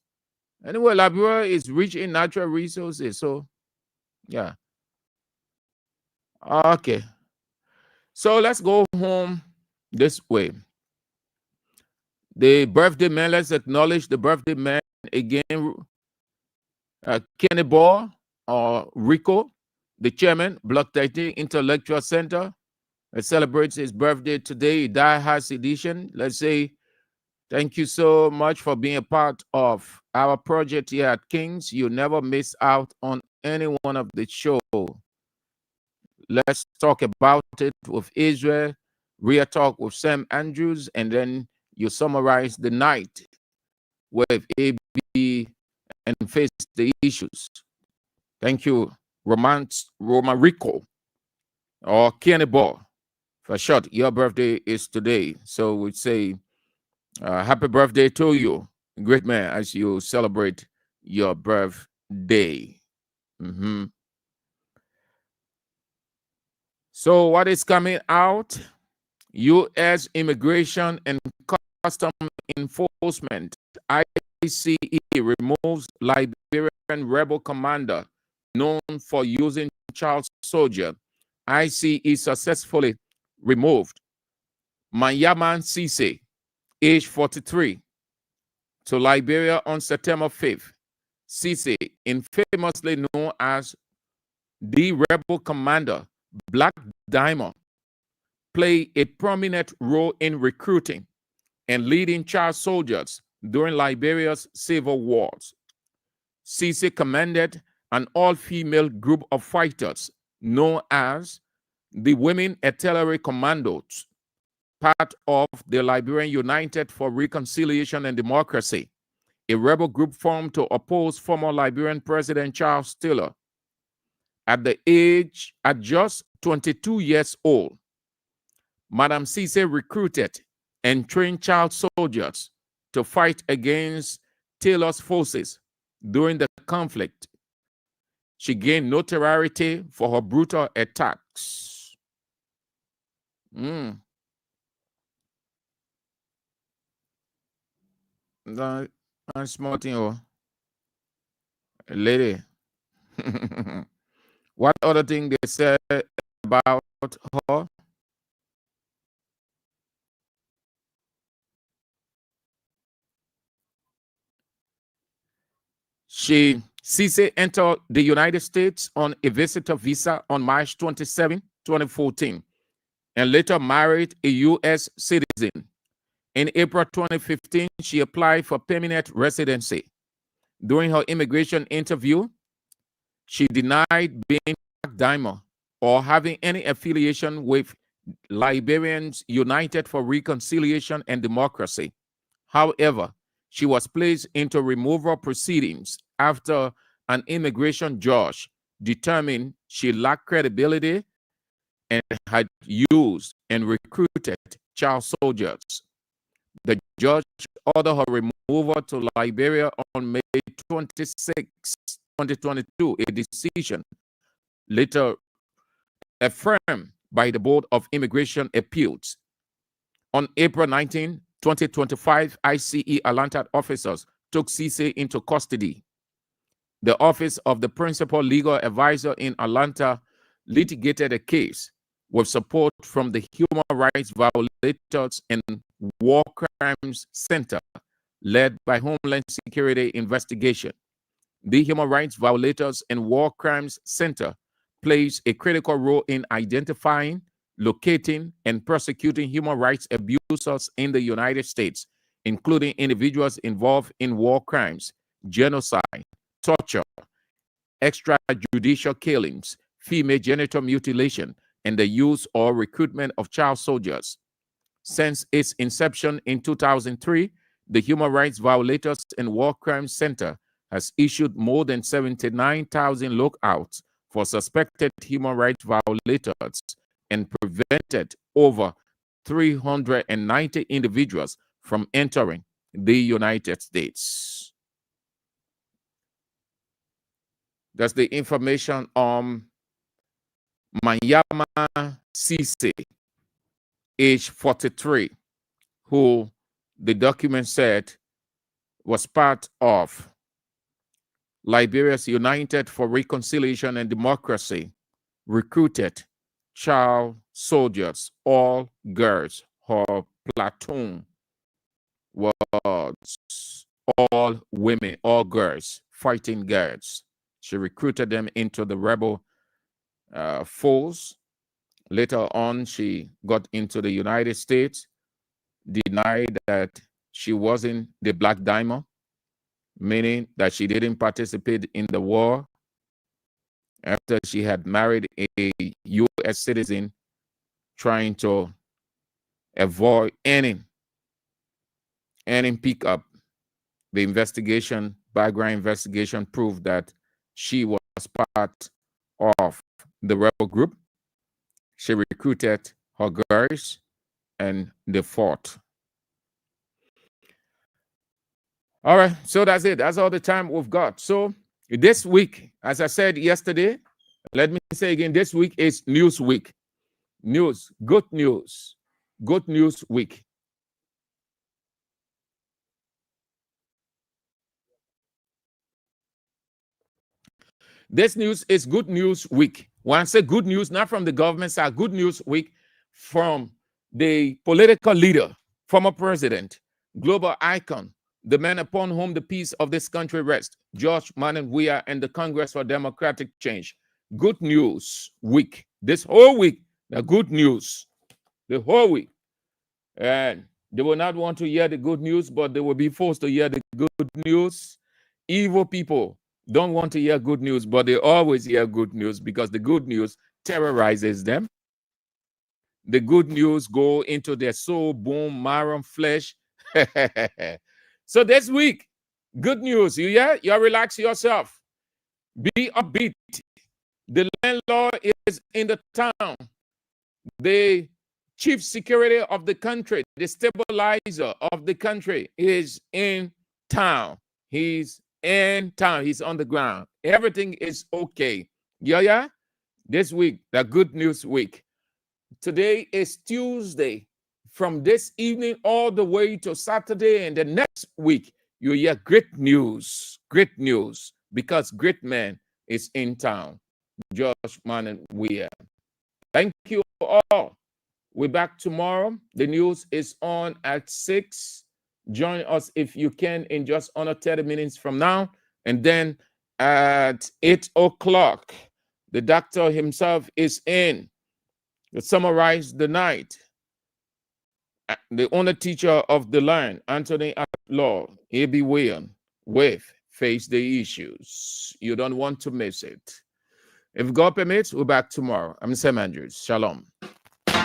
Anyway, Liberia is rich in natural resources. So, yeah. Okay. So let's go home this way. The birthday man, let's acknowledge the birthday man again. Kenny Ball, or Rico, the chairman, Block 30 Intellectual Center. It celebrates his birthday today, Die Hard edition. Let's say thank you so much for being a part of our project here at Kings. You never miss out on any one of the show. Let's talk about it with Israel, Real Talk with Sam Andrews, and then you summarize the night with AB and face the issues. Thank you, Romarico, or Kenny Ball. For short, your birthday is today. So we say happy birthday to you, great man, as you celebrate your birthday. So what is coming out? U.S. Immigration and Custom Enforcement, ICE, removes Liberian rebel commander known for using child soldier. ICE successfully removed Manyaman Sise age 43, to Liberia on September 5th. Cisse, infamously known as the rebel commander Black Diamond, played a prominent role in recruiting and leading child soldiers during Liberia's civil wars. Cisse commanded an all-female group of fighters known as the Women Artillery Commandos, part of the Liberian United for Reconciliation and Democracy, a rebel group formed to oppose former Liberian President Charles Taylor. At just 22 years old, Madam Cisse recruited and trained child soldiers to fight against Taylor's forces during the conflict. She gained notoriety for her brutal attacks. That's small thing, oh. Lady. What other thing they said about her? Cisse entered the United States on a visitor visa on March 27, 2014, and later married a U.S. citizen. In April 2015, she applied for permanent residency. During her immigration interview, she denied being Black Diamond or having any affiliation with Liberians United for Reconciliation and Democracy. However, she was placed into removal proceedings after an immigration judge determined she lacked credibility and had used and recruited child soldiers. The judge ordered her removal to Liberia on May 26, 2022, a decision later affirmed by the Board of Immigration Appeals. On April 19, 2025, ICE Atlanta officers took Cisse into custody. The Office of the Principal Legal Advisor in Atlanta litigated a case with support from the Human Rights Violators and War Crimes Center, led by Homeland Security Investigation. The Human Rights Violators and War Crimes Center plays a critical role in identifying, locating, and prosecuting human rights abusers in the United States, including individuals involved in war crimes, genocide, torture, extrajudicial killings, female genital mutilation, and the use or recruitment of child soldiers. Since its inception in 2003, the Human Rights Violators and War Crimes Center has issued more than 79,000 lookouts for suspected human rights violators and prevented over 390 individuals from entering the United States. That's the information on Manyama Cisse, age 43, who the document said was part of Liberia's United for Reconciliation and Democracy, recruited child soldiers, all girls. Her platoon was all women, all girls, fighting girls. She recruited them into the rebel force. Later on, she got into the United States, denied that she wasn't the Black Diamond, meaning that she didn't participate in the war. After she had married a U.S. citizen, trying to avoid any pickup, the investigation, background investigation, proved that she was part of the rebel group. She recruited her girls and they fought. All right, so that's it. That's all the time we've got. So this week, as I said yesterday, let me say again, this week is News Week. News, good news week. This news is Good News Week. When I say good news, not from the government side, Good News Week from the political leader, former President global icon, the man upon whom the peace of this country rests, George Weah, and the Congress for Democratic Change. Good news week. This whole week, the good news. The whole week. And they will not want to hear the good news, but they will be forced to hear the good news. Evil people don't want to hear good news, but they always hear good news because the good news terrorizes them. The good news go into their soul, bone, marrow, flesh. So this week, good news. You hear? You relax yourself. Be upbeat. The landlord is in the town. The chief security of the country, the stabilizer of the country is in town. He's in town. He's on the ground. Everything is okay. Yeah. This week, the good news week. Today is Tuesday. From this evening all the way to Saturday and the next week, you hear great news, because great man is in town. Josh Weah. Thank you all. We're back tomorrow. The news is on at 6. Join us if you can in just under 30 minutes from now. And then at 8 o'clock, the doctor himself is in to summarize the night. The only teacher of the line, Anthony Law, A.B. Weah, with Face the Issues. You don't want to miss it. If God permits, we're back tomorrow. I'm Sam Andrews. Shalom.